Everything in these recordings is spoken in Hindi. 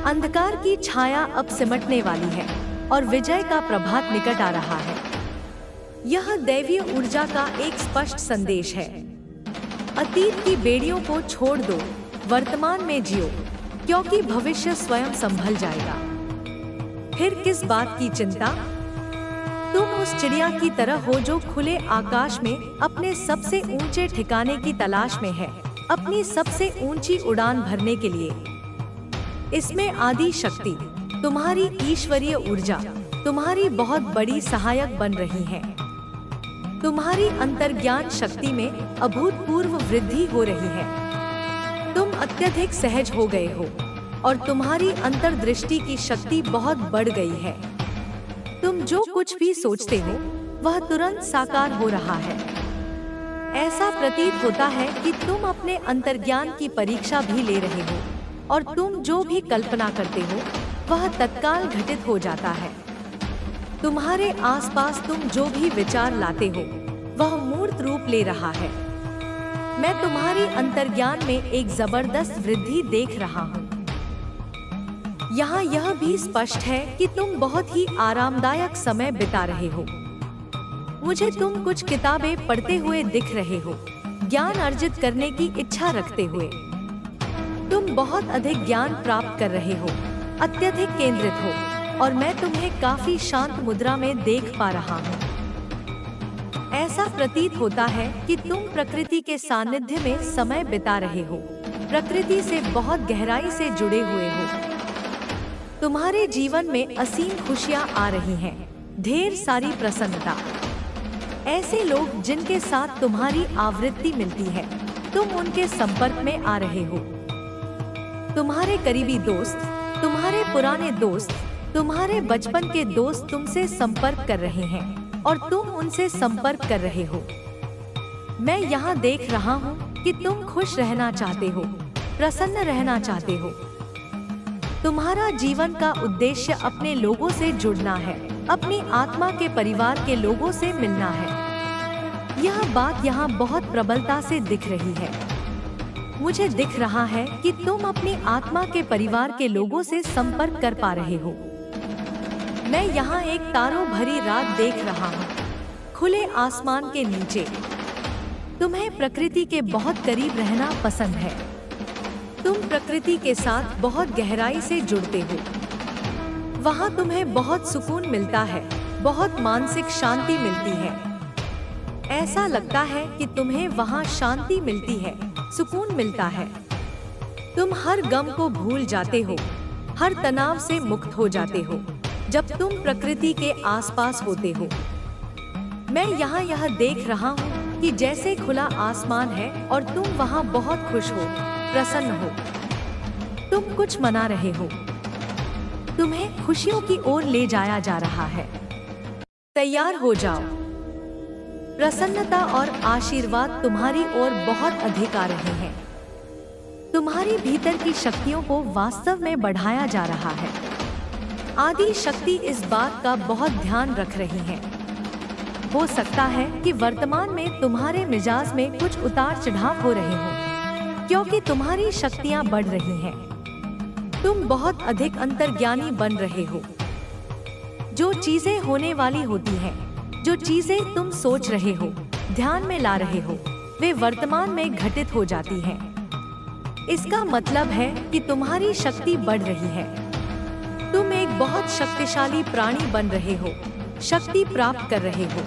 अंधकार की छाया अब सिमटने वाली है और विजय का प्रभात निकट आ रहा है। यह दैवीय ऊर्जा का एक स्पष्ट संदेश है। अतीत की बेड़ियों को छोड़ दो, वर्तमान में जियो, क्योंकि भविष्य स्वयं संभल जाएगा। फिर किस बात की चिंता? तुम उस चिड़िया की तरह हो जो खुले आकाश में अपने सबसे ऊंचे ठिकाने की तलाश में है, अपनी सबसे ऊंची उड़ान भरने के लिए। इसमें आदि शक्ति, तुम्हारी ईश्वरीय ऊर्जा, तुम्हारी बहुत बड़ी सहायक बन रही है। तुम्हारी अंतर्ज्ञान शक्ति में अभूतपूर्व वृद्धि हो रही है। तुम अत्यधिक सहज हो गए हो और तुम्हारी अंतर्दृष्टि की शक्ति बहुत बढ़ गई है। तुम जो कुछ भी सोचते हो वह तुरंत साकार हो रहा है। ऐसा प्रतीत होता है कि तुम अपने अंतर्ज्ञान की परीक्षा भी ले रहे हो और तुम जो भी कल्पना करते हो वह तत्काल घटित हो जाता है। तुम्हारे आसपास तुम जो भी विचार लाते हो वह मूर्त रूप ले रहा है। मैं तुम्हारी अंतर्ज्ञान में एक जबरदस्त वृद्धि देख रहा हूँ। यहाँ यह भी स्पष्ट है कि तुम बहुत ही आरामदायक समय बिता रहे हो। मुझे तुम कुछ किताबें पढ़ते हुए दिख रहे हो, ज्ञान अर्जित करने की इच्छा रखते हुए। तुम बहुत अधिक ज्ञान प्राप्त कर रहे हो, अत्यधिक केंद्रित हो और मैं तुम्हें काफी शांत मुद्रा में देख पा रहा हूँ। ऐसा प्रतीत होता है कि तुम प्रकृति के सानिध्य में समय बिता रहे हो, प्रकृति से बहुत गहराई से जुड़े हुए हो। तुम्हारे जीवन में असीम खुशियाँ आ रही हैं, ढेर सारी प्रसन्नता। ऐसे लोग जिनके साथ तुम्हारी आवृत्ति मिलती है, तुम उनके संपर्क में आ रहे हो। तुम्हारे करीबी दोस्त, तुम्हारे पुराने दोस्त, तुम्हारे बचपन के दोस्त तुमसे संपर्क कर रहे हैं और तुम उनसे संपर्क कर रहे हो। मैं यहाँ देख रहा हूँ कि तुम खुश रहना चाहते हो, प्रसन्न रहना चाहते हो। तुम्हारा जीवन का उद्देश्य अपने लोगों से जुड़ना है, अपनी आत्मा के परिवार के लोगों से मिलना है। यह बात यहाँ बहुत प्रबलता से दिख रही है। मुझे दिख रहा है कि तुम अपनी आत्मा के परिवार के लोगों से संपर्क कर पा रहे हो। मैं यहाँ एक तारों भरी रात देख रहा हूँ, खुले आसमान के नीचे। तुम्हें प्रकृति के बहुत करीब रहना पसंद है। तुम प्रकृति के साथ बहुत गहराई से जुड़ते हो। वहाँ तुम्हें बहुत सुकून मिलता है, बहुत मानसिक शांति मिलती है। ऐसा लगता है कि तुम्हें वहाँ शांति मिलती है, सुकून मिलता है। तुम हर गम को भूल जाते हो, हर तनाव से मुक्त हो जाते हो जब तुम प्रकृति के आसपास होते हो। मैं यहाँ यह देख रहा हूँ कि जैसे खुला आसमान है और तुम वहाँ बहुत खुश हो, प्रसन्न हो। तुम कुछ मना रहे हो, तुम्हें खुशियों की ओर ले जाया जा रहा है। तैयार हो जाओ। प्रसन्नता और आशीर्वाद तुम्हारी ओर बहुत अधिक आ रहे हैं। तुम्हारी भीतर की शक्तियों को वास्तव में बढ़ाया जा रहा है। आदि शक्ति इस बात का बहुत ध्यान रख रही है। हो सकता है कि वर्तमान में तुम्हारे मिजाज में कुछ उतार चढ़ाव हो रहे हो, क्योंकि तुम्हारी शक्तियां बढ़ रही हैं। तुम बहुत अधिक अंतर्ज्ञानी बन रहे हो। जो चीजें होने वाली होती हैं, जो चीजें तुम सोच रहे हो, ध्यान में ला रहे हो, वे वर्तमान में घटित हो जाती हैं। इसका मतलब है कि तुम्हारी शक्ति बढ़ रही है। तुम एक बहुत शक्तिशाली प्राणी बन रहे हो, शक्ति प्राप्त कर रहे हो।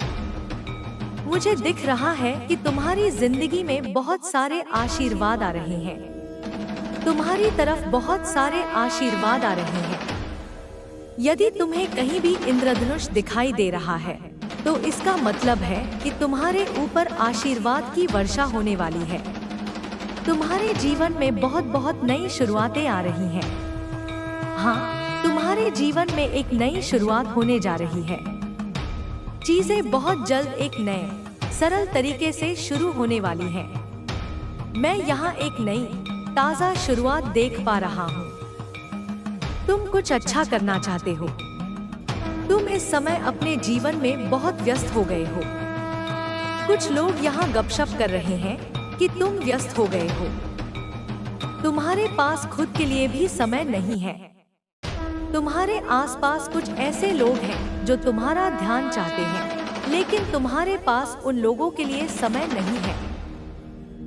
मुझे दिख रहा है कि तुम्हारी जिंदगी में बहुत सारे आशीर्वाद आ रहे हैं। तुम्हारी तरफ बहुत सारे आशीर्वाद आ रहे हैं। यदि तुम्हें कहीं भी इंद्रधनुष दिखाई दे रहा है, तो इसका मतलब है कि तुम्हारे ऊपर आशीर्वाद की वर्षा होने वाली है। तुम्हारे जीवन में बहुत बहुत नई शुरुआतें आ रही हैं। हाँ, तुम्हारे जीवन में एक नई शुरुआत होने जा रही है। चीजें बहुत जल्द एक नए, सरल तरीके से शुरू होने वाली हैं। मैं यहाँ एक नई, ताज़ा शुरुआत देख पा रहा हूँ। तुम कुछ अच्छा करना चाहते हो। तुम इस समय अपने जीवन में बहुत व्यस्त हो गए हो। कुछ लोग यहाँ गपशप कर रहे हैं कि तुम व्यस्त हो गए हो। तुम्हारे पास खुद के लिए भी समय नहीं है। तुम्हारे आसपास कुछ ऐसे लोग हैं जो तुम्हारा ध्यान चाहते हैं, लेकिन तुम्हारे पास उन लोगों के लिए समय नहीं है।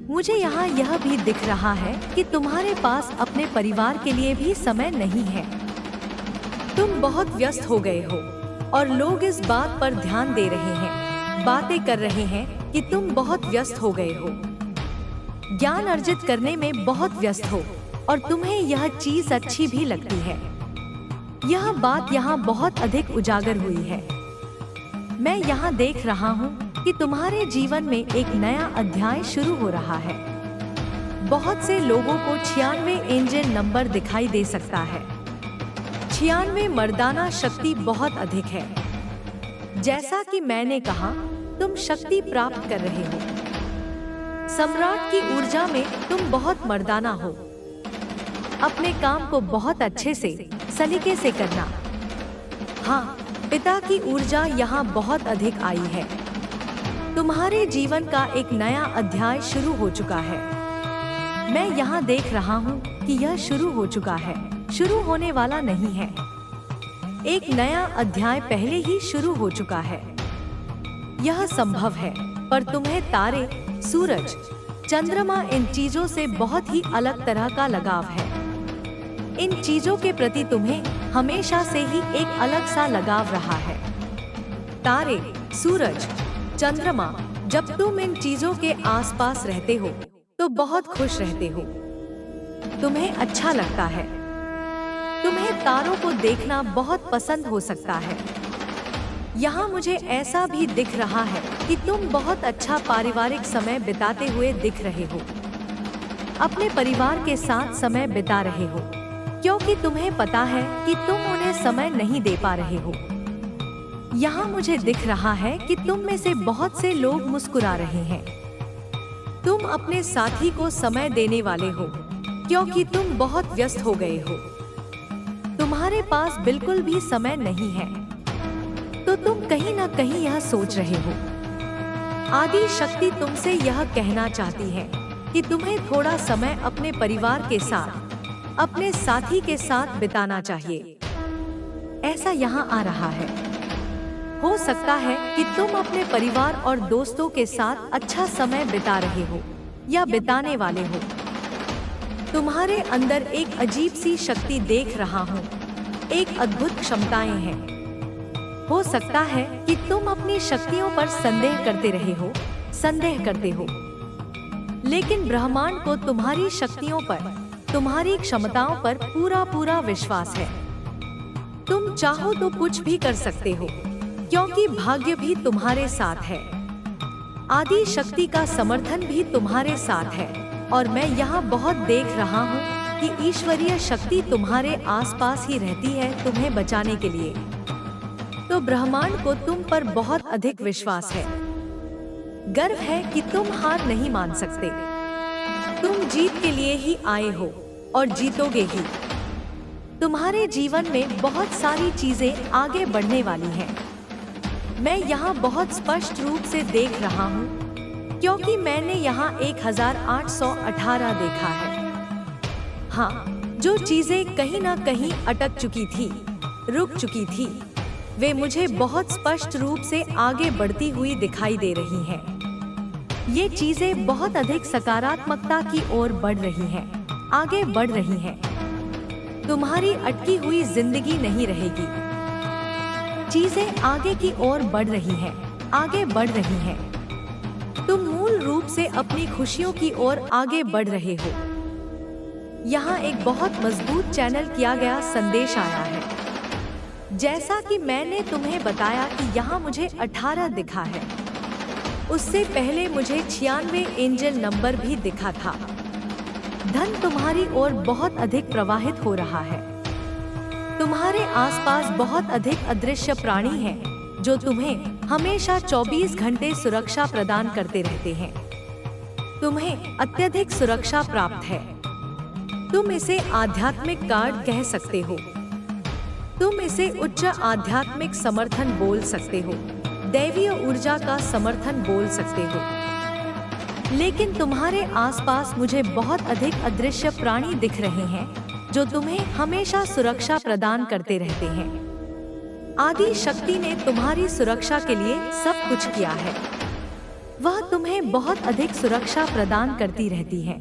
मुझे यहाँ यह भी दिख रहा है कि तुम्हारे पास अपने परिवार के लिए भी समय नहीं है। तुम बहुत व्यस्त हो गए हो और लोग इस बात पर ध्यान दे रहे हैं, बातें कर रहे हैं कि तुम बहुत व्यस्त हो गए हो, ज्ञान अर्जित करने में बहुत व्यस्त हो और तुम्हें यह चीज अच्छी भी लगती है। यह बात यहाँ बहुत अधिक उजागर हुई है। मैं यहाँ देख रहा हूँ कि तुम्हारे जीवन में एक नया अध्याय शुरू हो रहा है। बहुत से लोगों को 96 एंजल नंबर दिखाई दे सकता है। 96 मर्दाना शक्ति बहुत अधिक है। जैसा कि मैंने कहा, तुम शक्ति प्राप्त कर रहे हो। सम्राट की ऊर्जा में तुम बहुत मर्दाना हो। अपने काम को बहुत अच्छे से, सलीके से करना। हाँ, पिता की ऊर्जा यहाँ बहुत अधिक आई है। तुम्हारे जीवन का एक नया अध्याय शुरू हो चुका है। मैं यहाँ देख रहा हूँ कि यह शुरू हो चुका है, शुरू होने वाला नहीं है। एक नया अध्याय पहले ही शुरू हो चुका है। यह संभव है, पर तुम्हें तारे, सूरज, चंद्रमा, इन चीजों से बहुत ही अलग तरह का लगाव है। इन चीजों के प्रति तुम्हें हमेशा से ही एक अलग सा लगाव रहा है। तारे, सूरज, चंद्रमा, जब तुम इन चीजों के आसपास रहते हो तो बहुत खुश रहते हो। तुम्हें अच्छा लगता है। तुम्हें तारों को देखना बहुत पसंद हो सकता है। यहाँ मुझे ऐसा भी दिख रहा है कि तुम बहुत अच्छा पारिवारिक समय बिताते हुए दिख रहे हो। अपने परिवार के साथ समय बिता रहे हो, क्योंकि तुम्हें पता है कि तुम उन्हें समय नहीं दे पा रहे हो। यहाँ मुझे दिख रहा है कि तुम में से बहुत से लोग मुस्कुरा रहे हैं। तुम अपने साथी को समय देने वाले हो, क्योंकि तुम बहुत व्यस्त हो गए हो। तुम्हारे पास बिल्कुल भी समय नहीं है, तो तुम कहीं ना कहीं यह सोच रहे हो। आदि शक्ति तुमसे यह कहना चाहती है कि तुम्हें थोड़ा समय अपने परिवार के साथ, अपने साथी के साथ बिताना चाहिए। ऐसा यहाँ आ रहा है। हो सकता है कि तुम अपने परिवार और दोस्तों के साथ अच्छा समय बिता रहे हो या बिताने वाले हो। तुम्हारे अंदर एक अजीब सी शक्ति देख रहा हूँ। एक अद्भुत क्षमताएं हैं। हो सकता है कि तुम अपनी शक्तियों पर संदेह करते रहे हो, संदेह करते हो, लेकिन ब्रह्मांड को तुम्हारी शक्तियों पर, तुम्हारी क्षमताओं पर पूरा विश्वास है। तुम चाहो तो कुछ भी कर सकते हो, क्योंकि भाग्य भी तुम्हारे साथ है। आदि शक्ति का समर्थन भी तुम्हारे साथ है। और मैं यहाँ बहुत देख रहा हूँ कि ईश्वरीय शक्ति तुम्हारे आसपास ही रहती है तुम्हें बचाने के लिए। तो ब्रह्मांड को तुम पर बहुत अधिक विश्वास है। गर्व है कि तुम हार नहीं मान सकते। तुम जीत के लिए ही आए हो और जीतोगे ही। तुम्हारे जीवन में बहुत सारी चीजें आगे बढ़ने वाली हैं। मैं यहाँ बहुत स्पष्ट रूप से देख रहा हूँ, क्योंकि मैंने यहाँ 1818 देखा है। हाँ, जो चीजें कहीं ना कहीं अटक चुकी थी, रुक चुकी थी, वे मुझे बहुत स्पष्ट रूप से आगे बढ़ती हुई दिखाई दे रही हैं। ये चीजें बहुत अधिक सकारात्मकता की ओर बढ़ रही हैं, आगे बढ़ रही हैं। तुम्हारी अटकी हुई जिंदगी नहीं रहेगी। चीजें आगे की ओर बढ़ रही हैं, आगे बढ़ रही हैं। तुम मूल रूप से अपनी खुशियों की ओर आगे बढ़ रहे हो। यहाँ एक बहुत मजबूत चैनल किया गया संदेश आया है। जैसा कि मैंने तुम्हें बताया कि यहाँ मुझे 18 दिखा है, उससे पहले मुझे 96 एंजल नंबर भी दिखा था। धन तुम्हारी ओर बहुत अधिक प्रवाहित हो रहा है। तुम्हारे आसपास बहुत अधिक अदृश्य प्राणी हैं, जो तुम्हें हमेशा 24 घंटे सुरक्षा प्रदान करते रहते हैं। तुम्हें अत्यधिक सुरक्षा प्राप्त है। तुम इसे आध्यात्मिक कार्ड कह सकते हो। तुम इसे उच्च आध्यात्मिक समर्थन बोल सकते हो, दैवीय ऊर्जा का समर्थन बोल सकते हो। लेकिन तुम्हारे आसपास मुझे बहुत अधिक अदृश्य प्राणी दिख रहे हैं, जो तुम्हें हमेशा सुरक्षा प्रदान करते रहते हैं। आदि शक्ति ने तुम्हारी सुरक्षा के लिए सब कुछ किया है। वह तुम्हें बहुत अधिक सुरक्षा प्रदान करती रहती है।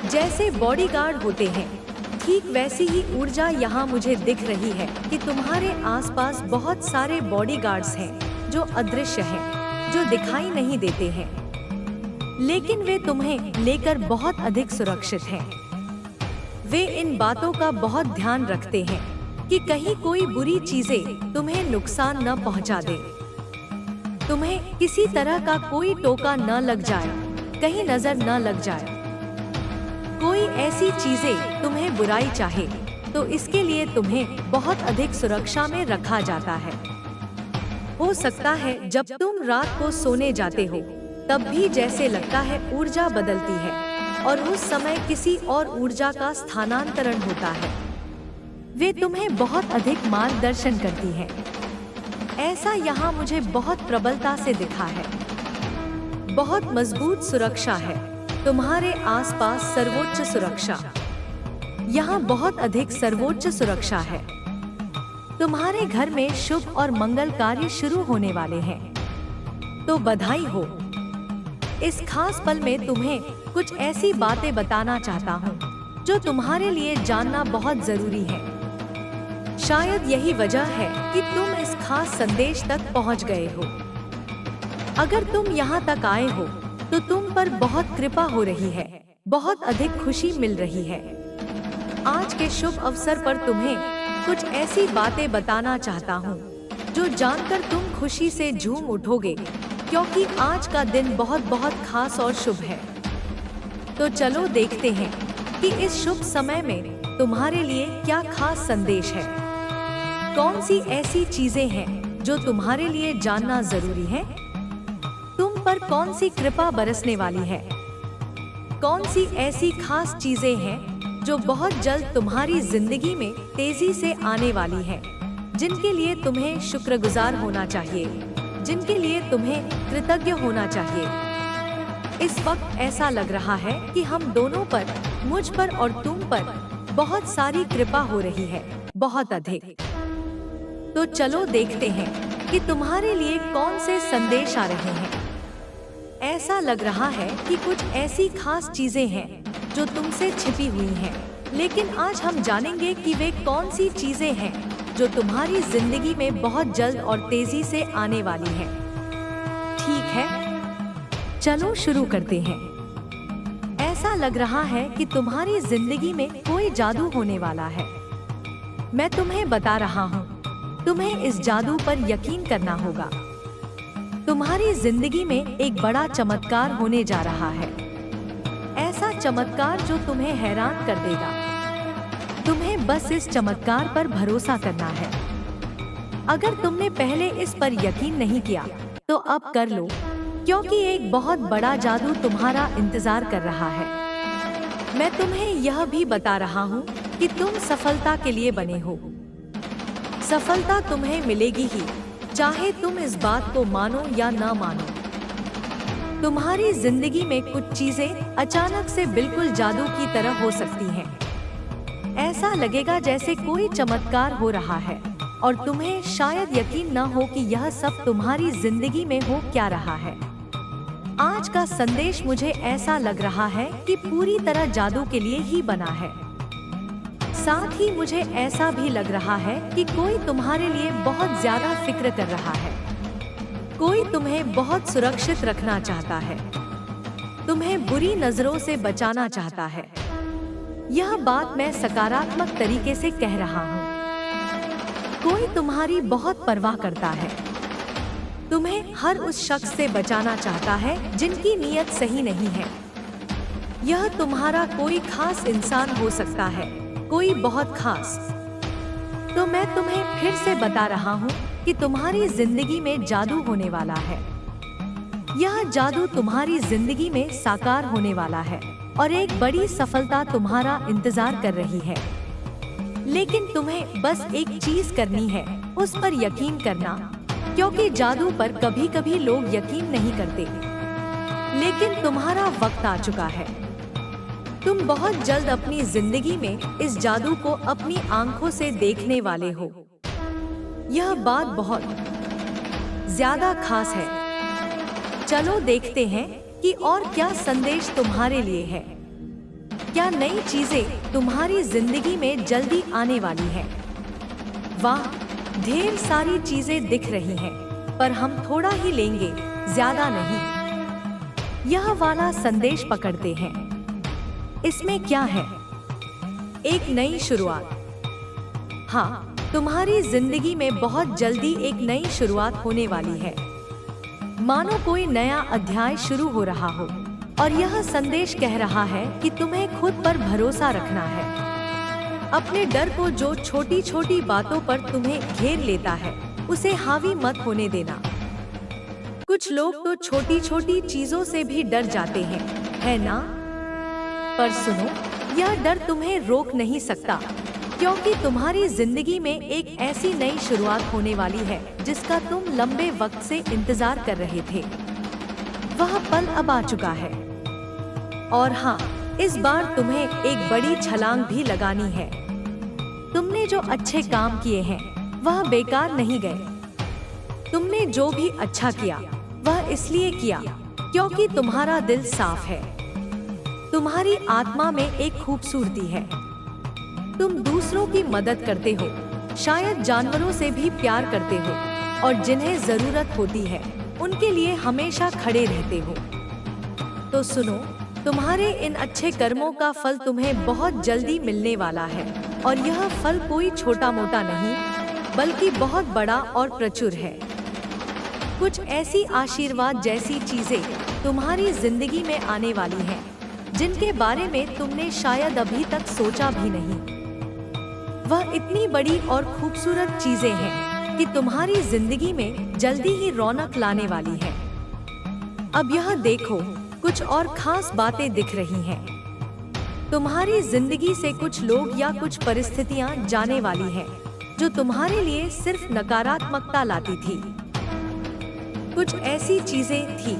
जैसे बॉडीगार्ड होते हैं, ठीक वैसी ही ऊर्जा यहाँ मुझे दिख रही है कि तुम्हारे आसपास बहुत सारे बॉडीगार्ड्स हैं जो अदृश्य हैं, जो दिखाई नहीं देते हैं, लेकिन वे तुम्हें लेकर बहुत अधिक सुरक्षित हैं। वे इन बातों का बहुत ध्यान रखते हैं कि कहीं कोई बुरी चीजें तुम्हें नुकसान न पहुंचा दे, तुम्हें किसी तरह का कोई टोका न लग जाए, कहीं नजर न लग जाए। कोई ऐसी चीजें तुम्हें बुराई चाहे तो इसके लिए तुम्हें बहुत अधिक सुरक्षा में रखा जाता है। हो सकता है जब तुम रात को सोने जाते हो तब भी जैसे लगता है ऊर्जा बदलती है और उस समय किसी और ऊर्जा का स्थानांतरण होता है। वे तुम्हें बहुत अधिक मार्गदर्शन करती हैं। ऐसा यहाँ मुझे बहुत प्रबलता से दिखा है। बहुत मजबूत सुरक्षा है तुम्हारे आसपास, सर्वोच्च सुरक्षा। यहाँ बहुत अधिक सर्वोच्च सुरक्षा है। तुम्हारे घर में शुभ और मंगल कार्य शुरू होने वाले हैं, तो बधाई हो। इस खास पल में तुम्हें कुछ ऐसी बातें बताना चाहता हूँ जो तुम्हारे लिए जानना बहुत जरूरी है। शायद यही वजह है कि तुम इस खास संदेश तक पहुँच गए हो। अगर तुम यहाँ तक आए हो तो तुम पर बहुत कृपा हो रही है, बहुत अधिक खुशी मिल रही है। आज के शुभ अवसर पर तुम्हें कुछ ऐसी बातें बताना चाहता हूँ जो जानकर तुम खुशी से झूम उठोगे, क्योंकि आज का दिन बहुत बहुत खास और शुभ है। तो चलो देखते हैं कि इस शुभ समय में तुम्हारे लिए क्या खास संदेश है। कौन सी ऐसी चीजें हैं जो तुम्हारे लिए जानना जरूरी है। तुम पर कौन सी कृपा बरसने वाली है। कौन सी ऐसी खास चीजें हैं जो बहुत जल्द तुम्हारी जिंदगी में तेजी से आने वाली हैं, जिनके लिए तुम्हें शुक्रगुजार होना चाहिए, जिनके लिए तुम्हें कृतज्ञ होना चाहिए। इस वक्त ऐसा लग रहा है कि हम दोनों पर, मुझ पर और तुम पर बहुत सारी कृपा हो रही है, बहुत अधिक। तो चलो देखते हैं कि तुम्हारे लिए कौन से संदेश आ रहे हैं। ऐसा लग रहा है कि कुछ ऐसी खास चीजें हैं जो तुमसे छिपी हुई हैं, लेकिन आज हम जानेंगे कि वे कौन सी चीजें हैं जो तुम्हारी जिंदगी में बहुत जल्द और तेजी से आने वाली हैं। ठीक है, चलो शुरू करते हैं। ऐसा लग रहा है कि तुम्हारी जिंदगी में कोई जादू होने वाला है। मैं तुम्हें बता रहा हूँ, तुम्हें इस जादू पर यकीन करना होगा। तुम्हारी जिंदगी में एक बड़ा चमत्कार होने जा रहा है। ऐसा चमत्कार जो तुम्हें हैरान कर देगा। तुम्हें बस इस चमत्कार पर भरोसा करना है। अगर तुमने पहले इस पर यकीन नहीं किया तो अब कर लो, क्योंकि एक बहुत बड़ा जादू तुम्हारा इंतजार कर रहा है। मैं तुम्हें यह भी बता रहा हूँ कि तुम सफलता के लिए बने हो। सफलता तुम्हें मिलेगी ही, चाहे तुम इस बात को मानो या ना मानो। तुम्हारी जिंदगी में कुछ चीजें अचानक से बिल्कुल जादू की तरह हो सकती हैं। ऐसा लगेगा जैसे कोई चमत्कार हो रहा है और तुम्हें शायद यकीन न हो कि यह सब तुम्हारी जिंदगी में हो क्या रहा है। आज का संदेश मुझे ऐसा लग रहा है कि पूरी तरह जादू के लिए ही बना है। साथ ही मुझे ऐसा भी लग रहा है कि कोई तुम्हारे लिए बहुत ज्यादा फिक्र कर रहा है। कोई तुम्हें बहुत सुरक्षित रखना चाहता है, तुम्हें बुरी नजरों से बचाना चाहता है। यह बात मैं सकारात्मक तरीके से कह रहा हूँ। कोई तुम्हारी बहुत परवाह करता है, तुम्हें हर उस शख्स से बचाना चाहता है जिनकी नीयत सही नहीं है। यह तुम्हारा कोई खास इंसान हो सकता है, कोई बहुत खास। तो मैं तुम्हें फिर से बता रहा हूँ कि तुम्हारी जिंदगी में जादू होने वाला है। यह जादू तुम्हारी जिंदगी में साकार होने वाला है और एक बड़ी सफलता तुम्हारा इंतजार कर रही है। लेकिन तुम्हें बस एक चीज करनी है, उस पर यकीन करना, क्योंकि जादू पर कभी कभी लोग यकीन नहीं करते। लेकिन तुम्हारा वक्त आ चुका है। तुम बहुत जल्द अपनी जिंदगी में इस जादू को अपनी आंखों से देखने वाले हो। यह बात बहुत ज्यादा खास है। चलो देखते हैं कि और क्या संदेश तुम्हारे लिए है। क्या नई चीजें तुम्हारी जिंदगी में जल्दी आने वाली है? वाह, ढेर सारी चीजें दिख रही हैं, पर हम थोड़ा ही लेंगे, ज्यादा नहीं। यह वाला संदेश पकड़ते हैं। इसमें क्या है? एक नई शुरुआत। हाँ, तुम्हारी जिंदगी में बहुत जल्दी एक नई शुरुआत होने वाली है। मानो कोई नया अध्याय शुरू हो रहा हो और यह संदेश कह रहा है कि तुम्हें खुद पर भरोसा रखना है। अपने डर को, जो छोटी छोटी बातों पर तुम्हें घेर लेता है, उसे हावी मत होने देना। कुछ लोग तो छोटी छोटी चीजों से भी डर जाते हैं, है ना? पर सुनो, यह डर तुम्हें रोक नहीं सकता, क्योंकि तुम्हारी जिंदगी में एक ऐसी नई शुरुआत होने वाली है जिसका तुम लंबे वक्त से इंतजार कर रहे थे। वह पल अब आ चुका है। और हाँ, इस बार तुम्हें एक बड़ी छलांग भी लगानी है। तुमने जो अच्छे काम किए हैं वह बेकार नहीं गए। तुमने जो भी अच्छा किया वह इसलिए किया क्योंकि तुम्हारा दिल साफ है। तुम्हारी आत्मा में एक खूबसूरती है। तुम दूसरों की मदद करते हो, शायद जानवरों से भी प्यार करते हो, और जिन्हें जरूरत होती है उनके लिए हमेशा खड़े रहते हो। तो सुनो, तुम्हारे इन अच्छे कर्मों का फल तुम्हें बहुत जल्दी मिलने वाला है, और यह फल कोई छोटा मोटा नहीं बल्कि बहुत बड़ा और प्रचुर है। कुछ ऐसी आशीर्वाद जैसी चीजें तुम्हारी जिंदगी में आने वाली हैं, जिनके बारे में तुमने शायद अभी तक सोचा भी नहीं। वह इतनी बड़ी और खूबसूरत चीजें हैं कि तुम्हारी जिंदगी में जल्दी ही रौनक लाने वाली है। अब यह देखो, कुछ और खास बातें दिख रही हैं। तुम्हारी जिंदगी से कुछ लोग या कुछ परिस्थितियां जाने वाली हैं, जो तुम्हारे लिए सिर्फ नकारात्मकता लाती थी। कुछ ऐसी चीजें थी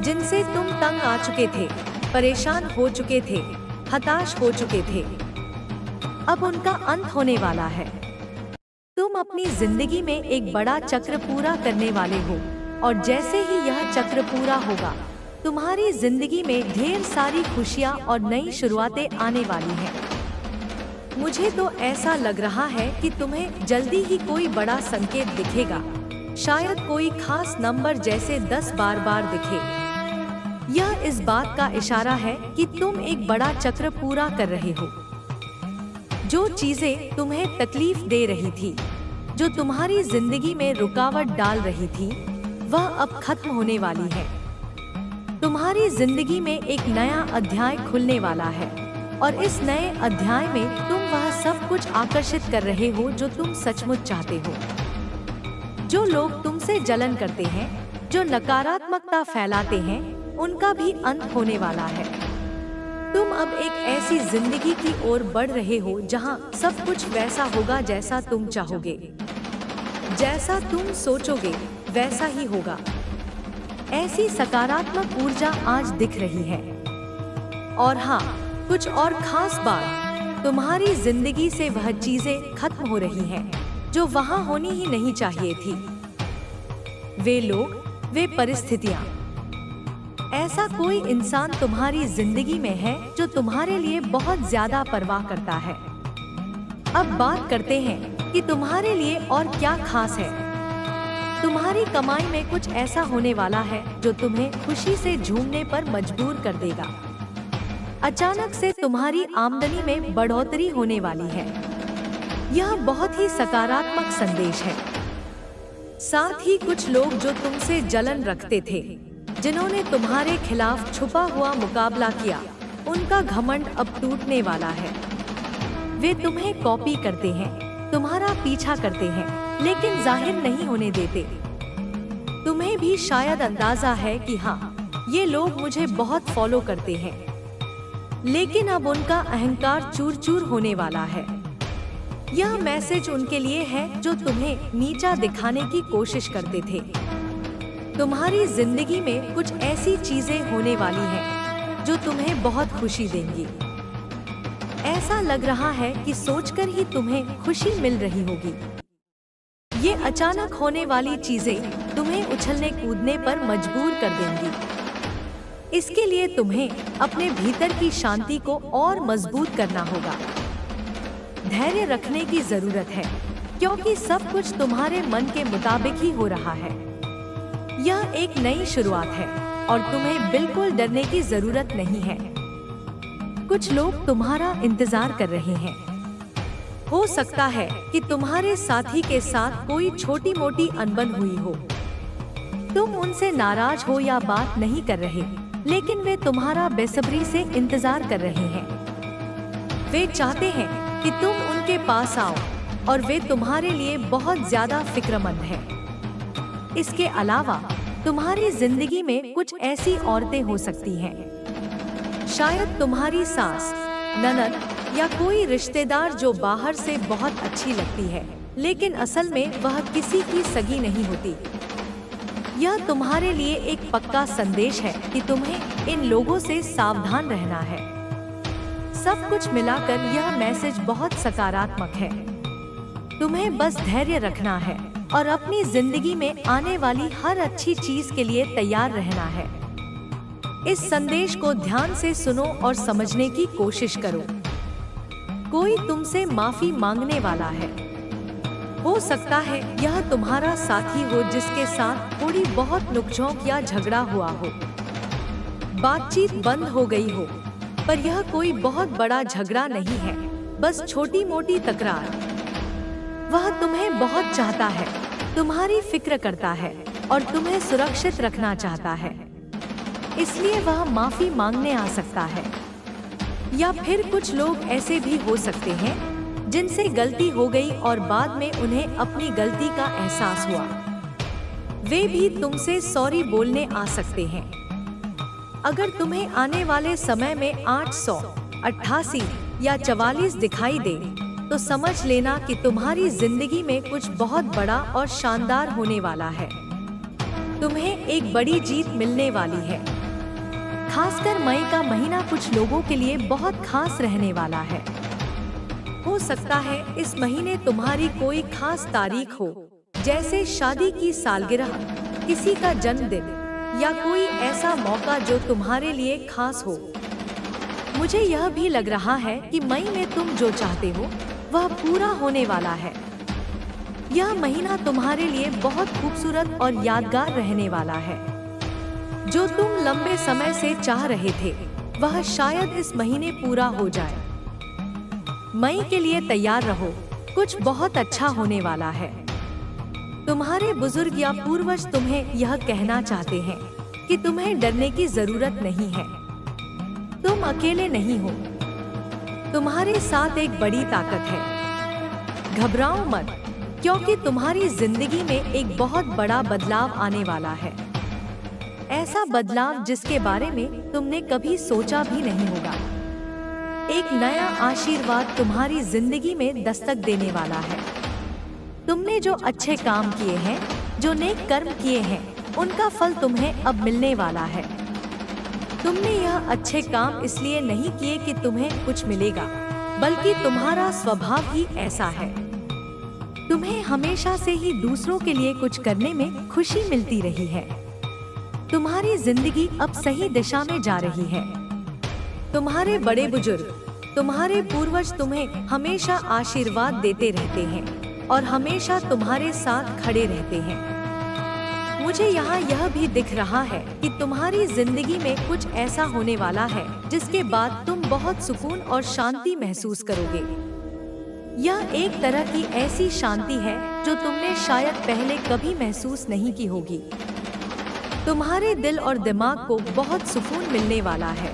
जिनसे तुम तंग आ चुके थे, परेशान हो चुके थे, हताश हो चुके थे। अब उनका अंत होने वाला है। तुम अपनी जिंदगी में एक बड़ा चक्र पूरा करने वाले हो, और जैसे ही यह चक्र पूरा होगा, तुम्हारी जिंदगी में ढेर सारी खुशियां और नई शुरुआतें आने वाली हैं। मुझे तो ऐसा लग रहा है कि तुम्हें जल्दी ही कोई बड़ा संकेत दिखेगा, शायद कोई खास नंबर जैसे 10 बार दिखे। यह इस बात का इशारा है कि तुम एक बड़ा चक्र पूरा कर रहे हो। जो चीजें तुम्हें तकलीफ दे रही थी, जो तुम्हारी जिंदगी में रुकावट डाल रही थी, वह अब खत्म होने वाली है। तुम्हारी जिंदगी में एक नया अध्याय खुलने वाला है, और इस नए अध्याय में तुम वह सब कुछ आकर्षित कर रहे हो जो तुम सचमुच चाहते हो। जो लोग तुमसे जलन करते हैं, जो नकारात्मकता फैलाते हैं, उनका भी अंत होने वाला है। तुम अब एक ऐसी जिंदगी की ओर बढ़ रहे हो जहां सब कुछ वैसा होगा जैसा तुम चाहोगे। जैसा तुम सोचोगे वैसा ही होगा। ऐसी सकारात्मक ऊर्जा आज दिख रही है। और हाँ, कुछ और खास बात, तुम्हारी जिंदगी से वह चीजें खत्म हो रही हैं जो वहां होनी ही नहीं चाहिए थी। वे लोग, वे परिस्थितियां, ऐसा कोई इंसान तुम्हारी जिंदगी में है जो तुम्हारे लिए बहुत ज्यादा परवाह करता है। अब बात करते हैं कि तुम्हारे लिए और क्या खास है। तुम्हारी कमाई में कुछ ऐसा होने वाला है जो तुम्हें खुशी से झूमने पर मजबूर कर देगा। अचानक से तुम्हारी आमदनी में बढ़ोतरी होने वाली है। यह बहुत ही सकारात्मक संदेश है। साथ ही कुछ लोग जो तुमसे जलन रखते थे, जिन्होंने तुम्हारे खिलाफ छुपा हुआ मुकाबला किया, उनका घमंड अब टूटने वाला है। वे तुम्हें कॉपी करते हैं, तुम्हारा पीछा करते हैं, लेकिन जाहिर नहीं होने देते। तुम्हें भी शायद अंदाजा है कि हाँ, ये लोग मुझे बहुत फॉलो करते हैं, लेकिन अब उनका अहंकार चूर चूर होने वाला है। यह मैसेज उनके लिए है जो तुम्हें नीचा दिखाने की कोशिश करते थे। तुम्हारी जिंदगी में कुछ ऐसी चीजें होने वाली हैं जो तुम्हें बहुत खुशी देंगी। ऐसा लग रहा है कि सोचकर ही तुम्हें खुशी मिल रही होगी। ये अचानक होने वाली चीजें तुम्हें उछलने कूदने पर मजबूर कर देंगी। इसके लिए तुम्हें अपने भीतर की शांति को और मजबूत करना होगा। धैर्य रखने की जरूरत है, क्योंकि सब कुछ तुम्हारे मन के मुताबिक ही हो रहा है। यह एक नई शुरुआत है और तुम्हें बिल्कुल डरने की जरूरत नहीं है। कुछ लोग तुम्हारा इंतजार कर रहे हैं। हो सकता है कि तुम्हारे साथी के साथ कोई छोटी मोटी अनबन हुई हो। तुम उनसे नाराज हो या बात नहीं कर रहे, लेकिन वे तुम्हारा बेसब्री से इंतजार कर रहे हैं। वे चाहते हैं कि तुम उनके पास आओ और वे तुम्हारे लिए बहुत ज्यादा फिक्रमंद हैं। इसके अलावा तुम्हारी जिंदगी में कुछ ऐसी औरतें हो सकती हैं, शायद तुम्हारी सास, ननद या कोई रिश्तेदार जो बाहर से बहुत अच्छी लगती है, लेकिन असल में वह किसी की सगी नहीं होती। यह तुम्हारे लिए एक पक्का संदेश है कि तुम्हें इन लोगों से सावधान रहना है। सब कुछ मिलाकर यह मैसेज बहुत सकारात्मक है। तुम्हें बस धैर्य रखना है और अपनी जिंदगी में आने वाली हर अच्छी चीज के लिए तैयार रहना है। इस संदेश को ध्यान से सुनो और समझने की कोशिश करो। कोई तुमसे माफी मांगने वाला है। हो सकता है यह तुम्हारा साथी हो जिसके साथ थोड़ी बहुत नोकझोंक या झगड़ा हुआ हो। बातचीत बंद हो गई हो, पर यह कोई बहुत बड़ा झगड़ा नहीं है, बस छोटी मोटी तकरार। वह तुम्हें बहुत चाहता है, तुम्हारी फिक्र करता है और तुम्हें सुरक्षित रखना चाहता है, इसलिए वह माफी मांगने आ सकता है। या फिर कुछ लोग ऐसे भी हो सकते हैं जिनसे गलती हो गई और बाद में उन्हें अपनी गलती का एहसास हुआ। वे भी तुमसे सॉरी बोलने आ सकते हैं। अगर तुम्हें आने वाले समय में 888 या 44 दिखाई दे, तो समझ लेना कि तुम्हारी जिंदगी में कुछ बहुत बड़ा और शानदार होने वाला है। तुम्हें एक बड़ी जीत मिलने वाली है। खासकर मई का महीना कुछ लोगों के लिए बहुत खास रहने वाला है। हो सकता है इस महीने तुम्हारी कोई खास तारीख हो, जैसे शादी की सालगिरह, किसी का जन्मदिन या कोई ऐसा मौका जो तुम्हारे लिए खास हो। मुझे यह भी लग रहा है कि मई में तुम जो चाहते हो वह पूरा होने वाला है। यह महीना तुम्हारे लिए बहुत खूबसूरत और यादगार रहने वाला है। जो तुम लंबे समय से चाह रहे थे, वह शायद इस महीने पूरा हो जाए। मई के लिए तैयार रहो, कुछ बहुत अच्छा होने वाला है। तुम्हारे बुजुर्ग या पूर्वज तुम्हें यह कहना चाहते हैं कि तुम्हें डरने की जरूरत नहीं है। तुम अकेले नहीं हो, तुम्हारे साथ एक बड़ी ताकत है। घबराओ मत, क्योंकि तुम्हारी जिंदगी में एक बहुत बड़ा बदलाव आने वाला है। ऐसा बदलाव जिसके बारे में तुमने कभी सोचा भी नहीं होगा। एक नया आशीर्वाद तुम्हारी जिंदगी में दस्तक देने वाला है। तुमने जो अच्छे काम किए हैं, जो नेक कर्म किए हैं, उनका फल तुम्हें अब मिलने वाला है। तुमने यह अच्छे काम इसलिए नहीं किए कि तुम्हें कुछ मिलेगा, बल्कि तुम्हारा स्वभाव ही ऐसा है। तुम्हें हमेशा से ही दूसरों के लिए कुछ करने में खुशी मिलती रही है। तुम्हारी जिंदगी अब सही दिशा में जा रही है। तुम्हारे बड़े बुजुर्ग, तुम्हारे पूर्वज तुम्हें हमेशा आशीर्वाद देते रहते हैं और हमेशा तुम्हारे साथ खड़े रहते हैं। मुझे यहाँ यह भी दिख रहा है कि तुम्हारी जिंदगी में कुछ ऐसा होने वाला है जिसके बाद तुम बहुत सुकून और शांति महसूस करोगे। यह एक तरह की ऐसी शांति है जो तुमने शायद पहले कभी महसूस नहीं की होगी। तुम्हारे दिल और दिमाग को बहुत सुकून मिलने वाला है।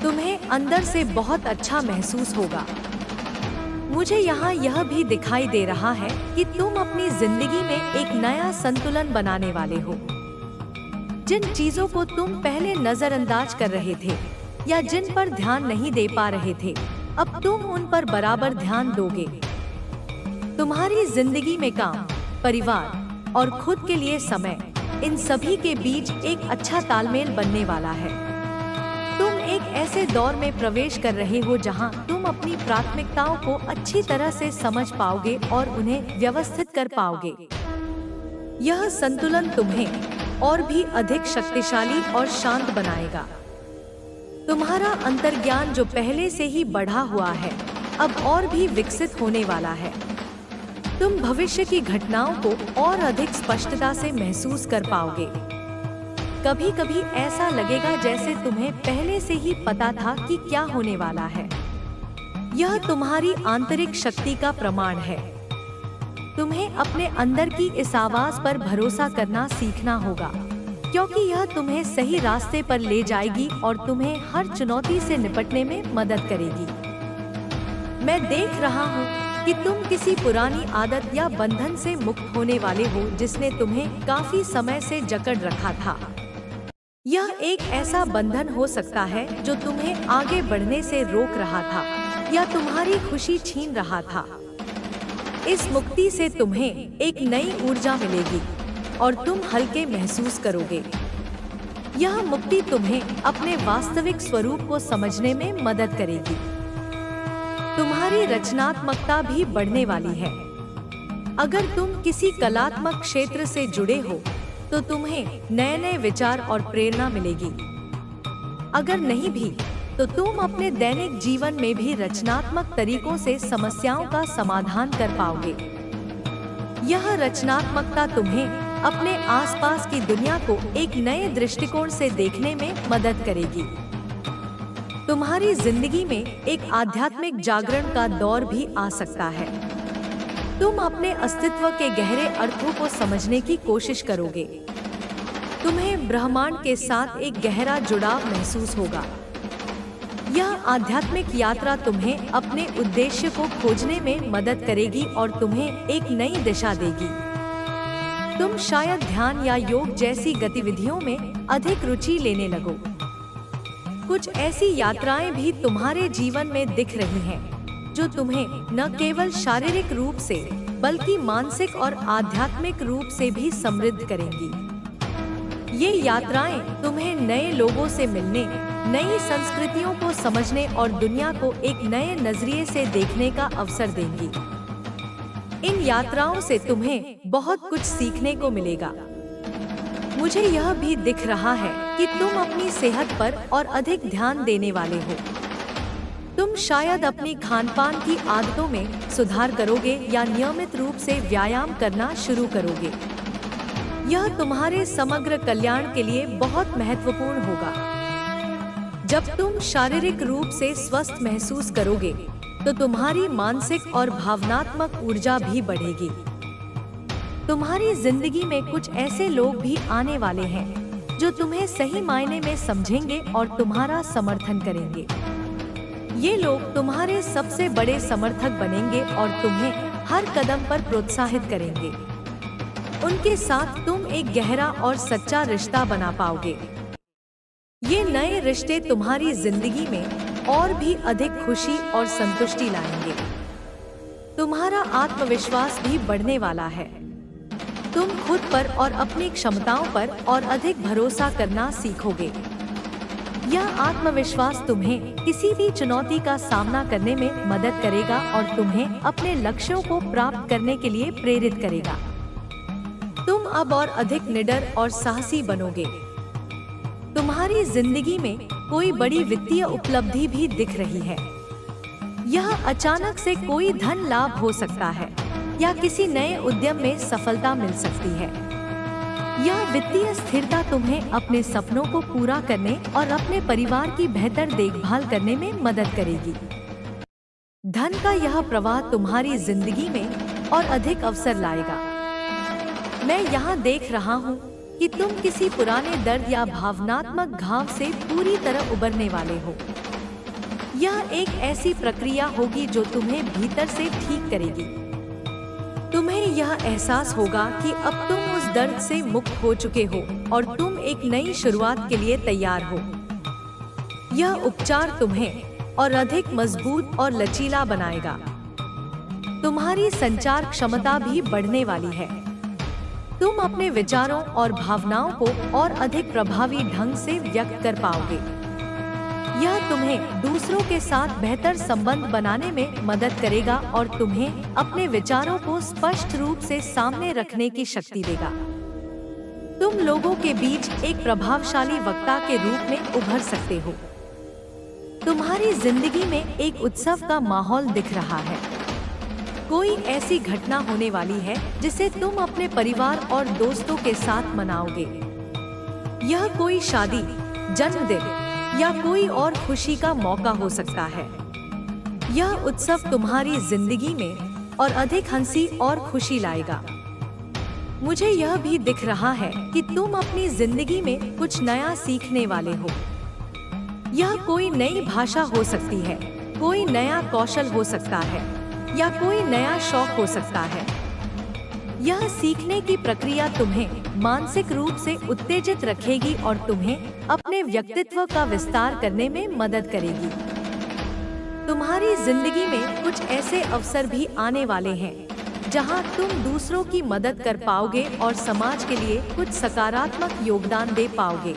तुम्हें अंदर से बहुत अच्छा महसूस होगा। मुझे यहाँ यह भी दिखाई दे रहा है कि तुम अपनी जिंदगी में एक नया संतुलन बनाने वाले हो। जिन चीजों को तुम पहले नजरअंदाज कर रहे थे या जिन पर ध्यान नहीं दे पा रहे थे, अब तुम उन पर बराबर ध्यान दोगे। तुम्हारी जिंदगी में काम, परिवार और खुद के लिए समय, इन सभी के बीच एक अच्छा तालमेल बनने वाला है। तुम एक ऐसे दौर में प्रवेश कर रहे हो जहां तुम अपनी प्राथमिकताओं को अच्छी तरह से समझ पाओगे और उन्हें व्यवस्थित कर पाओगे। यह संतुलन तुम्हें और भी अधिक शक्तिशाली और शांत बनाएगा। तुम्हारा अंतर्ज्ञान जो पहले से ही बढ़ा हुआ है, अब और भी विकसित होने वाला है। तुम भविष्य की घटनाओं को और अधिक स्पष्टता से महसूस कर पाओगे। कभी कभी ऐसा लगेगा जैसे तुम्हें पहले से ही पता था कि क्या होने वाला है। यह तुम्हारी आंतरिक शक्ति का प्रमाण है। तुम्हें अपने अंदर की इस आवाज पर भरोसा करना सीखना होगा, क्योंकि यह तुम्हें सही रास्ते पर ले जाएगी और तुम्हें हर चुनौती से निपटने में मदद करेगी। मैं देख रहा हूँ कि तुम किसी पुरानी आदत या बंधन से मुक्त होने वाले हो जिसने तुम्हें काफी समय से जकड़ रखा था। यह एक ऐसा बंधन हो सकता है जो तुम्हें आगे बढ़ने से रोक रहा था या तुम्हारी खुशी छीन रहा था। इस मुक्ति से तुम्हें एक नई ऊर्जा मिलेगी और तुम हल्के महसूस करोगे। यह मुक्ति तुम्हें अपने वास्तविक स्वरूप को समझने में मदद करेगी। तुम्हारी रचनात्मकता भी बढ़ने वाली है। अगर तुम किसी कलात्मक क्षेत्र से जुड़े हो तो तुम्हें नए नए विचार और प्रेरणा मिलेगी। अगर नहीं भी, तो तुम अपने दैनिक जीवन में भी रचनात्मक तरीकों से समस्याओं का समाधान कर पाओगे। यह रचनात्मकता तुम्हें अपने आसपास की दुनिया को एक नए दृष्टिकोण से देखने में मदद करेगी। तुम्हारी जिंदगी में एक आध्यात्मिक जागरण का दौर भी आ सकता है। तुम अपने अस्तित्व के गहरे अर्थों को समझने की कोशिश करोगे। तुम्हें ब्रह्मांड के साथ एक गहरा जुड़ाव महसूस होगा। यह आध्यात्मिक यात्रा तुम्हें अपने उद्देश्य को खोजने में मदद करेगी और तुम्हें एक नई दिशा देगी। तुम शायद ध्यान या योग जैसी गतिविधियों में अधिक रुचि लेने लगो। कुछ ऐसी यात्राएं भी तुम्हारे जीवन में दिख रही हैं, जो तुम्हें न केवल शारीरिक रूप से बल्कि मानसिक और आध्यात्मिक रूप से भी समृद्ध करेंगी। ये यात्राएं तुम्हें नए लोगों से मिलने, नई संस्कृतियों को समझने और दुनिया को एक नए नजरिए से देखने का अवसर देंगी। इन यात्राओं से तुम्हें बहुत कुछ सीखने को मिलेगा। मुझे यह भी दिख रहा है कि तुम अपनी सेहत पर और अधिक ध्यान देने वाले हो। तुम शायद अपनी खानपान की आदतों में सुधार करोगे या नियमित रूप से व्यायाम करना शुरू करोगे। यह तुम्हारे समग्र कल्याण के लिए बहुत महत्वपूर्ण होगा। जब तुम शारीरिक रूप से स्वस्थ महसूस करोगे, तो तुम्हारी मानसिक और भावनात्मक ऊर्जा भी बढ़ेगी। तुम्हारी जिंदगी में कुछ ऐसे लोग भी आने वाले हैं जो तुम्हें सही मायने में समझेंगे और तुम्हारा समर्थन करेंगे। ये लोग तुम्हारे सबसे बड़े समर्थक बनेंगे और तुम्हें हर कदम पर प्रोत्साहित करेंगे। उनके साथ तुम एक गहरा और सच्चा रिश्ता बना पाओगे। ये नए रिश्ते तुम्हारी जिंदगी में और भी अधिक खुशी और संतुष्टि लाएंगे। तुम्हारा आत्मविश्वास भी बढ़ने वाला है। तुम खुद पर और अपनी क्षमताओं पर और अधिक भरोसा करना सीखोगे। यह आत्मविश्वास तुम्हें किसी भी चुनौती का सामना करने में मदद करेगा और तुम्हें अपने लक्ष्यों को प्राप्त करने के लिए प्रेरित करेगा। तुम अब और अधिक निडर और साहसी बनोगे। तुम्हारी जिंदगी में कोई बड़ी वित्तीय उपलब्धि भी दिख रही है। यह अचानक से कोई धन लाभ हो सकता है या किसी नए उद्यम में सफलता मिल सकती है। यह वित्तीय स्थिरता तुम्हें अपने सपनों को पूरा करने और अपने परिवार की बेहतर देखभाल करने में मदद करेगी। धन का यह प्रवाह तुम्हारी जिंदगी में और अधिक अवसर लाएगा। मैं यहाँ देख रहा हूँ कि तुम किसी पुराने दर्द या भावनात्मक घाव से पूरी तरह उबरने वाले हो। यह एक ऐसी प्रक्रिया होगी जो तुम्हें भीतर से ठीक करेगी। तुम्हें यह एहसास होगा कि अब तुम उस दर्द से मुक्त हो चुके हो और तुम एक नई शुरुआत के लिए तैयार हो। यह उपचार तुम्हें और अधिक मजबूत और लचीला बनाएगा। तुम्हारी संचार क्षमता भी बढ़ने वाली है। तुम अपने विचारों और भावनाओं को और अधिक प्रभावी ढंग से व्यक्त कर पाओगे। यह तुम्हें दूसरों के साथ बेहतर संबंध बनाने में मदद करेगा और तुम्हें अपने विचारों को स्पष्ट रूप से सामने रखने की शक्ति देगा। तुम लोगों के बीच एक प्रभावशाली वक्ता के रूप में उभर सकते हो। तुम्हारी जिंदगी में एक उत्सव का माहौल दिख रहा है। कोई ऐसी घटना होने वाली है जिसे तुम अपने परिवार और दोस्तों के साथ मनाओगे। यह कोई शादी, जन्मदिन या कोई और खुशी का मौका हो सकता है। यह उत्सव तुम्हारी जिंदगी में और अधिक हंसी और खुशी लाएगा। मुझे यह भी दिख रहा है कि तुम अपनी जिंदगी में कुछ नया सीखने वाले हो। यह कोई नई भाषा हो सकती है, कोई नया कौशल हो सकता है या कोई नया शौक हो सकता है। यह सीखने की प्रक्रिया तुम्हें मानसिक रूप से उत्तेजित रखेगी और तुम्हें अपने व्यक्तित्व का विस्तार करने में मदद करेगी। तुम्हारी जिंदगी में कुछ ऐसे अवसर भी आने वाले हैं जहां तुम दूसरों की मदद कर पाओगे और समाज के लिए कुछ सकारात्मक योगदान दे पाओगे।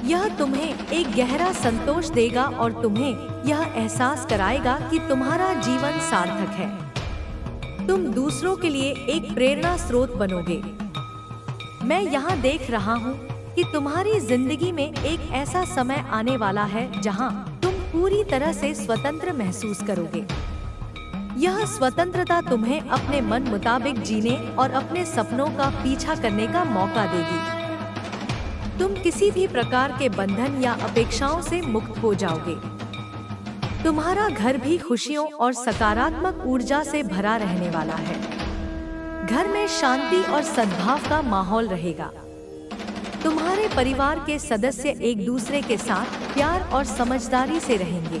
यह तुम्हें एक गहरा संतोष देगा और तुम्हें यह एहसास कराएगा कि तुम्हारा जीवन सार्थक है। तुम दूसरों के लिए एक प्रेरणा स्रोत बनोगे। मैं यहाँ देख रहा हूँ कि तुम्हारी जिंदगी में एक ऐसा समय आने वाला है जहाँ तुम पूरी तरह से स्वतंत्र महसूस करोगे। यह स्वतंत्रता तुम्हें अपने मन मुताबिक जीने और अपने सपनों का पीछा करने का मौका देगी। तुम किसी भी प्रकार के बंधन या अपेक्षाओं से मुक्त हो जाओगे। तुम्हारा घर भी खुशियों और सकारात्मक ऊर्जा से भरा रहने वाला है। घर में शांति और सद्भाव का माहौल रहेगा। तुम्हारे परिवार के सदस्य एक दूसरे के साथ प्यार और समझदारी से रहेंगे।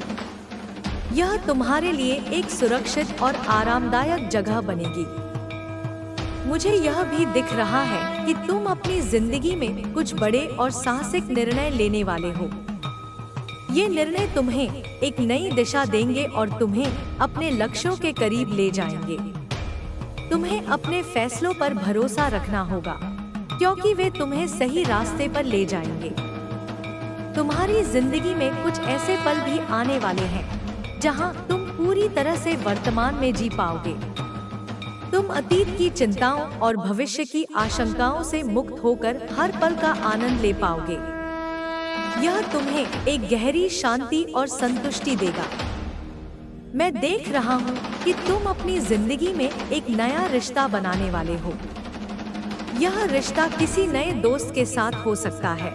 यह तुम्हारे लिए एक सुरक्षित और आरामदायक जगह बनेगी। मुझे यह भी दिख रहा है कि तुम अपनी जिंदगी में कुछ बड़े और साहसिक निर्णय लेने वाले हो। ये निर्णय तुम्हें एक नई दिशा देंगे और तुम्हें अपने लक्ष्यों के करीब ले जाएंगे। तुम्हें अपने फैसलों पर भरोसा रखना होगा, क्योंकि वे तुम्हें सही रास्ते पर ले जाएंगे। तुम्हारी जिंदगी में कुछ ऐसे पल भी आने वाले हैं जहां तुम पूरी तरह से वर्तमान में जी पाओगे। तुम अतीत की चिंताओं और भविष्य की आशंकाओं से मुक्त होकर हर पल का आनंद ले पाओगे। यह तुम्हें एक गहरी शांति और संतुष्टि देगा। मैं देख रहा हूँ कि तुम अपनी जिंदगी में एक नया रिश्ता बनाने वाले हो। यह रिश्ता किसी नए दोस्त के साथ हो सकता है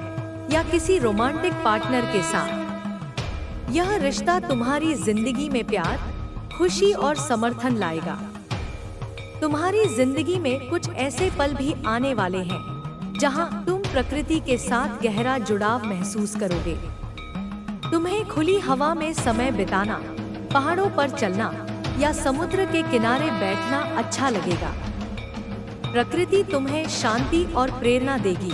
या किसी रोमांटिक पार्टनर के साथ। यह रिश्ता तुम्हारी जिंदगी में प्यार, खुशी और समर्थन लाएगा। तुम्हारी जिंदगी में कुछ ऐसे पल भी आने वाले हैं जहां तुम प्रकृति के साथ गहरा जुड़ाव महसूस करोगे। तुम्हें खुली हवा में समय बिताना, पहाड़ों पर चलना या समुद्र के किनारे बैठना अच्छा लगेगा। प्रकृति तुम्हें शांति और प्रेरणा देगी।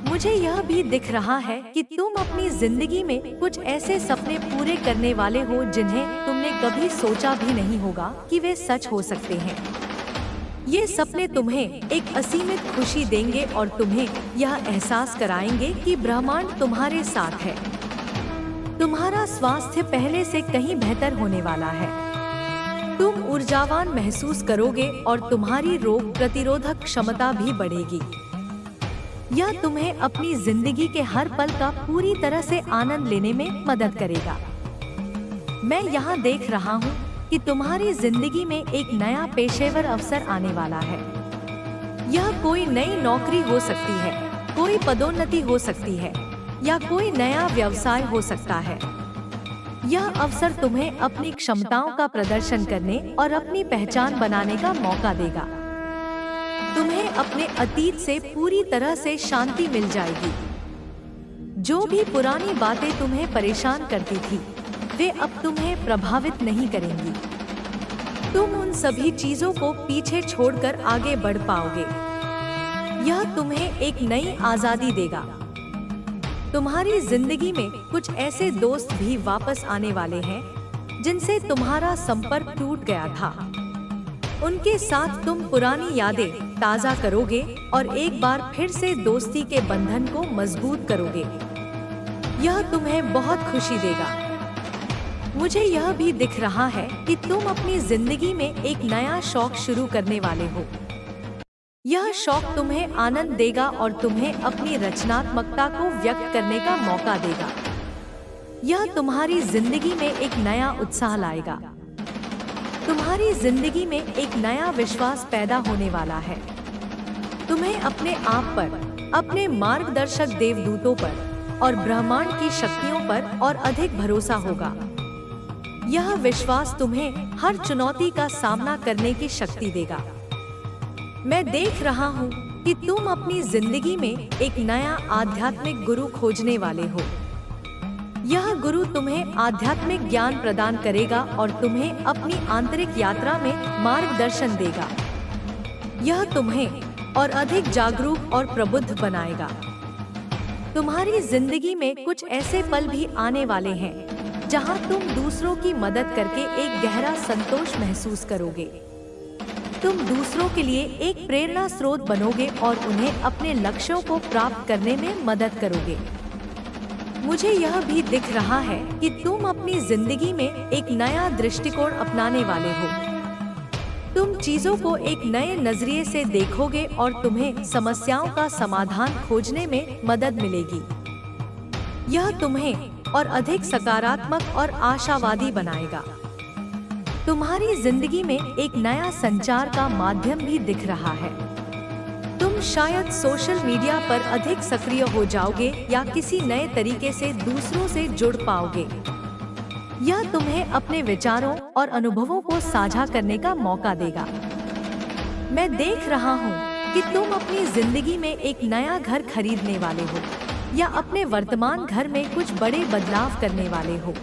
मुझे यह भी दिख रहा है कि तुम अपनी जिंदगी में कुछ ऐसे सपने पूरे करने वाले हो जिन्हें तुमने कभी सोचा भी नहीं होगा कि वे सच हो सकते हैं। ये सपने तुम्हें एक असीमित खुशी देंगे और तुम्हें यह एहसास कराएंगे कि ब्रह्मांड तुम्हारे साथ है। तुम्हारा स्वास्थ्य पहले से कहीं बेहतर होने वाला है। तुम ऊर्जावान महसूस करोगे और तुम्हारी रोग प्रतिरोधक क्षमता भी बढ़ेगी। यह तुम्हें अपनी जिंदगी के हर पल का पूरी तरह से आनंद लेने में मदद करेगा। मैं यहाँ देख रहा हूँ कि तुम्हारी जिंदगी में एक नया पेशेवर अवसर आने वाला है। यह कोई नई नौकरी हो सकती है, कोई पदोन्नति हो सकती है या कोई नया व्यवसाय हो सकता है। यह अवसर तुम्हें अपनी क्षमताओं का प्रदर्शन करने और अपनी पहचान बनाने का मौका देगा। तुम्हें अपने अतीत से पूरी तरह से शांति मिल जाएगी। जो भी पुरानी बातें तुम्हें परेशान करती थी, वे अब तुम्हें प्रभावित नहीं करेंगी। तुम उन सभी चीजों को पीछे छोड़कर आगे बढ़ पाओगे। यह तुम्हें एक नई आजादी देगा। तुम्हारी जिंदगी में कुछ ऐसे दोस्त भी वापस आने वाले हैं जिनसे तुम्हारा संपर्क टूट गया था। उनके साथ तुम पुरानी यादें ताज़ा करोगे और एक बार फिर से दोस्ती के बंधन को मजबूत करोगे। यह तुम्हें बहुत खुशी देगा। मुझे यह भी दिख रहा है कि तुम अपनी जिंदगी में एक नया शौक शुरू करने वाले हो। यह शौक तुम्हें आनंद देगा और तुम्हें अपनी रचनात्मकता को व्यक्त करने का मौका देगा। यह तुम्हारी जिंदगी में एक नया उत्साह लाएगा। तुम्हारी जिंदगी में एक नया विश्वास पैदा होने वाला है। तुम्हें अपने आप पर, अपने मार्गदर्शक देवदूतों पर और ब्रह्मांड की शक्तियों पर और अधिक भरोसा होगा। यह विश्वास तुम्हें हर चुनौती का सामना करने की शक्ति देगा। मैं देख रहा हूँ कि तुम अपनी जिंदगी में एक नया आध्यात्मिक गुरु खोजने वाले हो। यह गुरु तुम्हें आध्यात्मिक ज्ञान प्रदान करेगा और तुम्हें अपनी आंतरिक यात्रा में मार्गदर्शन देगा। यह तुम्हें और अधिक जागरूक और प्रबुद्ध बनाएगा। तुम्हारी जिंदगी में कुछ ऐसे पल भी आने वाले हैं जहां तुम दूसरों की मदद करके एक गहरा संतोष महसूस करोगे। तुम दूसरों के लिए एक प्रेरणा स्रोत बनोगे और उन्हें अपने लक्ष्यों को प्राप्त करने में मदद करोगे। मुझे यह भी दिख रहा है कि तुम अपनी जिंदगी में एक नया दृष्टिकोण अपनाने वाले हो। तुम चीजों को एक नए नजरिए से देखोगे और तुम्हें समस्याओं का समाधान खोजने में मदद मिलेगी। यह तुम्हें और अधिक सकारात्मक और आशावादी बनाएगा। तुम्हारी जिंदगी में एक नया संचार का माध्यम भी दिख रहा है। तुम शायद सोशल मीडिया पर अधिक सक्रिय हो जाओगे या किसी नए तरीके से दूसरों से जुड़ पाओगे। यह तुम्हें अपने विचारों और अनुभवों को साझा करने का मौका देगा। मैं देख रहा हूँ कि तुम अपनी जिंदगी में एक नया घर खरीदने वाले हो या अपने वर्तमान घर में कुछ बड़े बदलाव करने वाले हो।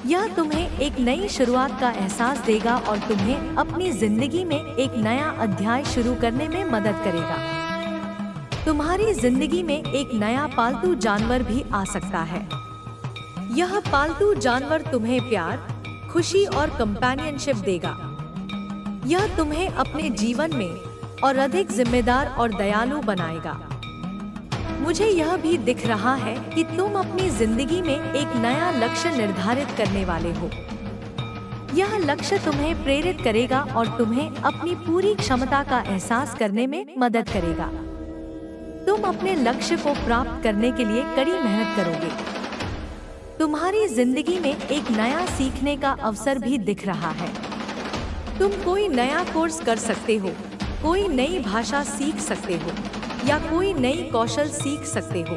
यह तुम्हें एक नई शुरुआत का एहसास देगा और तुम्हें अपनी जिंदगी में एक नया अध्याय शुरू करने में मदद करेगा। तुम्हारी जिंदगी में एक नया पालतू जानवर भी आ सकता है। यह पालतू जानवर तुम्हें प्यार, खुशी और कंपेनियनशिप देगा। यह तुम्हें अपने जीवन में और अधिक जिम्मेदार और दयालु बनाएगा। मुझे यह भी दिख रहा है कि तुम अपनी जिंदगी में एक नया लक्ष्य निर्धारित करने वाले हो। यह लक्ष्य तुम्हें प्रेरित करेगा और तुम्हें अपनी पूरी क्षमता का एहसास करने में मदद करेगा। तुम अपने लक्ष्य को प्राप्त करने के लिए कड़ी मेहनत करोगे। तुम्हारी जिंदगी में एक नया सीखने का अवसर भी दिख रहा है। तुम कोई नया कोर्स कर सकते हो, कोई नई भाषा सीख सकते हो या कोई नई कौशल सीख सकते हो।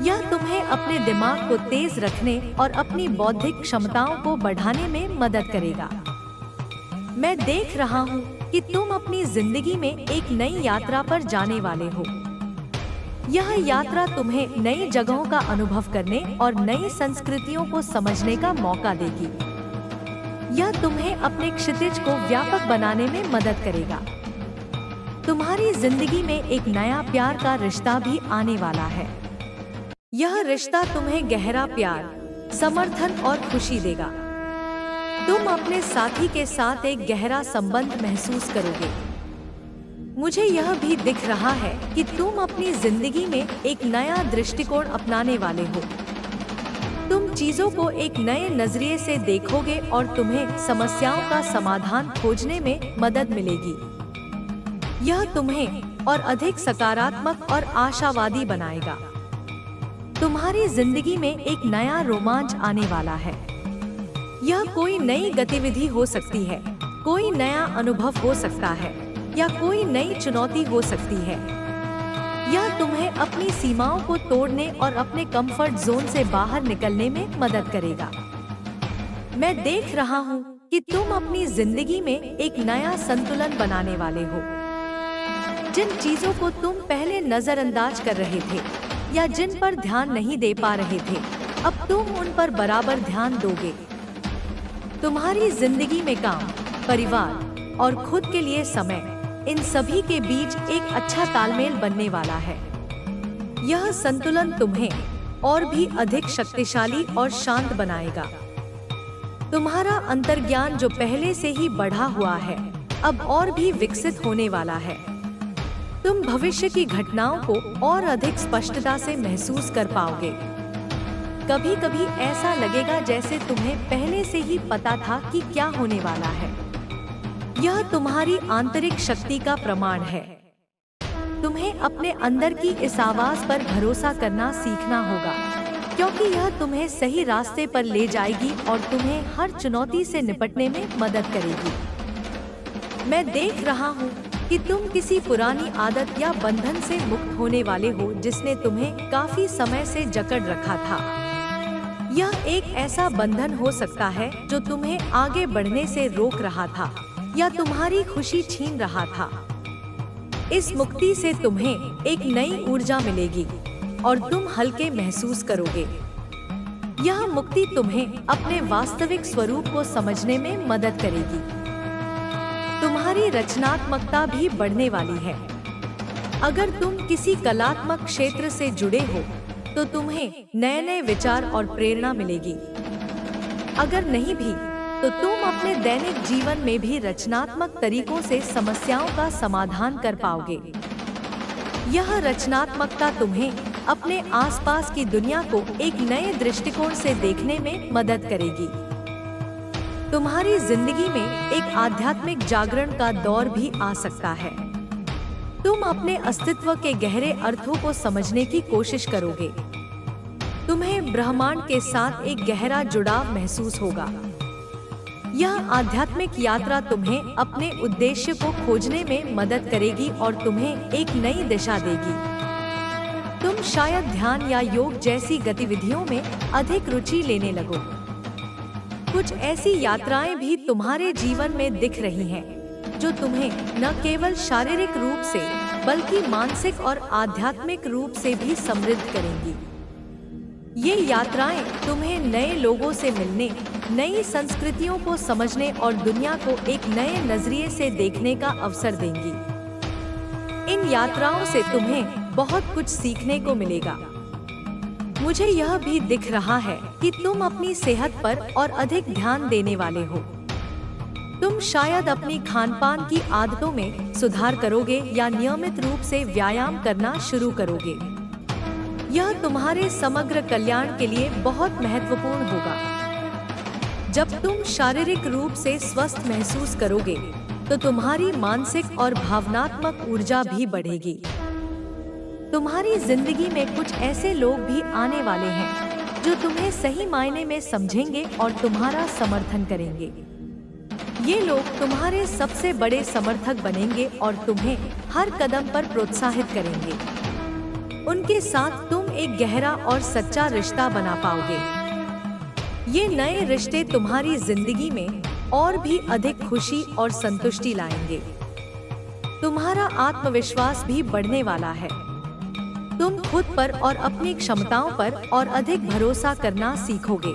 यह तुम्हें अपने दिमाग को तेज रखने और अपनी बौद्धिक क्षमताओं को बढ़ाने में मदद करेगा। मैं देख रहा हूँ कि तुम अपनी जिंदगी में एक नई यात्रा पर जाने वाले हो। यह यात्रा तुम्हें नई जगहों का अनुभव करने और नई संस्कृतियों को समझने का मौका देगी। यह तुम्हें अपने क्षितिज को व्यापक बनाने में मदद करेगा। तुम्हारी जिंदगी में एक नया प्यार का रिश्ता भी आने वाला है। यह रिश्ता तुम्हें गहरा प्यार, समर्थन और खुशी देगा। तुम अपने साथी के साथ एक गहरा संबंध महसूस करोगे। मुझे यह भी दिख रहा है कि तुम अपनी जिंदगी में एक नया दृष्टिकोण अपनाने वाले हो। तुम चीजों को एक नए नजरिए से देखोगे और तुम्हें समस्याओं का समाधान खोजने में मदद मिलेगी। यह तुम्हें और अधिक सकारात्मक और आशावादी बनाएगा। तुम्हारी जिंदगी में एक नया रोमांच आने वाला है। यह कोई नई गतिविधि हो सकती है, कोई नया अनुभव हो सकता है या कोई नई चुनौती हो सकती है। यह तुम्हें अपनी सीमाओं को तोड़ने और अपने कंफर्ट जोन से बाहर निकलने में मदद करेगा। मैं देख रहा हूँ कि तुम अपनी जिंदगी में एक नया संतुलन बनाने वाले हो। जिन चीजों को तुम पहले नजरअंदाज कर रहे थे या जिन पर ध्यान नहीं दे पा रहे थे, अब तुम उन पर बराबर ध्यान दोगे। तुम्हारी जिंदगी में काम, परिवार और खुद के लिए समय, इन सभी के बीच एक अच्छा तालमेल बनने वाला है। यह संतुलन तुम्हें और भी अधिक शक्तिशाली और शांत बनाएगा। तुम्हारा अंतर्ज्ञान जो पहले से ही बढ़ा हुआ है, अब और भी विकसित होने वाला है। तुम भविष्य की घटनाओं को और अधिक स्पष्टता से महसूस कर पाओगे। कभी कभी ऐसा लगेगा जैसे तुम्हें पहले से ही पता था कि क्या होने वाला है। यह तुम्हारी आंतरिक शक्ति का प्रमाण है। तुम्हें अपने अंदर की इस आवाज पर भरोसा करना सीखना होगा, क्योंकि यह तुम्हें सही रास्ते पर ले जाएगी और तुम्हें हर चुनौती से निपटने में मदद करेगी। मैं देख रहा हूँ कि तुम किसी पुरानी आदत या बंधन से मुक्त होने वाले हो जिसने तुम्हें काफी समय से जकड़ रखा था। यह एक ऐसा बंधन हो सकता है जो तुम्हें आगे बढ़ने से रोक रहा था या तुम्हारी खुशी छीन रहा था। इस मुक्ति से तुम्हें एक नई ऊर्जा मिलेगी और तुम हल्के महसूस करोगे। यह मुक्ति तुम्हें अपने वास्तविक स्वरूप को समझने में मदद करेगी। तुम्हारी रचनात्मकता भी बढ़ने वाली है। अगर तुम किसी कलात्मक क्षेत्र से जुड़े हो तो तुम्हें नए नए विचार और प्रेरणा मिलेगी। अगर नहीं भी तो तुम अपने दैनिक जीवन में भी रचनात्मक तरीकों से समस्याओं का समाधान कर पाओगे। यह रचनात्मकता तुम्हें अपने आसपास की दुनिया को एक नए दृष्टिकोण से देखने में मदद करेगी। तुम्हारी जिंदगी में एक आध्यात्मिक जागरण का दौर भी आ सकता है। तुम अपने अस्तित्व के गहरे अर्थों को समझने की कोशिश करोगे। तुम्हें ब्रह्मांड के साथ एक गहरा जुड़ाव महसूस होगा। यह आध्यात्मिक यात्रा तुम्हें अपने उद्देश्य को खोजने में मदद करेगी और तुम्हें एक नई दिशा देगी। तुम शायद ध्यान या योग जैसी गतिविधियों में अधिक रुचि लेने लगो। कुछ ऐसी यात्राएं भी तुम्हारे जीवन में दिख रही हैं, जो तुम्हें न केवल शारीरिक रूप से बल्कि मानसिक और आध्यात्मिक रूप से भी समृद्ध करेंगी। ये यात्राएं तुम्हें नए लोगों से मिलने, नई संस्कृतियों को समझने और दुनिया को एक नए नजरिए से देखने का अवसर देंगी। इन यात्राओं से तुम्हें बहुत कुछ सीखने को मिलेगा। मुझे यह भी दिख रहा है कि तुम अपनी सेहत पर और अधिक ध्यान देने वाले हो। तुम शायद अपनी खानपान की आदतों में सुधार करोगे या नियमित रूप से व्यायाम करना शुरू करोगे। यह तुम्हारे समग्र कल्याण के लिए बहुत महत्वपूर्ण होगा। जब तुम शारीरिक रूप से स्वस्थ महसूस करोगे तो तुम्हारी मानसिक और भावनात्मक ऊर्जा भी बढ़ेगी। तुम्हारी जिंदगी में कुछ ऐसे लोग भी आने वाले हैं जो तुम्हें सही मायने में समझेंगे और तुम्हारा समर्थन करेंगे। ये लोग तुम्हारे सबसे बड़े समर्थक बनेंगे और तुम्हें हर कदम पर प्रोत्साहित करेंगे। उनके साथ तुम एक गहरा और सच्चा रिश्ता बना पाओगे। ये नए रिश्ते तुम्हारी जिंदगी में और भी अधिक खुशी और संतुष्टि लाएंगे। तुम्हारा आत्मविश्वास भी बढ़ने वाला है। तुम खुद पर और अपनी क्षमताओं पर और अधिक भरोसा करना सीखोगे।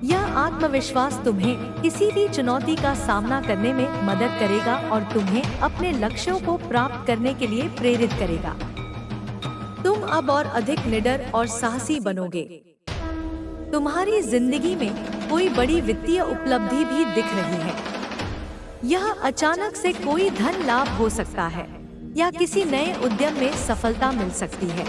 यह आत्मविश्वास तुम्हें किसी भी चुनौती का सामना करने में मदद करेगा और तुम्हें अपने लक्ष्यों को प्राप्त करने के लिए प्रेरित करेगा। तुम अब और अधिक निडर और साहसी बनोगे। तुम्हारी जिंदगी में कोई बड़ी वित्तीय उपलब्धि भी दिख रही है। यह अचानक से कोई धन लाभ हो सकता है या किसी नए उद्यम में सफलता मिल सकती है।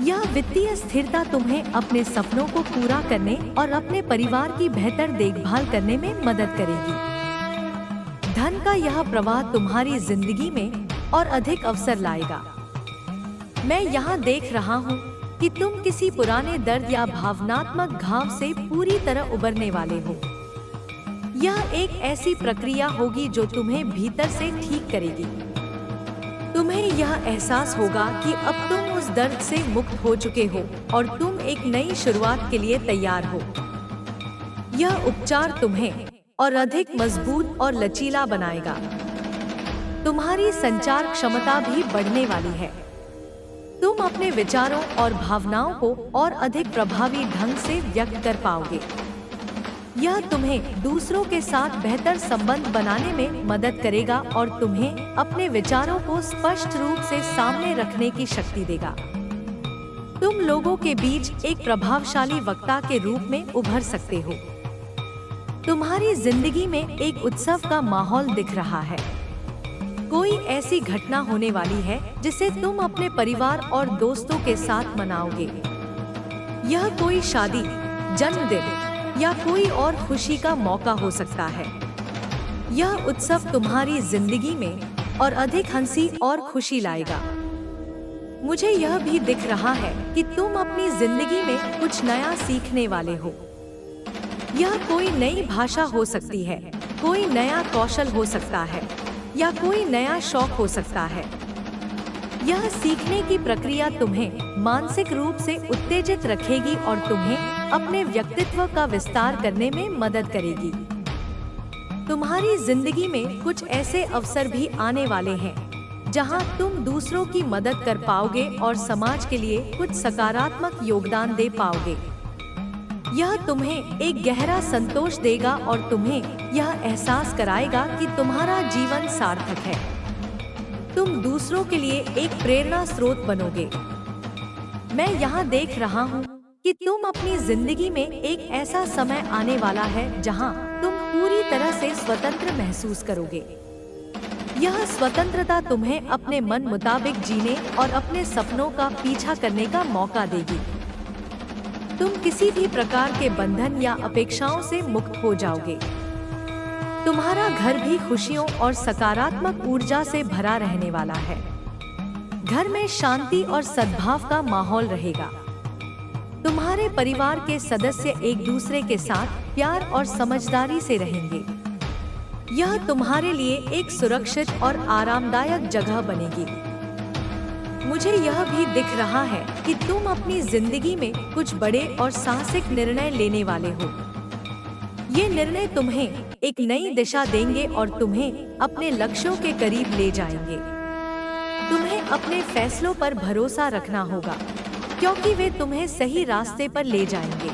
यह वित्तीय स्थिरता तुम्हें अपने सपनों को पूरा करने और अपने परिवार की बेहतर देखभाल करने में मदद करेगी। धन का यह प्रवाह तुम्हारी जिंदगी में और अधिक अवसर लाएगा। मैं यहाँ देख रहा हूँ कि तुम किसी पुराने दर्द या भावनात्मक घाव से पूरी तरह उबरने वाले हो। यह एक ऐसी प्रक्रिया होगी जो तुम्हें भीतर से ठीक करेगी। तुम्हें यह एहसास होगा कि अब तुम उस दर्द से मुक्त हो चुके हो और तुम एक नई शुरुआत के लिए तैयार हो। यह उपचार तुम्हें और अधिक मजबूत और लचीला बनाएगा। तुम्हारी संचार क्षमता भी बढ़ने वाली है। तुम अपने विचारों और भावनाओं को और अधिक प्रभावी ढंग से व्यक्त कर पाओगे। यह तुम्हें दूसरों के साथ बेहतर संबंध बनाने में मदद करेगा और तुम्हें अपने विचारों को स्पष्ट रूप से सामने रखने की शक्ति देगा। तुम लोगों के बीच एक प्रभावशाली वक्ता के रूप में उभर सकते हो। तुम्हारी जिंदगी में एक उत्सव का माहौल दिख रहा है। कोई ऐसी घटना होने वाली है जिसे तुम अपने परिवार और दोस्तों के साथ मनाओगे। यह कोई शादी, जन्मदिन या कोई और खुशी का मौका हो सकता है। यह उत्सव तुम्हारी जिंदगी में और अधिक हंसी और खुशी लाएगा। मुझे यह भी दिख रहा है कि तुम अपनी जिंदगी में कुछ नया सीखने वाले हो। यह कोई नई भाषा हो सकती है, कोई नया कौशल हो सकता है या कोई नया शौक हो सकता है। यह सीखने की प्रक्रिया तुम्हें मानसिक रूप से उत्तेजित रखेगी और तुम्हें अपने व्यक्तित्व का विस्तार करने में मदद करेगी। तुम्हारी जिंदगी में कुछ ऐसे अवसर भी आने वाले हैं जहां तुम दूसरों की मदद कर पाओगे और समाज के लिए कुछ सकारात्मक योगदान दे पाओगे। यह तुम्हें एक गहरा संतोष देगा और तुम्हें यह एहसास कराएगा कि तुम्हारा जीवन सार्थक है। तुम दूसरों के लिए एक प्रेरणा स्रोत बनोगे। मैं यहाँ देख रहा हूँ कि तुम अपनी जिंदगी में एक ऐसा समय आने वाला है जहाँ तुम पूरी तरह से स्वतंत्र महसूस करोगे। यह स्वतंत्रता तुम्हें अपने मन मुताबिक जीने और अपने सपनों का पीछा करने का मौका देगी। तुम किसी भी प्रकार के बंधन या अपेक्षाओं से मुक्त हो जाओगे। तुम्हारा घर भी खुशियों और सकारात्मक ऊर्जा से भरा रहने वाला है। घर में शांति और सद्भाव का माहौल रहेगा। तुम्हारे परिवार के सदस्य एक दूसरे के साथ प्यार और समझदारी से रहेंगे। यह तुम्हारे लिए एक सुरक्षित और आरामदायक जगह बनेगी। मुझे यह भी दिख रहा है कि तुम अपनी जिंदगी में कुछ बड़े और साहसिक निर्णय लेने वाले हो। ये निर्णय तुम्हें एक नई दिशा देंगे और तुम्हें अपने लक्ष्यों के करीब ले जाएंगे। तुम्हें अपने फैसलों पर भरोसा रखना होगा, क्योंकि वे तुम्हें सही रास्ते पर ले जाएंगे।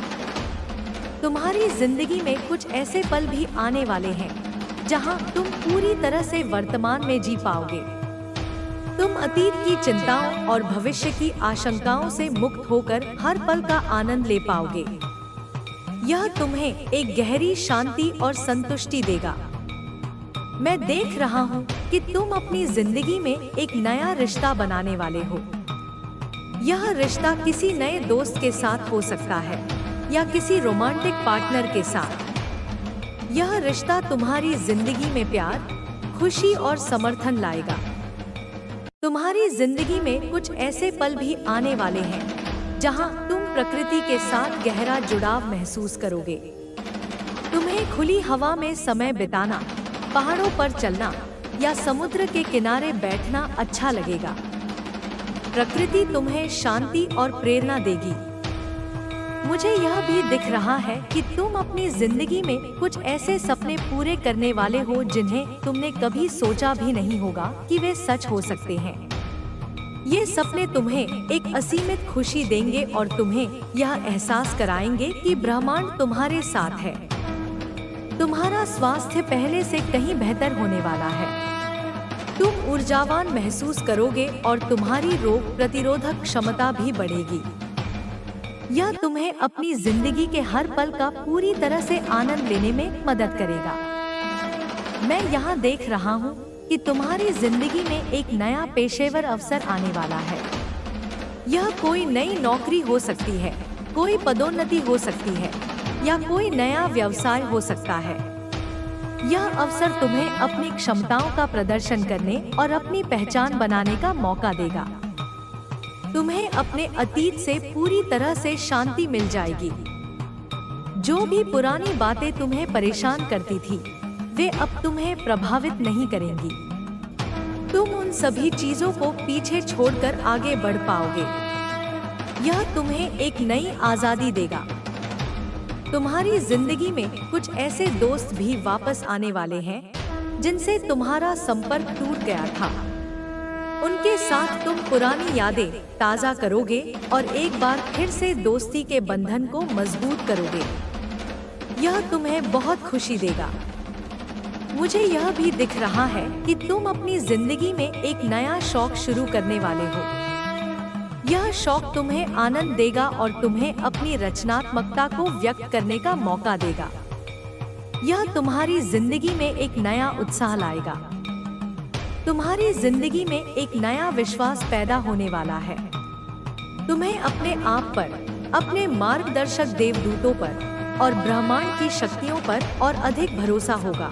तुम्हारी जिंदगी में कुछ ऐसे पल भी आने वाले हैं जहां तुम पूरी तरह से वर्तमान में जी पाओगे। तुम अतीत की चिंताओं और भविष्य की आशंकाओं से मुक्त होकर हर पल का आनंद ले पाओगे। यह तुम्हें एक गहरी शांति और संतुष्टि देगा। मैं देख रहा हूँ कि तुम अपनी जिंदगी में एक नया रिश्ता बनाने वाले हो। यह रिश्ता किसी नए दोस्त के साथ हो सकता है या किसी रोमांटिक पार्टनर के साथ। यह रिश्ता तुम्हारी जिंदगी में प्यार, खुशी और समर्थन लाएगा। तुम्हारी जिंदगी में कुछ ऐसे पल भी आने वाले हैं जहां तुम प्रकृति के साथ गहरा जुड़ाव महसूस करोगे। तुम्हें खुली हवा में समय बिताना, पहाड़ों पर चलना या समुद्र के किनारे बैठना अच्छा लगेगा। प्रकृति तुम्हें शांति और प्रेरणा देगी। मुझे यह भी दिख रहा है कि तुम अपनी जिंदगी में कुछ ऐसे सपने पूरे करने वाले हो जिन्हें तुमने कभी सोचा भी नहीं होगा कि वे सच हो सकते हैं। ये सपने तुम्हें एक असीमित खुशी देंगे और तुम्हें यह एहसास कराएंगे कि ब्रह्मांड तुम्हारे साथ है। तुम्हारा स्वास्थ्य पहले से कहीं बेहतर होने वाला है। तुम ऊर्जावान महसूस करोगे और तुम्हारी रोग प्रतिरोधक क्षमता भी बढ़ेगी। यह तुम्हें अपनी जिंदगी के हर पल का पूरी तरह से आनंद लेने में मदद करेगा। मैं यहाँ देख रहा हूँ कि तुम्हारी जिंदगी में एक नया पेशेवर अवसर आने वाला है। यह कोई नई नौकरी हो सकती है, कोई पदोन्नति हो सकती है या कोई नया व्यवसाय हो सकता है। यह अवसर तुम्हें अपनी क्षमताओं का प्रदर्शन करने और अपनी पहचान बनाने का मौका देगा। तुम्हें अपने अतीत से पूरी तरह से शांति मिल जाएगी। जो भी पुरानी बातें तुम्हें परेशान करती थी, वे अब तुम्हें प्रभावित नहीं करेंगी। तुम उन सभी चीजों को पीछे छोड़कर आगे बढ़ पाओगे। यह तुम्हें एक नई आजादी देगा। तुम्हारी जिंदगी में कुछ ऐसे दोस्त भी वापस आने वाले हैं जिनसे तुम्हारा संपर्क टूट गया था। उनके साथ तुम पुरानी यादें ताज़ा करोगे और एक बार फिर से दोस्ती के बंधन को मजबूत करोगे। यह तुम्हें बहुत खुशी देगा। मुझे यह भी दिख रहा है कि तुम अपनी जिंदगी में एक नया शौक शुरू करने वाले हो। यह शौक तुम्हें आनंद देगा और तुम्हें अपनी रचनात्मकता को व्यक्त करने का मौका देगा। यह तुम्हारी जिंदगी में एक नया उत्साह लाएगा। तुम्हारी जिंदगी में एक नया विश्वास पैदा होने वाला है। तुम्हें अपने आप पर, अपने मार्गदर्शक देवदूतों पर और ब्रह्मांड की शक्तियों पर और अधिक भरोसा होगा।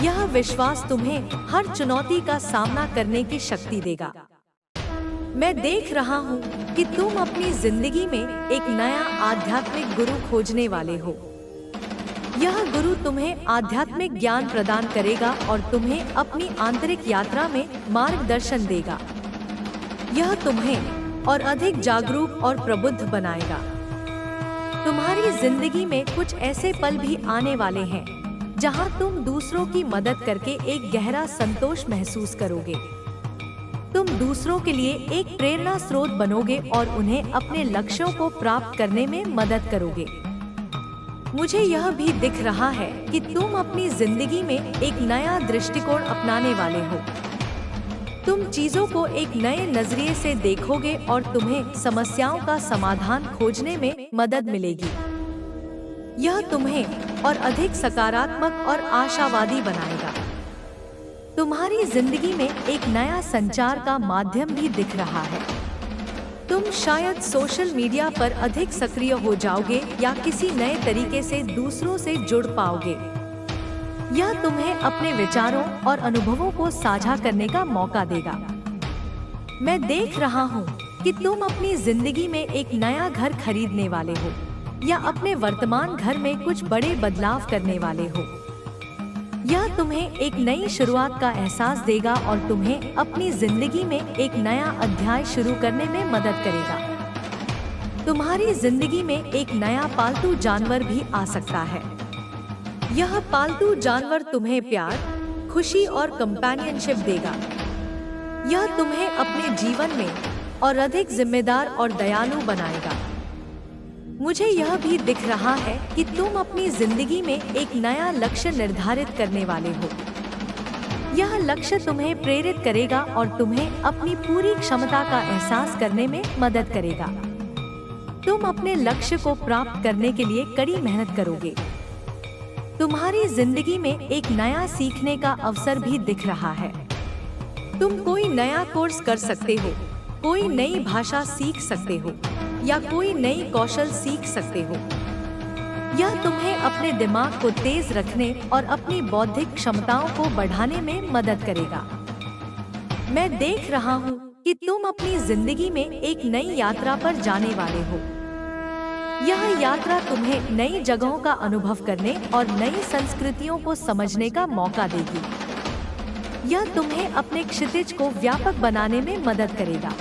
यह विश्वास तुम्हें हर चुनौती का सामना करने की शक्ति देगा। मैं देख रहा हूँ कि तुम अपनी जिंदगी में एक नया आध्यात्मिक गुरु खोजने वाले हो। यह गुरु तुम्हें आध्यात्मिक ज्ञान प्रदान करेगा और तुम्हें अपनी आंतरिक यात्रा में मार्गदर्शन देगा। यह तुम्हें और अधिक जागरूक और प्रबुद्ध बनाएगा। तुम्हारी जिंदगी में कुछ ऐसे पल भी आने वाले हैं जहां तुम दूसरों की मदद करके एक गहरा संतोष महसूस करोगे। तुम दूसरों के लिए एक प्रेरणा स्रोत बनोगे और उन्हें अपने लक्ष्यों को प्राप्त करने में मदद करोगे। मुझे यह भी दिख रहा है कि तुम अपनी जिंदगी में एक नया दृष्टिकोण अपनाने वाले हो। तुम चीजों को एक नए नजरिए से देखोगे और तुम्हें समस्याओं का समाधान खोजने में मदद मिलेगी। यह तुम्हें और अधिक सकारात्मक और आशावादी बनाएगा। तुम्हारी जिंदगी में एक नया संचार का माध्यम भी दिख रहा है। तुम शायद सोशल मीडिया पर अधिक सक्रिय हो जाओगे या किसी नए तरीके से दूसरों से जुड़ पाओगे। यह तुम्हें अपने विचारों और अनुभवों को साझा करने का मौका देगा। मैं देख रहा हूँ कि तुम अपनी जिंदगी में एक नया घर खरीदने वाले हो या अपने वर्तमान घर में कुछ बड़े बदलाव करने वाले हो। यह तुम्हें एक नई शुरुआत का एहसास देगा और तुम्हें अपनी जिंदगी में एक नया अध्याय शुरू करने में मदद करेगा। तुम्हारी जिंदगी में एक नया पालतू जानवर भी आ सकता है। यह पालतू जानवर तुम्हें प्यार, खुशी और कंपेनियनशिप देगा। यह तुम्हें अपने जीवन में और अधिक जिम्मेदार और दयालु बनाएगा। मुझे यह भी दिख रहा है कि तुम अपनी जिंदगी में एक नया लक्ष्य निर्धारित करने वाले हो। यह लक्ष्य तुम्हें प्रेरित करेगा और तुम्हें अपनी पूरी क्षमता का एहसास करने में मदद करेगा। तुम अपने लक्ष्य को प्राप्त करने के लिए कड़ी मेहनत करोगे। तुम्हारी जिंदगी में एक नया सीखने का अवसर भी दिख रहा है। तुम कोई नया कोर्स कर सकते हो, कोई नई भाषा सीख सकते हो या कोई नई कौशल सीख सकते हो। यह तुम्हें अपने दिमाग को तेज रखने और अपनी बौद्धिक क्षमताओं को बढ़ाने में मदद करेगा। मैं देख रहा हूँ कि तुम अपनी जिंदगी में एक नई यात्रा पर जाने वाले हो। यह यात्रा तुम्हें नई जगहों का अनुभव करने और नई संस्कृतियों को समझने का मौका देगी। यह तुम्हें अपने क्षितिज को व्यापक बनाने में मदद करेगा।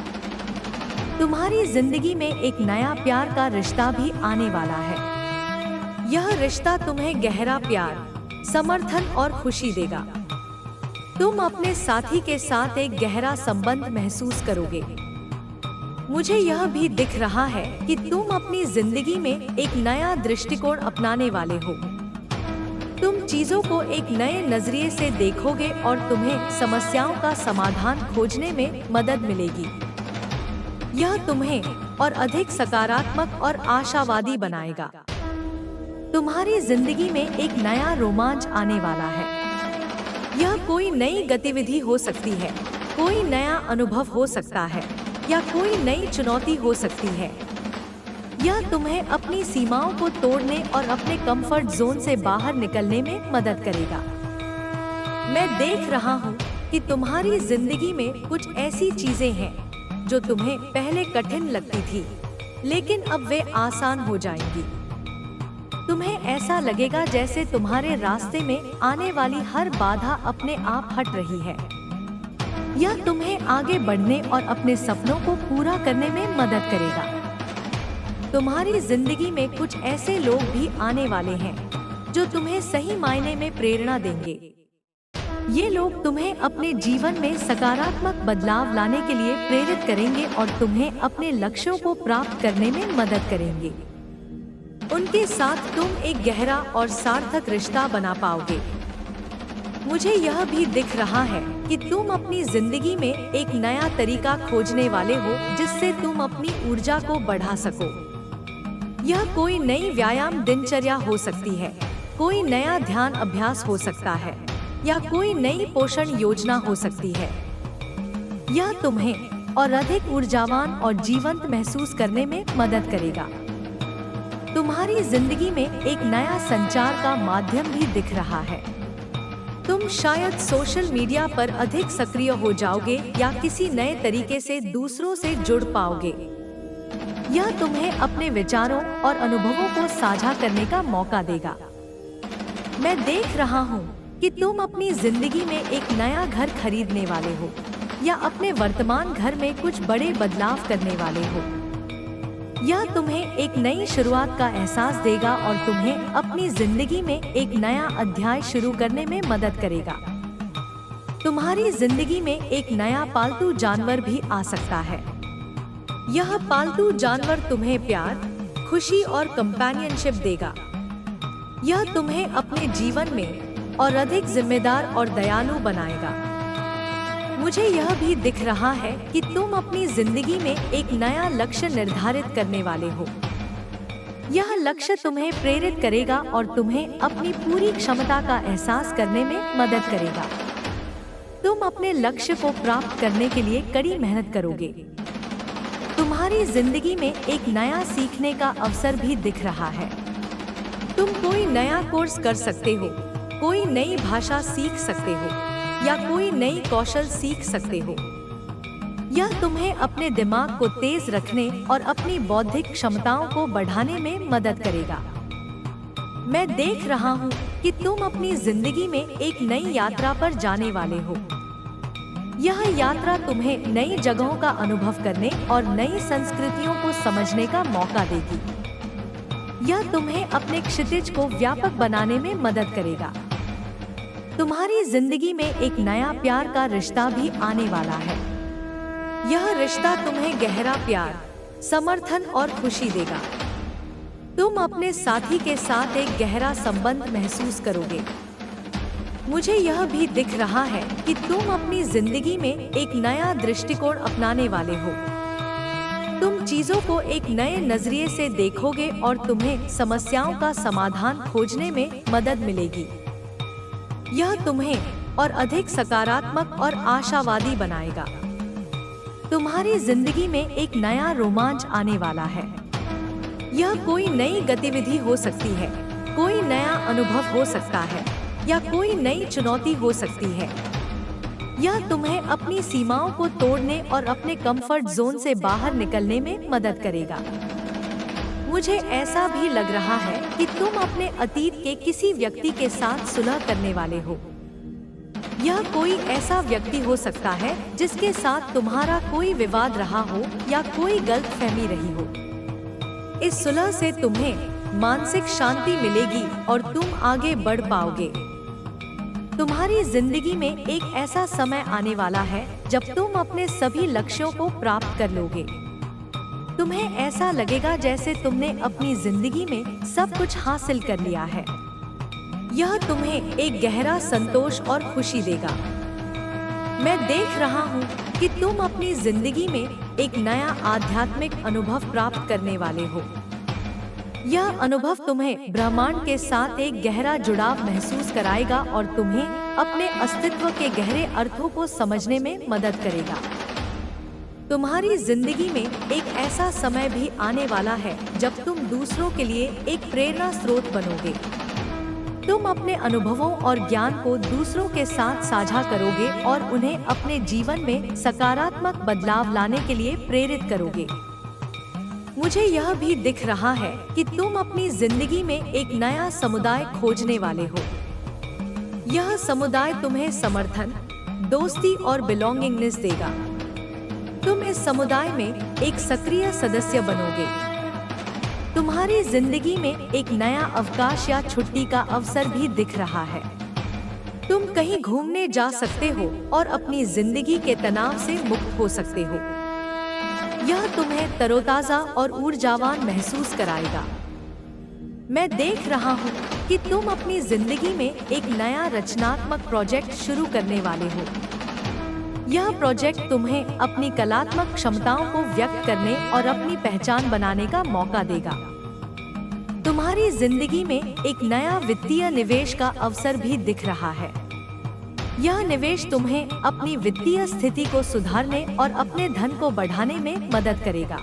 तुम्हारी जिंदगी में एक नया प्यार का रिश्ता भी आने वाला है। यह रिश्ता तुम्हें गहरा प्यार, समर्थन और खुशी देगा। तुम अपने साथी के साथ एक गहरा संबंध महसूस करोगे। मुझे यह भी दिख रहा है कि तुम अपनी जिंदगी में एक नया दृष्टिकोण अपनाने वाले हो। तुम चीजों को एक नए नजरिए से देखोगे और तुम्हें समस्याओं का समाधान खोजने में मदद मिलेगी। यह तुम्हें और अधिक सकारात्मक और आशावादी बनाएगा। तुम्हारी जिंदगी में एक नया रोमांच आने वाला है। यह कोई नई गतिविधि हो सकती है, कोई नया अनुभव हो सकता है या कोई नई चुनौती हो सकती है। यह तुम्हें अपनी सीमाओं को तोड़ने और अपने कंफर्ट जोन से बाहर निकलने में मदद करेगा। मैं देख रहा हूँ कि तुम्हारी जिंदगी में कुछ ऐसी चीजें हैं जो तुम्हें पहले कठिन लगती थी, लेकिन अब वे आसान हो जाएंगी। तुम्हें ऐसा लगेगा जैसे तुम्हारे रास्ते में आने वाली हर बाधा अपने आप हट रही है। यह तुम्हें आगे बढ़ने और अपने सपनों को पूरा करने में मदद करेगा। तुम्हारी जिंदगी में कुछ ऐसे लोग भी आने वाले हैं जो तुम्हें सही मायने में प्रेरणा देंगे। ये लोग तुम्हें अपने जीवन में सकारात्मक बदलाव लाने के लिए प्रेरित करेंगे और तुम्हें अपने लक्ष्यों को प्राप्त करने में मदद करेंगे। उनके साथ तुम एक गहरा और सार्थक रिश्ता बना पाओगे। मुझे यह भी दिख रहा है कि तुम अपनी जिंदगी में एक नया तरीका खोजने वाले हो जिससे तुम अपनी ऊर्जा को बढ़ा सको। यह कोई नई व्यायाम दिनचर्या हो सकती है, कोई नया ध्यान अभ्यास हो सकता है या कोई नई पोषण योजना हो सकती है। यह तुम्हें और अधिक ऊर्जावान और जीवंत महसूस करने में मदद करेगा। तुम्हारी जिंदगी में एक नया संचार का माध्यम भी दिख रहा है। तुम शायद सोशल मीडिया पर अधिक सक्रिय हो जाओगे या किसी नए तरीके से दूसरों से जुड़ पाओगे। यह तुम्हें अपने विचारों और अनुभवों को साझा करने का मौका देगा। मैं देख रहा हूँ कि तुम अपनी जिंदगी में एक नया घर खरीदने वाले हो या अपने वर्तमान घर में कुछ बड़े बदलाव करने वाले हो। यह तुम्हें एक नई शुरुआत का एहसास देगा और तुम्हें अपनी जिंदगी में एक नया अध्याय शुरू करने में मदद करेगा। तुम्हारी जिंदगी में एक नया पालतू जानवर भी आ सकता है। यह पालतू जानवर तुम्हें प्यार, खुशी और कंपेनियनशिप देगा। यह तुम्हें अपने जीवन में और अधिक जिम्मेदार और दयालु बनाएगा। मुझे यह भी दिख रहा है कि तुम अपनी जिंदगी में एक नया लक्ष्य निर्धारित करने वाले हो। यह लक्ष्य तुम्हें प्रेरित करेगा और तुम्हें अपनी पूरी क्षमता का एहसास करने में मदद करेगा। तुम अपने लक्ष्य को प्राप्त करने के लिए कड़ी मेहनत करोगे। तुम्हारी जिंदगी में एक नया सीखने का अवसर भी दिख रहा है। तुम कोई नया कोर्स कर सकते हो, कोई नई भाषा सीख सकते हो या कोई नई कौशल सीख सकते हो। यह तुम्हें अपने दिमाग को तेज रखने और अपनी बौद्धिक क्षमताओं को बढ़ाने में मदद करेगा। मैं देख रहा हूँ कि तुम अपनी जिंदगी में एक नई यात्रा पर जाने वाले हो। यह यात्रा तुम्हें नई जगहों का अनुभव करने और नई संस्कृतियों को समझने का मौका देगी। यह तुम्हें अपने क्षितिज को व्यापक बनाने में मदद करेगा। तुम्हारी जिंदगी में एक नया प्यार का रिश्ता भी आने वाला है। यह रिश्ता तुम्हें गहरा प्यार, समर्थन और खुशी देगा। तुम अपने साथी के साथ एक गहरा संबंध महसूस करोगे। मुझे यह भी दिख रहा है कि तुम अपनी जिंदगी में एक नया दृष्टिकोण अपनाने वाले हो। तुम चीजों को एक नए नजरिए से देखोगे और तुम्हें समस्याओं का समाधान खोजने में मदद मिलेगी। यह तुम्हें और अधिक सकारात्मक और आशावादी बनाएगा। तुम्हारी जिंदगी में एक नया रोमांच आने वाला है। यह कोई नई गतिविधि हो सकती है, कोई नया अनुभव हो सकता है या कोई नई चुनौती हो सकती है। यह तुम्हें अपनी सीमाओं को तोड़ने और अपने कंफर्ट जोन से बाहर निकलने में मदद करेगा। मुझे ऐसा भी लग रहा है कि तुम अपने अतीत के किसी व्यक्ति के साथ सुलह करने वाले हो। यह कोई ऐसा व्यक्ति हो सकता है जिसके साथ तुम्हारा कोई विवाद रहा हो या कोई गलतफहमी रही हो। इस सुलह से तुम्हें मानसिक शांति मिलेगी और तुम आगे बढ़ पाओगे। तुम्हारी जिंदगी में एक ऐसा समय आने वाला है जब तुम अपने सभी लक्ष्यों को प्राप्त कर लोगे। तुम्हें ऐसा लगेगा जैसे तुमने अपनी जिंदगी में सब कुछ हासिल कर लिया है। यह तुम्हें एक गहरा संतोष और खुशी देगा। मैं देख रहा हूँ कि तुम अपनी जिंदगी में एक नया आध्यात्मिक अनुभव प्राप्त करने वाले हो। यह अनुभव तुम्हें ब्रह्मांड के साथ एक गहरा जुड़ाव महसूस कराएगा और तुम्हें अपने अस्तित्व के गहरे अर्थों को समझने में मदद करेगा। तुम्हारी जिंदगी में एक ऐसा समय भी आने वाला है जब तुम दूसरों के लिए एक प्रेरणा स्रोत बनोगे। तुम अपने अनुभवों और ज्ञान को दूसरों के साथ साझा करोगे और उन्हें अपने जीवन में सकारात्मक बदलाव लाने के लिए प्रेरित करोगे। मुझे यह भी दिख रहा है कि तुम अपनी जिंदगी में एक नया समुदाय खोजने वाले हो। यह समुदाय तुम्हें समर्थन, दोस्ती और बिलोंगिंगनेस देगा। तुम इस समुदाय में एक सक्रिय सदस्य बनोगे। तुम्हारी जिंदगी में एक नया अवकाश या छुट्टी का अवसर भी दिख रहा है। तुम कहीं घूमने जा सकते हो और अपनी जिंदगी के तनाव से मुक्त हो सकते हो। यह तुम्हें तरोताजा और ऊर्जावान महसूस कराएगा। मैं देख रहा हूँ कि तुम अपनी जिंदगी में एक नया रचनात्मक प्रोजेक्ट शुरू करने वाले हो। यह प्रोजेक्ट तुम्हें अपनी कलात्मक क्षमताओं को व्यक्त करने और अपनी पहचान बनाने का मौका देगा। तुम्हारी जिंदगी में एक नया वित्तीय निवेश का अवसर भी दिख रहा है। यह निवेश तुम्हें अपनी वित्तीय स्थिति को सुधारने और अपने धन को बढ़ाने में मदद करेगा।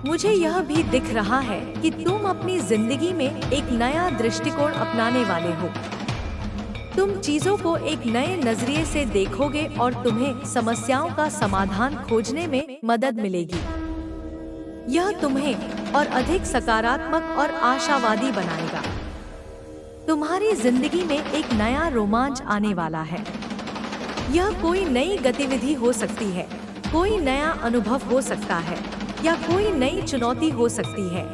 मुझे यह भी दिख रहा है कि तुम अपनी जिंदगी में एक नया दृष्टिकोण अपनाने वाले हो। तुम चीजों को एक नए नजरिए से देखोगे और तुम्हें समस्याओं का समाधान खोजने में मदद मिलेगी। यह तुम्हें और अधिक सकारात्मक और आशावादी बनाएगा। तुम्हारी जिंदगी में एक नया रोमांच आने वाला है। यह कोई नई गतिविधि हो सकती है, कोई नया अनुभव हो सकता है या कोई नई चुनौती हो सकती है।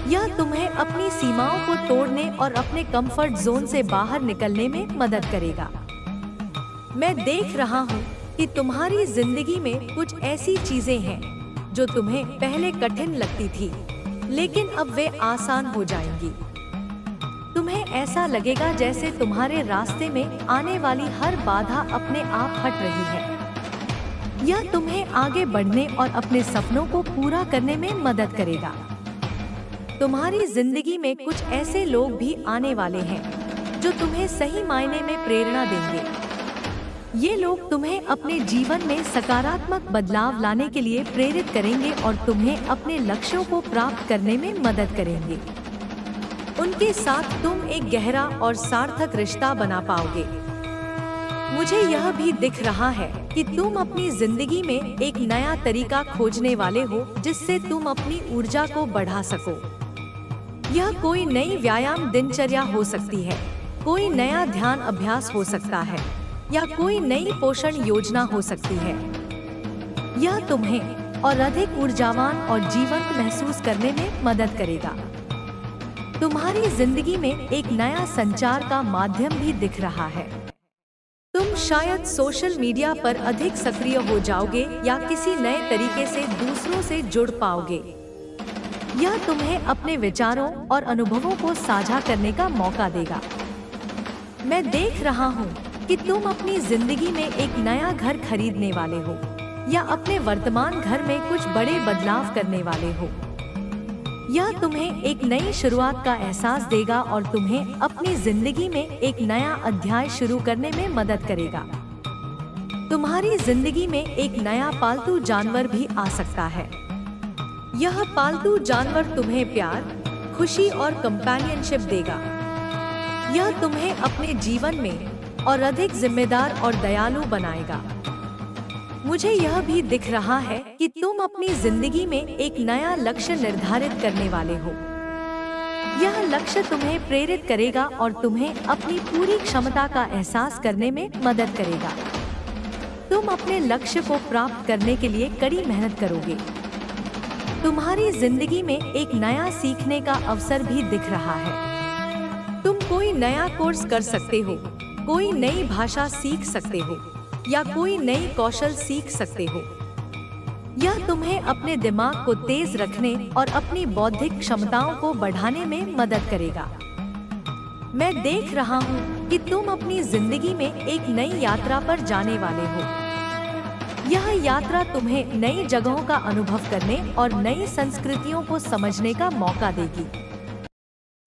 यह तुम्हें अपनी सीमाओं को तोड़ने और अपने कंफर्ट जोन से बाहर निकलने में मदद करेगा। मैं देख रहा हूँ कि तुम्हारी जिंदगी में कुछ ऐसी चीजें हैं जो तुम्हें पहले कठिन लगती थी, लेकिन अब वे आसान हो जाएंगी। तुम्हें ऐसा लगेगा जैसे तुम्हारे रास्ते में आने वाली हर बाधा अपने आप हट रही है। यह तुम्हें आगे बढ़ने और अपने सपनों को पूरा करने में मदद करेगा। तुम्हारी जिंदगी में कुछ ऐसे लोग भी आने वाले हैं जो तुम्हें सही मायने में प्रेरणा देंगे। ये लोग तुम्हें अपने जीवन में सकारात्मक बदलाव लाने के लिए प्रेरित करेंगे और तुम्हें अपने लक्ष्यों को प्राप्त करने में मदद करेंगे। उनके साथ तुम एक गहरा और सार्थक रिश्ता बना पाओगे। मुझे यह भी दिख रहा है कि तुम अपनी जिंदगी में एक नया तरीका खोजने वाले हो जिससे तुम अपनी ऊर्जा को बढ़ा सको। यह कोई नई व्यायाम दिनचर्या हो सकती है, कोई नया ध्यान अभ्यास हो सकता है या कोई नई पोषण योजना हो सकती है। यह तुम्हें और अधिक ऊर्जावान और जीवंत महसूस करने में मदद करेगा। तुम्हारी जिंदगी में एक नया संचार का माध्यम भी दिख रहा है। तुम शायद सोशल मीडिया पर अधिक सक्रिय हो जाओगे या किसी नए तरीके से दूसरों से जुड़ पाओगे। यह तुम्हें अपने विचारों और अनुभवों को साझा करने का मौका देगा। मैं देख रहा हूँ कि तुम अपनी जिंदगी में एक नया घर खरीदने वाले हो या अपने वर्तमान घर में कुछ बड़े बदलाव करने वाले हो। यह तुम्हें एक नई शुरुआत का एहसास देगा और तुम्हें अपनी जिंदगी में एक नया अध्याय शुरू करने में मदद करेगा। तुम्हारी जिंदगी में एक नया पालतू जानवर भी आ सकता है। यह पालतू जानवर तुम्हें प्यार, खुशी और कंपेनियनशिप देगा। यह तुम्हें अपने जीवन में और अधिक जिम्मेदार और दयालु बनाएगा। मुझे यह भी दिख रहा है कि तुम अपनी जिंदगी में एक नया लक्ष्य निर्धारित करने वाले हो। यह लक्ष्य तुम्हें प्रेरित करेगा और तुम्हें अपनी पूरी क्षमता का एहसास करने में मदद करेगा। तुम अपने लक्ष्य को प्राप्त करने के लिए कड़ी मेहनत करोगे। तुम्हारी जिंदगी में एक नया सीखने का अवसर भी दिख रहा है। तुम कोई नया कोर्स कर सकते हो, कोई नई भाषा सीख सकते हो या कोई नई कौशल सीख सकते हो। यह तुम्हें अपने दिमाग को तेज रखने और अपनी बौद्धिक क्षमताओं को बढ़ाने में मदद करेगा। मैं देख रहा हूँ कि तुम अपनी जिंदगी में एक नई यात्रा पर जाने वाले हो। यह यात्रा तुम्हें नई जगहों का अनुभव करने और नई संस्कृतियों को समझने का मौका देगी।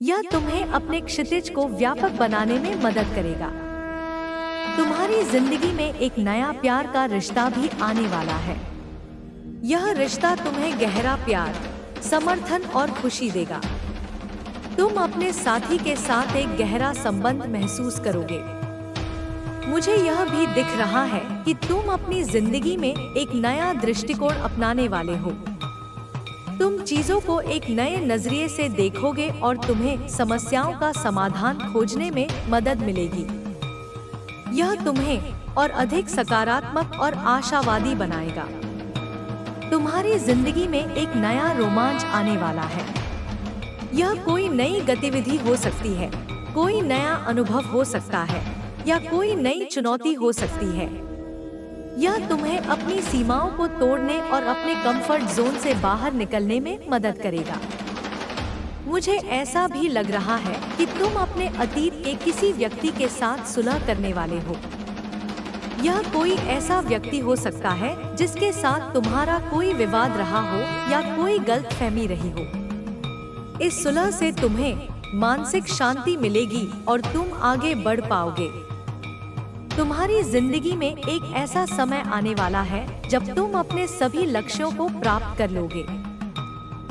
यह तुम्हें अपने क्षितिज को व्यापक बनाने में मदद करेगा। तुम्हारी जिंदगी में एक नया प्यार का रिश्ता भी आने वाला है। यह रिश्ता तुम्हें गहरा प्यार, समर्थन और खुशी देगा। तुम अपने साथी के साथ एक गहरा संबंध महसूस करोगे। मुझे यह भी दिख रहा है कि तुम अपनी जिंदगी में एक नया दृष्टिकोण अपनाने वाले हो। तुम चीजों को एक नए नजरिए से देखोगे और तुम्हें समस्याओं का समाधान खोजने में मदद मिलेगी। यह तुम्हें और अधिक सकारात्मक और आशावादी बनाएगा। तुम्हारी जिंदगी में एक नया रोमांच आने वाला है। यह कोई नई गतिविधि हो सकती है, कोई नया अनुभव हो सकता है या कोई नई चुनौती हो सकती है। यह तुम्हें अपनी सीमाओं को तोड़ने और अपने कंफर्ट जोन से बाहर निकलने में मदद करेगा। मुझे ऐसा भी लग रहा है कि तुम अपने अतीत के किसी व्यक्ति के साथ सुलह करने वाले हो। यह कोई ऐसा व्यक्ति हो सकता है जिसके साथ तुम्हारा कोई विवाद रहा हो या कोई गलतफहमी रही हो। इस सुलह से तुम्हें मानसिक शांति मिलेगी और तुम आगे बढ़ पाओगे। तुम्हारी जिंदगी में एक ऐसा समय आने वाला है जब तुम अपने सभी लक्ष्यों को प्राप्त कर लोगे।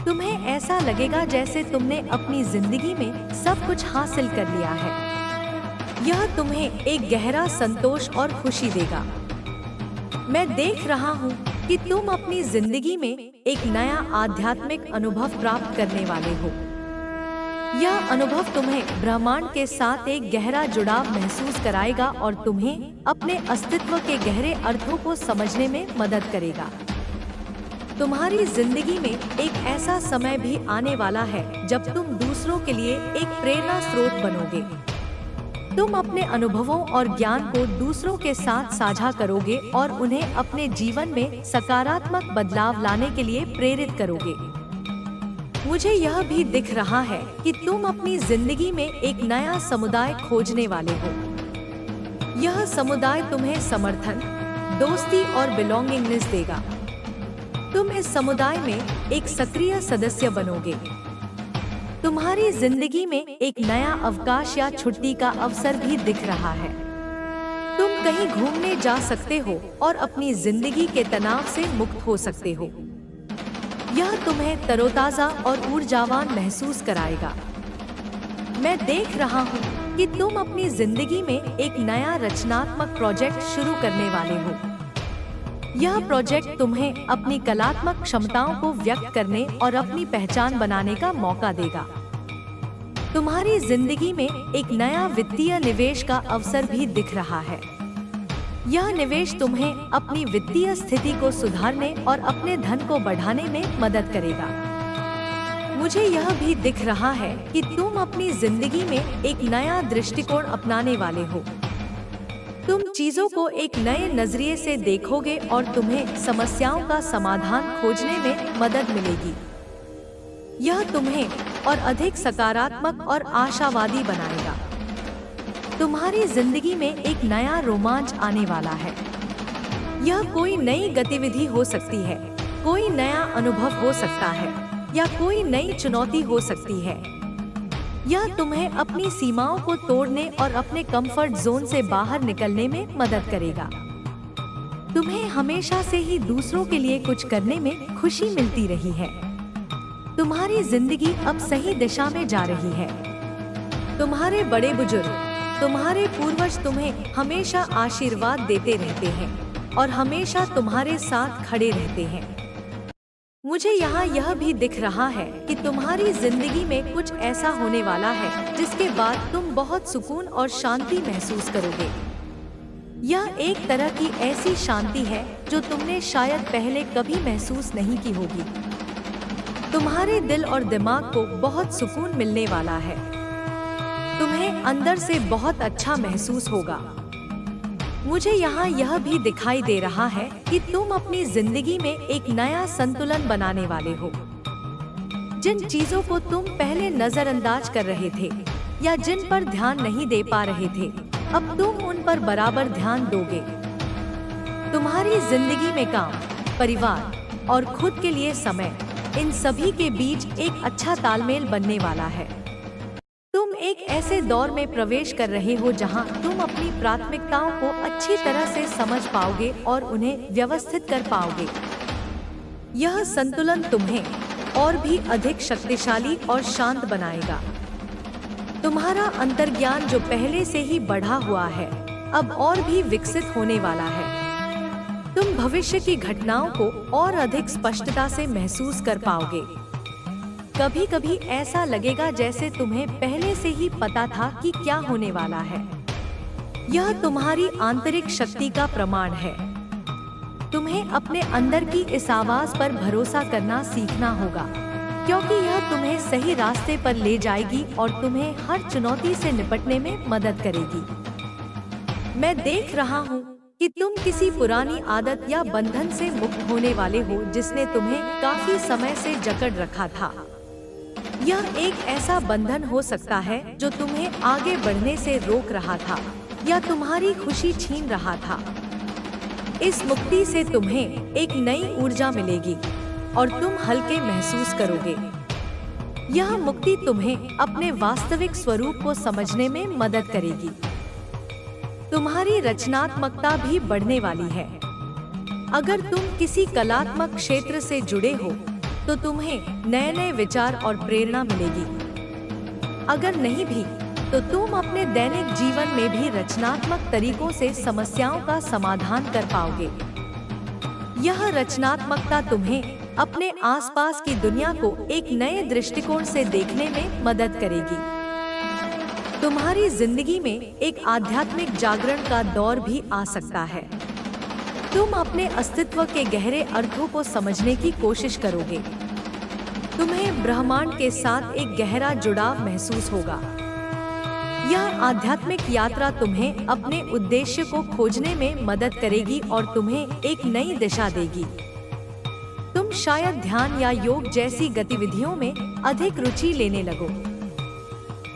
तुम्हें ऐसा लगेगा जैसे तुमने अपनी जिंदगी में सब कुछ हासिल कर लिया है। यह तुम्हें एक गहरा संतोष और खुशी देगा। मैं देख रहा हूँ कि तुम अपनी जिंदगी में एक नया आध्यात्मिक अनुभव प्राप्त करने वाले हो। यह अनुभव तुम्हें ब्रह्मांड के साथ एक गहरा जुड़ाव महसूस कराएगा और तुम्हें अपने अस्तित्व के गहरे अर्थों को समझने में मदद करेगा। तुम्हारी जिंदगी में एक ऐसा समय भी आने वाला है जब तुम दूसरों के लिए एक प्रेरणा स्रोत बनोगे। तुम अपने अनुभवों और ज्ञान को दूसरों के साथ साझा करोगे और उन्हें अपने जीवन में सकारात्मक बदलाव लाने के लिए प्रेरित करोगे। मुझे यह भी दिख रहा है कि तुम अपनी जिंदगी में एक नया समुदाय खोजने वाले हो। यह समुदाय तुम्हें समर्थन, दोस्ती और बिलोंगिंगनेस देगा। तुम इस समुदाय में एक सक्रिय सदस्य बनोगे। तुम्हारी जिंदगी में एक नया अवकाश या छुट्टी का अवसर भी दिख रहा है। तुम कहीं घूमने जा सकते हो और अपनी जिंदगी के तनाव से मुक्त हो सकते हो। यह तुम्हें तरोताजा और ऊर्जावान महसूस कराएगा। मैं देख रहा हूँ कि तुम अपनी जिंदगी में एक नया रचनात्मक प्रोजेक्ट शुरू करने वाले हो। यह प्रोजेक्ट तुम्हें अपनी कलात्मक क्षमताओं को व्यक्त करने और अपनी पहचान बनाने का मौका देगा। तुम्हारी जिंदगी में एक नया वित्तीय निवेश का अवसर भी दिख रहा है। यह निवेश तुम्हें अपनी वित्तीय स्थिति को सुधारने और अपने धन को बढ़ाने में मदद करेगा। मुझे यह भी दिख रहा है कि तुम अपनी जिंदगी में एक नया दृष्टिकोण अपनाने वाले हो। तुम चीजों को एक नए नजरिए से देखोगे और तुम्हें समस्याओं का समाधान खोजने में मदद मिलेगी। यह तुम्हें और अधिक सकारात्मक और आशावादी बनाएगा। तुम्हारी जिंदगी में एक नया रोमांच आने वाला है। यह कोई नई गतिविधि हो सकती है, कोई नया अनुभव हो सकता है या कोई नई चुनौती हो सकती है। यह तुम्हें अपनी सीमाओं को तोड़ने और अपने कंफर्ट जोन से बाहर निकलने में मदद करेगा। तुम्हें हमेशा से ही दूसरों के लिए कुछ करने में खुशी मिलती रही है। तुम्हारी जिंदगी अब सही दिशा में जा रही है। तुम्हारे बड़े बुजुर्ग, तुम्हारे पूर्वज तुम्हें हमेशा आशीर्वाद देते रहते हैं और हमेशा तुम्हारे साथ खड़े रहते हैं। मुझे यहाँ यह भी दिख रहा है कि तुम्हारी जिंदगी में कुछ ऐसा होने वाला है जिसके बाद तुम बहुत सुकून और शांति महसूस करोगे। यह एक तरह की ऐसी शांति है जो तुमने शायद पहले कभी महसूस नहीं की होगी। तुम्हारे दिल और दिमाग को बहुत सुकून मिलने वाला है। तुम्हें अंदर से बहुत अच्छा महसूस होगा। मुझे यहाँ यह भी दिखाई दे रहा है कि तुम अपनी जिंदगी में एक नया संतुलन बनाने वाले हो। जिन चीजों को तुम पहले नजरअंदाज कर रहे थे या जिन पर ध्यान नहीं दे पा रहे थे, अब तुम उन पर बराबर ध्यान दोगे। तुम्हारी जिंदगी में काम, परिवार और खुद के लिए समय, इन सभी के बीच एक अच्छा तालमेल बनने वाला है। तुम एक ऐसे दौर में प्रवेश कर रहे हो जहां तुम अपनी प्राथमिकताओं को अच्छी तरह से समझ पाओगे और उन्हें व्यवस्थित कर पाओगे। यह संतुलन तुम्हें और भी अधिक शक्तिशाली और शांत बनाएगा। तुम्हारा अंतर्ज्ञान जो पहले से ही बढ़ा हुआ है, अब और भी विकसित होने वाला है। तुम भविष्य की घटनाओं को और अधिक स्पष्टता से महसूस कर पाओगे। कभी कभी ऐसा लगेगा जैसे तुम्हें पहले से ही पता था कि क्या होने वाला है। यह तुम्हारी आंतरिक शक्ति का प्रमाण है। तुम्हें अपने अंदर की इस आवाज पर भरोसा करना सीखना होगा, क्योंकि यह तुम्हें सही रास्ते पर ले जाएगी और तुम्हें हर चुनौती से निपटने में मदद करेगी। मैं देख रहा हूँ कि तुम किसी पुरानी आदत या बंधन से मुक्त होने वाले हो जिसने तुम्हें काफी समय से जकड़ रखा था। यह एक ऐसा बंधन हो सकता है जो तुम्हें आगे बढ़ने से रोक रहा था या तुम्हारी खुशी छीन रहा था। इस मुक्ति से तुम्हें एक नई ऊर्जा मिलेगी और तुम हल्के महसूस करोगे। यह मुक्ति तुम्हें अपने वास्तविक स्वरूप को समझने में मदद करेगी। तुम्हारी रचनात्मकता भी बढ़ने वाली है। अगर तुम किसी कलात्मक क्षेत्र से जुड़े हो तो तुम्हें नए नए विचार और प्रेरणा मिलेगी। अगर नहीं भी तो तुम अपने दैनिक जीवन में भी रचनात्मक तरीकों से समस्याओं का समाधान कर पाओगे। यह रचनात्मकता तुम्हें अपने आसपास की दुनिया को एक नए दृष्टिकोण से देखने में मदद करेगी। तुम्हारी जिंदगी में एक आध्यात्मिक जागरण का दौर भी आ सकता है। तुम अपने अस्तित्व के गहरे अर्थों को समझने की कोशिश करोगे। तुम्हें ब्रह्मांड के साथ एक गहरा जुड़ाव महसूस होगा। यह आध्यात्मिक यात्रा तुम्हें अपने उद्देश्य को खोजने में मदद करेगी और तुम्हें एक नई दिशा देगी। तुम शायद ध्यान या योग जैसी गतिविधियों में अधिक रुचि लेने लगो।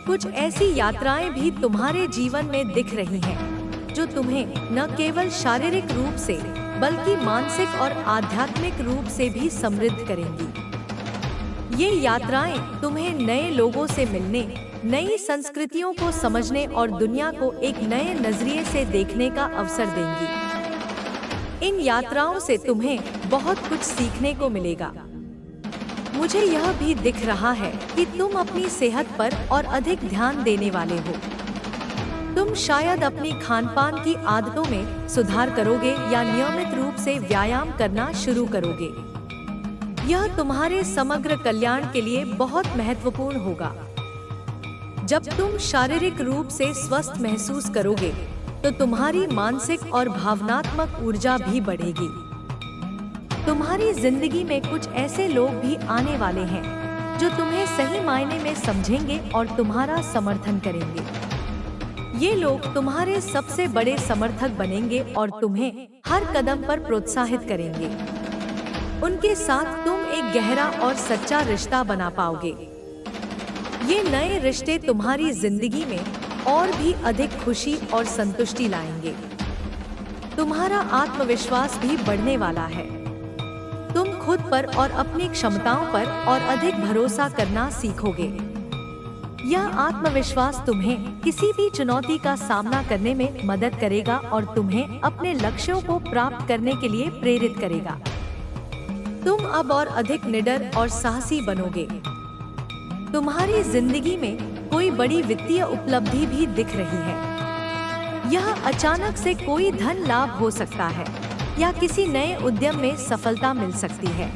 कुछ ऐसी यात्राएं भी तुम्हारे जीवन में दिख रही हैं, जो तुम्हें न केवल शारीरिक रूप से बल्कि मानसिक और आध्यात्मिक रूप से भी समृद्ध करेंगी। ये यात्राएं तुम्हें नए लोगों से मिलने, नई संस्कृतियों को समझने और दुनिया को एक नए नजरिए से देखने का अवसर देंगी। इन यात्राओं से तुम्हें बहुत कुछ सीखने को मिलेगा। मुझे यह भी दिख रहा है कि तुम अपनी सेहत पर और अधिक ध्यान देने वाले हो। तुम शायद अपनी खानपान की आदतों में सुधार करोगे या नियमित रूप से व्यायाम करना शुरू करोगे। यह तुम्हारे समग्र कल्याण के लिए बहुत महत्वपूर्ण होगा। जब तुम शारीरिक रूप से स्वस्थ महसूस करोगे तो तुम्हारी मानसिक और भावनात्मक ऊर्जा भी बढ़ेगी। तुम्हारी जिंदगी में कुछ ऐसे लोग भी आने वाले हैं जो तुम्हें सही मायने में समझेंगे और तुम्हारा समर्थन करेंगे। ये लोग तुम्हारे सबसे बड़े समर्थक बनेंगे और तुम्हें हर कदम पर प्रोत्साहित करेंगे। उनके साथ तुम एक गहरा और सच्चा रिश्ता बना पाओगे। ये नए रिश्ते तुम्हारी जिंदगी में और भी अधिक खुशी और संतुष्टि लाएंगे। तुम्हारा आत्मविश्वास भी बढ़ने वाला है। तुम खुद पर और अपनी क्षमताओं पर और अधिक भरोसा करना सीखोगे। यह आत्मविश्वास तुम्हें किसी भी चुनौती का सामना करने में मदद करेगा और तुम्हें अपने लक्ष्यों को प्राप्त करने के लिए प्रेरित करेगा। तुम अब और अधिक निडर और साहसी बनोगे। तुम्हारी जिंदगी में कोई बड़ी वित्तीय उपलब्धि भी दिख रही है। यह अचानक से कोई धन लाभ हो सकता है या किसी नए उद्यम में सफलता मिल सकती है।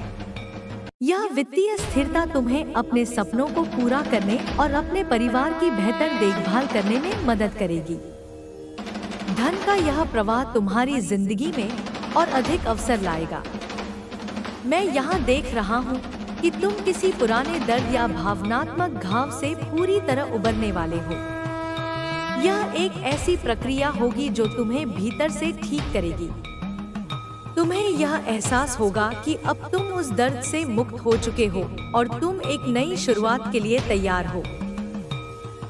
यह वित्तीय स्थिरता तुम्हें अपने सपनों को पूरा करने और अपने परिवार की बेहतर देखभाल करने में मदद करेगी। धन का यह प्रवाह तुम्हारी जिंदगी में और अधिक अवसर लाएगा। मैं यहाँ देख रहा हूँ कि तुम किसी पुराने दर्द या भावनात्मक घाव से पूरी तरह उबरने वाले हो। यह एक ऐसी प्रक्रिया होगी जो तुम्हें भीतर से ठीक करेगी। तुम्हें यह एहसास होगा कि अब तुम उस दर्द से मुक्त हो चुके हो और तुम एक नई शुरुआत के लिए तैयार हो।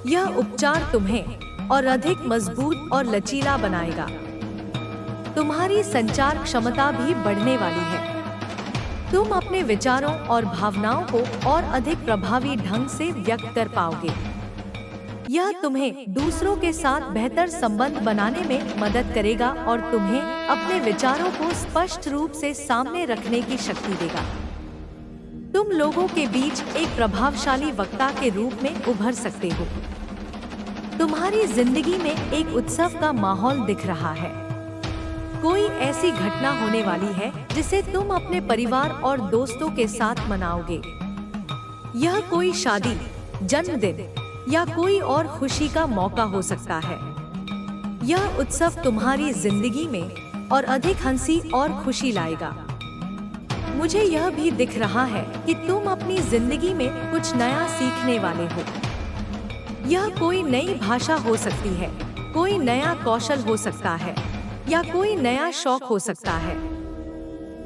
यह उपचार तुम्हें और अधिक मजबूत और लचीला बनाएगा। तुम्हारी संचार क्षमता भी बढ़ने वाली है। तुम अपने विचारों और भावनाओं को और अधिक प्रभावी ढंग से व्यक्त कर पाओगे। यह तुम्हें दूसरों के साथ बेहतर संबंध बनाने में मदद करेगा और तुम्हें अपने विचारों को स्पष्ट रूप से सामने रखने की शक्ति देगा। तुम लोगों के बीच एक प्रभावशाली वक्ता के रूप में उभर सकते हो। तुम्हारी जिंदगी में एक उत्सव का माहौल दिख रहा है। कोई ऐसी घटना होने वाली है जिसे तुम अपने परिवार और दोस्तों के साथ मनाओगे। यह कोई शादी, जन्मदिन या कोई और खुशी का मौका हो सकता है। यह उत्सव तुम्हारी जिंदगी में और अधिक हंसी और खुशी लाएगा। मुझे यह भी दिख रहा है कि तुम अपनी जिंदगी में कुछ नया सीखने वाले हो। यह कोई नई भाषा हो सकती है, कोई नया कौशल हो सकता है या कोई नया शौक हो सकता है।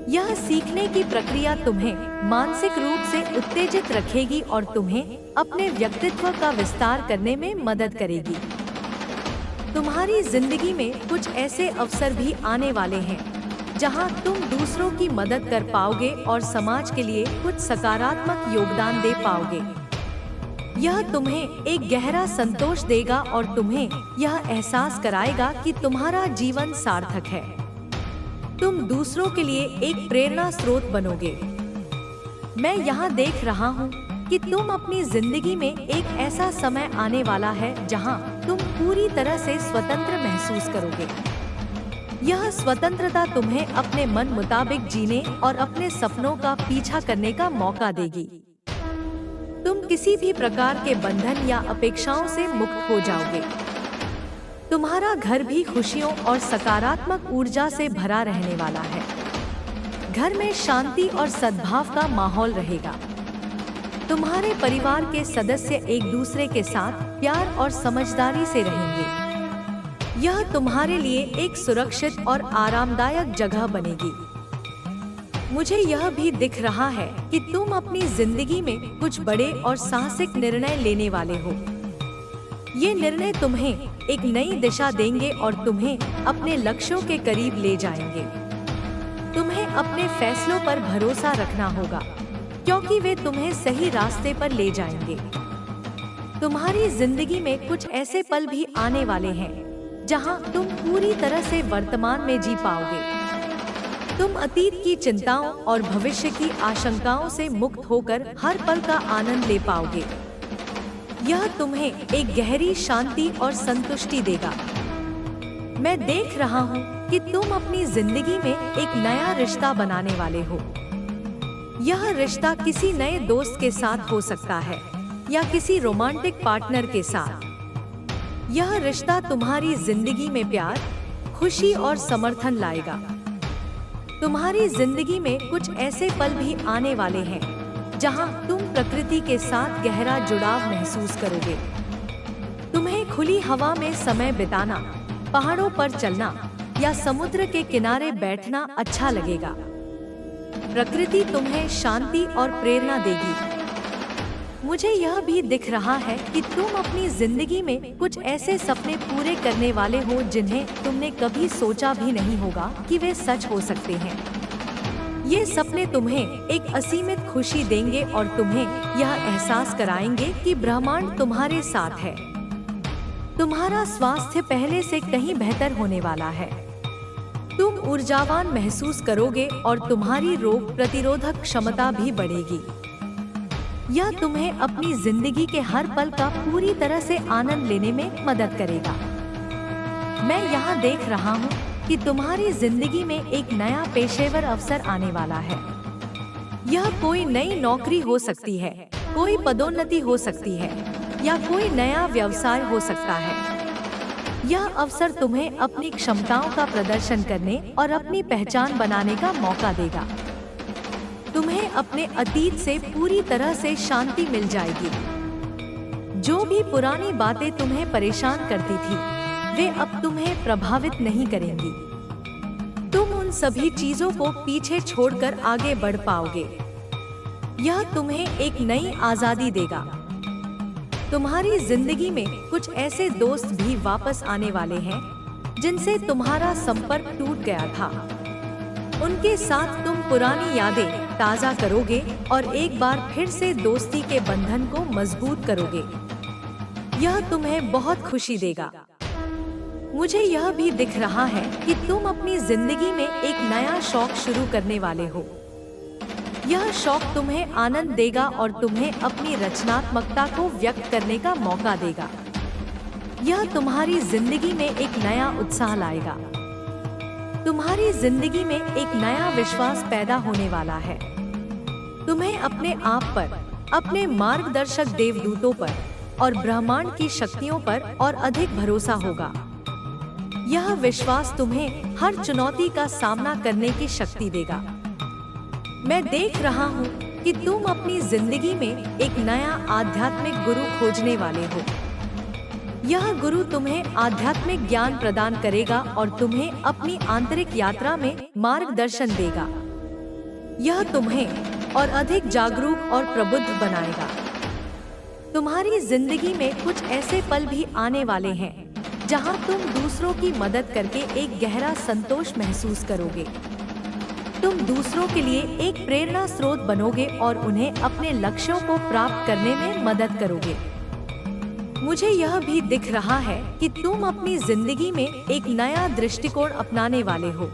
यह सीखने की प्रक्रिया तुम्हें मानसिक रूप से उत्तेजित रखेगी और तुम्हें अपने व्यक्तित्व का विस्तार करने में मदद करेगी। तुम्हारी जिंदगी में कुछ ऐसे अवसर भी आने वाले हैं जहां तुम दूसरों की मदद कर पाओगे और समाज के लिए कुछ सकारात्मक योगदान दे पाओगे। यह तुम्हें एक गहरा संतोष देगा और तुम्हें यह एहसास कराएगा कि तुम्हारा जीवन सार्थक है। तुम दूसरों के लिए एक प्रेरणा स्रोत बनोगे। मैं यहाँ देख रहा हूँ कि तुम अपनी जिंदगी में एक ऐसा समय आने वाला है जहाँ तुम पूरी तरह से स्वतंत्र महसूस करोगे। यह स्वतंत्रता तुम्हें अपने मन मुताबिक जीने और अपने सपनों का पीछा करने का मौका देगी। तुम किसी भी प्रकार के बंधन या अपेक्षाओं से मुक्त हो जाओगे। तुम्हारा घर भी खुशियों और सकारात्मक ऊर्जा से भरा रहने वाला है। घर में शांति और सद्भाव का माहौल रहेगा। तुम्हारे परिवार के सदस्य एक दूसरे के साथ प्यार और समझदारी से रहेंगे। यह तुम्हारे लिए एक सुरक्षित और आरामदायक जगह बनेगी। मुझे यह भी दिख रहा है कि तुम अपनी जिंदगी में कुछ बड़े और साहसिक निर्णय लेने वाले हो। ये निर्णय तुम्हें एक नई दिशा देंगे और तुम्हें अपने लक्ष्यों के करीब ले जाएंगे। तुम्हें अपने फैसलों पर भरोसा रखना होगा, क्योंकि वे तुम्हें सही रास्ते पर ले जाएंगे। तुम्हारी जिंदगी में कुछ ऐसे पल भी आने वाले हैं जहां तुम पूरी तरह से वर्तमान में जी पाओगे। तुम अतीत की चिंताओं और भविष्य की आशंकाओं से मुक्त होकर हर पल का आनंद ले पाओगे। यह तुम्हें एक गहरी शांति और संतुष्टि देगा। मैं देख रहा हूँ कि तुम अपनी जिंदगी में एक नया रिश्ता बनाने वाले हो। यह रिश्ता किसी नए दोस्त के साथ हो सकता है या किसी रोमांटिक पार्टनर के साथ। यह रिश्ता तुम्हारी जिंदगी में प्यार, खुशी और समर्थन लाएगा। तुम्हारी जिंदगी में कुछ ऐसे पल भी आने वाले हैं जहां तुम प्रकृति के साथ गहरा जुड़ाव महसूस करोगे। तुम्हें खुली हवा में समय बिताना, पहाड़ों पर चलना या समुद्र के किनारे बैठना अच्छा लगेगा। प्रकृति तुम्हें शांति और प्रेरणा देगी। मुझे यह भी दिख रहा है कि तुम अपनी जिंदगी में कुछ ऐसे सपने पूरे करने वाले हो जिन्हें तुमने कभी सोचा भी नहीं होगा कि वे सच हो सकते हैं। ये सपने तुम्हें एक असीमित खुशी देंगे और तुम्हें यह एहसास कराएंगे कि ब्रह्मांड तुम्हारे साथ है। तुम्हारा स्वास्थ्य पहले से कहीं बेहतर होने वाला है। तुम ऊर्जावान महसूस करोगे और तुम्हारी रोग प्रतिरोधक क्षमता भी बढ़ेगी। यह तुम्हें अपनी जिंदगी के हर पल का पूरी तरह से आनंद लेने में मदद करेगा। मैं यहाँ देख रहा हूँ कि तुम्हारी जिंदगी में एक नया पेशेवर अवसर आने वाला है। यह कोई नई नौकरी हो सकती है, कोई पदोन्नति हो सकती है या कोई नया व्यवसाय हो सकता है। यह अवसर तुम्हें अपनी क्षमताओं का प्रदर्शन करने और अपनी पहचान बनाने का मौका देगा। तुम्हें अपने अतीत से पूरी तरह से शांति मिल जाएगी। जो भी पुरानी बातें तुम्हें परेशान करती थी, वे अब तुम्हें प्रभावित नहीं करेंगी। तुम उन सभी चीजों को पीछे छोड़कर आगे बढ़ पाओगे। यह तुम्हें एक नई आजादी देगा। तुम्हारी जिंदगी में कुछ ऐसे दोस्त भी वापस आने वाले हैं जिनसे तुम्हारा संपर्क टूट गया था। उनके साथ तुम पुरानी यादें ताज़ा करोगे और एक बार फिर से दोस्ती के बंधन को मजबूत करोगे। यह तुम्हें बहुत खुशी देगा। मुझे यह भी दिख रहा है कि तुम अपनी जिंदगी में एक नया शौक शुरू करने वाले हो। यह शौक तुम्हें आनंद देगा और तुम्हें अपनी रचनात्मकता को व्यक्त करने का मौका देगा। यह तुम्हारी जिंदगी में एक नया उत्साह लाएगा। तुम्हारी जिंदगी में एक नया विश्वास पैदा होने वाला है। तुम्हें अपने आप पर, अपने मार्गदर्शक देवदूतों पर और ब्रह्मांड की शक्तियों पर और अधिक भरोसा होगा। यह विश्वास तुम्हें हर चुनौती का सामना करने की शक्ति देगा। मैं देख रहा हूँ कि तुम अपनी जिंदगी में एक नया आध्यात्मिक गुरु खोजने वाले हो। यह गुरु तुम्हें आध्यात्मिक ज्ञान प्रदान करेगा और तुम्हें अपनी आंतरिक यात्रा में मार्गदर्शन देगा। यह तुम्हें और अधिक जागरूक और प्रबुद्ध बनाएगा। तुम्हारी जिंदगी में कुछ ऐसे पल भी आने वाले हैं जहां तुम दूसरों की मदद करके एक गहरा संतोष महसूस करोगे। तुम दूसरों के लिए एक प्रेरणा स्रोत बनोगे और उन्हें अपने लक्ष्यों को प्राप्त करने में मदद करोगे। मुझे यह भी दिख रहा है कि तुम अपनी जिंदगी में एक नया दृष्टिकोण अपनाने वाले हो।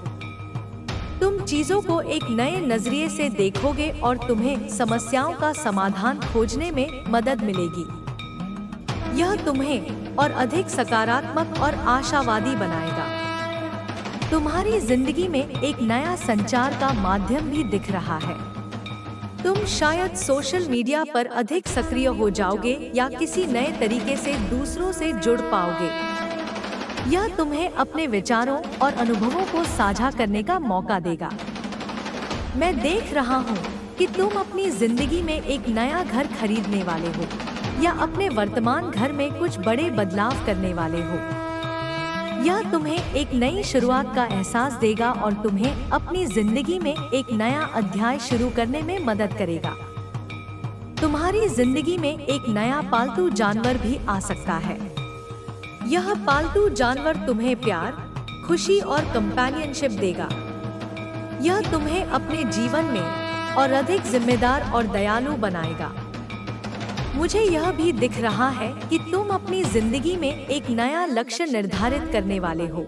तुम चीजों को एक नए नजरिए से देखोगे और तुम्हें समस्याओं का समाधान खोजने में मदद मिलेगी। यह तुम्हें और अधिक सकारात्मक और आशावादी बनाएगा। तुम्हारी जिंदगी में एक नया संचार का माध्यम भी दिख रहा है। तुम शायद सोशल मीडिया पर अधिक सक्रिय हो जाओगे या किसी नए तरीके से दूसरों से जुड़ पाओगे। यह तुम्हें अपने विचारों और अनुभवों को साझा करने का मौका देगा। मैं देख रहा हूँ कि तुम अपनी जिंदगी में एक नया घर खरीदने वाले हो या अपने वर्तमान घर में कुछ बड़े बदलाव करने वाले हो। यह तुम्हें एक नई शुरुआत का एहसास देगा और तुम्हें अपनी जिंदगी में एक नया अध्याय शुरू करने में मदद करेगा। तुम्हारी जिंदगी में एक नया पालतू जानवर भी आ सकता है। यह पालतू जानवर तुम्हें प्यार, खुशी और कंपेनियनशिप देगा। यह तुम्हें अपने जीवन में और अधिक जिम्मेदार और दयालु बनाएगा। मुझे यह भी दिख रहा है कि तुम अपनी जिंदगी में एक नया लक्ष्य निर्धारित करने वाले हो।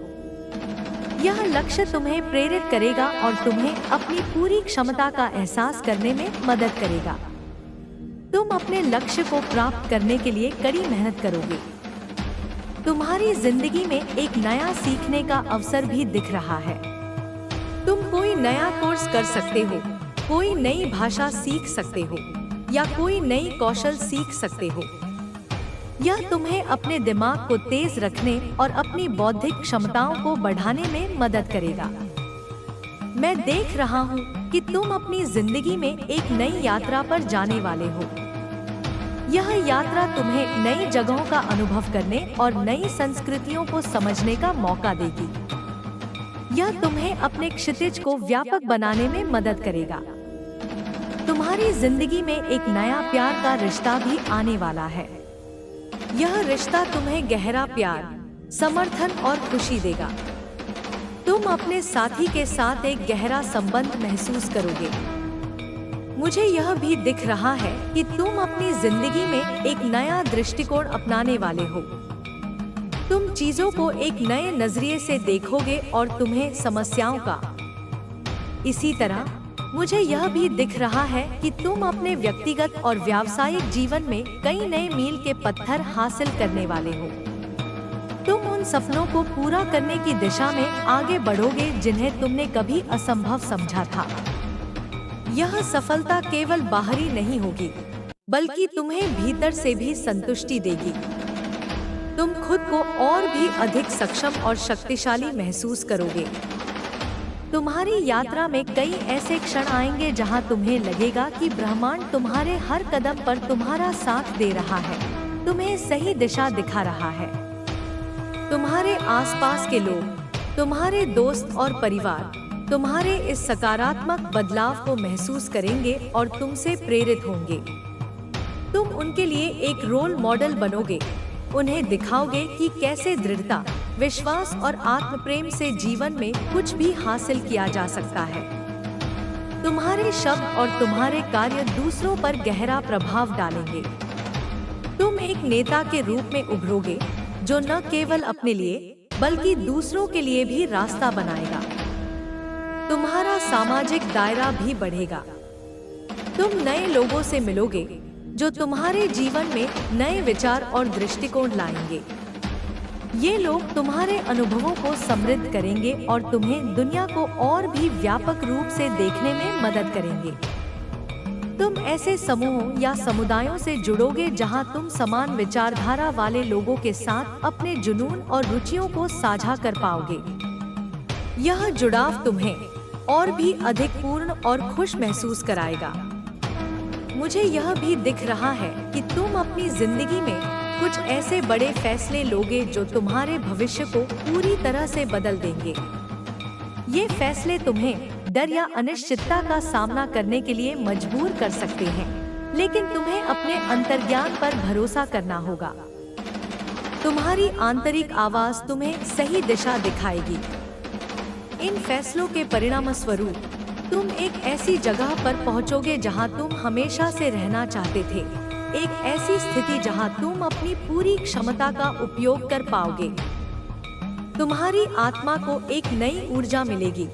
यह लक्ष्य तुम्हें प्रेरित करेगा और तुम्हें अपनी पूरी क्षमता का एहसास करने में मदद करेगा। तुम अपने लक्ष्य को प्राप्त करने के लिए कड़ी मेहनत करोगे। तुम्हारी जिंदगी में एक नया सीखने का अवसर भी दिख रहा है। तुम कोई नया कोर्स कर सकते हो, कोई नई भाषा सीख सकते हो या कोई नई कौशल सीख सकते हो। यह तुम्हें अपने दिमाग को तेज रखने और अपनी बौद्धिक क्षमताओं को बढ़ाने में मदद करेगा। मैं देख रहा हूँ कि तुम अपनी जिंदगी में एक नई यात्रा पर जाने वाले हो। यह यात्रा तुम्हें नई जगहों का अनुभव करने और नई संस्कृतियों को समझने का मौका देगी। यह तुम्हें अपने क्षितिज को व्यापक बनाने में मदद करेगा। तुम्हारी जिंदगी में एक नया प्यार का रिश्ता भी आने वाला है। यह रिश्ता तुम्हें गहरा प्यार, समर्थन और खुशी देगा। तुम अपने साथी के साथ एक गहरा संबंध महसूस करोगे। मुझे यह भी दिख रहा है कि तुम अपनी जिंदगी में एक नया दृष्टिकोण अपनाने वाले हो। तुम चीजों को एक नए नजरिए से देखोगे और तुम्हें समस्याओं का। इसी तरह मुझे यह भी दिख रहा है कि तुम अपने व्यक्तिगत और व्यावसायिक जीवन में कई नए मील के पत्थर हासिल करने वाले हो। तुम उन सपनों को पूरा करने की दिशा में आगे बढ़ोगे जिन्हें तुमने कभी असंभव समझा था। यह सफलता केवल बाहरी नहीं होगी, बल्कि तुम्हें भीतर से भी संतुष्टि देगी। तुम खुद को और भी अधिक सक्षम और शक्तिशाली महसूस करोगे। तुम्हारी यात्रा में कई ऐसे क्षण आएंगे जहां तुम्हें लगेगा कि ब्रह्मांड तुम्हारे हर कदम पर तुम्हारा साथ दे रहा है, तुम्हें सही दिशा दिखा रहा है। तुम्हारे आसपास के लोग, तुम्हारे दोस्त और परिवार तुम्हारे इस सकारात्मक बदलाव को महसूस करेंगे और तुमसे प्रेरित होंगे। तुम उनके लिए एक रोल मॉडल बनोगे, उन्हें दिखाओगे कि कैसे दृढ़ता, विश्वास और आत्मप्रेम से जीवन में कुछ भी हासिल किया जा सकता है। तुम्हारे शब्द और तुम्हारे कार्य दूसरों पर गहरा प्रभाव डालेंगे। तुम एक नेता के रूप में उभरोगे जो न केवल अपने लिए बल्कि दूसरों के लिए भी रास्ता बनाएगा। तुम्हारा सामाजिक दायरा भी बढ़ेगा। तुम नए लोगों से मिलोगे जो तुम्हारे जीवन में नए विचार और दृष्टिकोण लाएंगे। ये लोग तुम्हारे अनुभवों को समृद्ध करेंगे और तुम्हें दुनिया को और भी व्यापक रूप से देखने में मदद करेंगे। तुम ऐसे समूहों या समुदायों से जुड़ोगे जहां तुम समान विचारधारा वाले लोगों के साथ अपने जुनून और रुचियों को साझा कर पाओगे। यह जुड़ाव तुम्हें और भी अधिक पूर्ण और खुश महसूस कराएगा। मुझे यह भी दिख रहा है कि तुम अपनी जिंदगी में कुछ ऐसे बड़े फैसले लोगे जो तुम्हारे भविष्य को पूरी तरह से बदल देंगे। ये फैसले तुम्हें डर या अनिश्चितता का सामना करने के लिए मजबूर कर सकते हैं, लेकिन तुम्हें अपने अंतर्ज्ञान पर भरोसा करना होगा। तुम्हारी आंतरिक आवाज तुम्हें सही दिशा दिखाएगी। इन फैसलों के परिणामस्वरूप तुम एक ऐसी जगह पर पहुंचोगे जहां तुम हमेशा से रहना चाहते थे, एक ऐसी स्थिति जहां तुम अपनी पूरी क्षमता का उपयोग कर पाओगे। तुम्हारी आत्मा को एक नई ऊर्जा मिलेगी,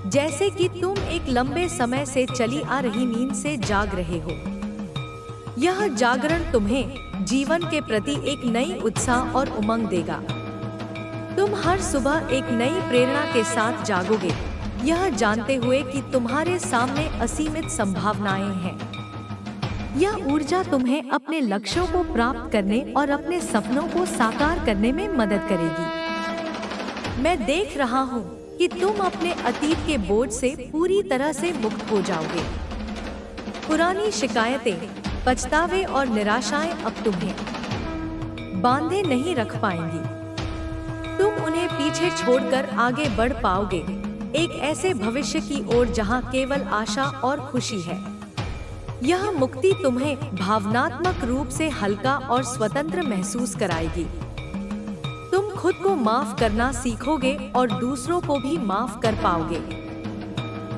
जैसे कि तुम एक लंबे समय से चली आ रही नींद से जाग रहे हो। यह जागरण तुम्हें जीवन के प्रति एक नई उत्साह और उमंग देगा। तुम हर सुबह एक नई प्रेरणा के साथ जागोगे, यह जानते हुए कि तुम्हारे सामने असीमित संभावनाएं हैं। यह ऊर्जा तुम्हें अपने लक्ष्यों को प्राप्त करने और अपने सपनों को साकार करने में मदद करेगी। मैं देख रहा हूँ कि तुम अपने अतीत के बोझ से पूरी तरह से मुक्त हो जाओगे। पुरानी शिकायतें, पछतावे और निराशाएं अब तुम्हें बांधे नहीं रख पाएंगी। तुम उन्हें पीछे छोड़कर आगे बढ़ पाओगे, एक ऐसे भविष्य की ओर जहां केवल आशा और खुशी है। यह मुक्ति तुम्हें भावनात्मक रूप से हल्का और स्वतंत्र महसूस कराएगी। तुम खुद को माफ करना सीखोगे और दूसरों को भी माफ कर पाओगे।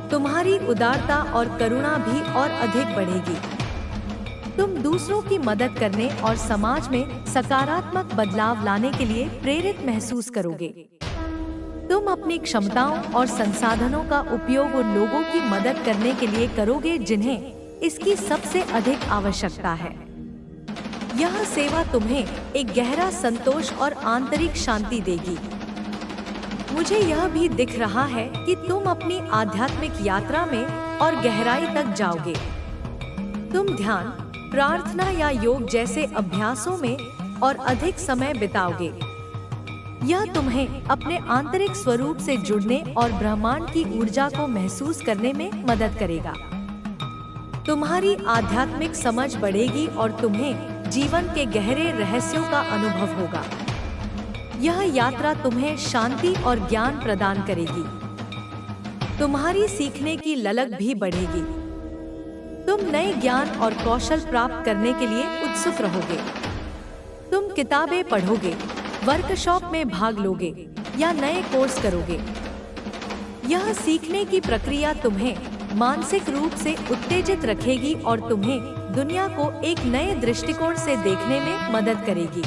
तुम्हारी उदारता और करुणा भी और अधिक बढ़ेगी। तुम दूसरों की मदद करने और समाज में सकारात्मक बदलाव लाने के लिए प्रेरित महसूस करोगे। तुम अपनी क्षमताओं और संसाधनों का उपयोग उन लोगों की मदद करने के लिए करोगे जिन्हें इसकी सबसे अधिक आवश्यकता है। यह सेवा तुम्हें एक गहरा संतोष और आंतरिक शांति देगी। मुझे यह भी दिख रहा है कि तुम अपनी आध्यात्मिक यात्रा में और गहराई तक जाओगे। तुम ध्यान, प्रार्थना या योग जैसे अभ्यासों में और अधिक समय बिताओगे। यह तुम्हें अपने आंतरिक स्वरूप से जुड़ने और ब्रह्मांड की ऊर्जा को महसूस करने में मदद करेगा। तुम्हारी आध्यात्मिक समझ बढ़ेगी और तुम्हें जीवन के गहरे रहस्यों का अनुभव होगा। यह यात्रा तुम्हें शांति और ज्ञान प्रदान करेगी। तुम्हारी सीखने की ललक भी बढ़ेगी। तुम नए ज्ञान और कौशल प्राप्त करने के लिए उत्सुक रहोगे। तुम किताबें पढ़ोगे, वर्कशॉप में भाग लोगे या नए कोर्स करोगे। यह सीखने की प्रक्रिया तुम्हें मानसिक रूप से उत्तेजित रखेगी और तुम्हें दुनिया को एक नए दृष्टिकोण से देखने में मदद करेगी।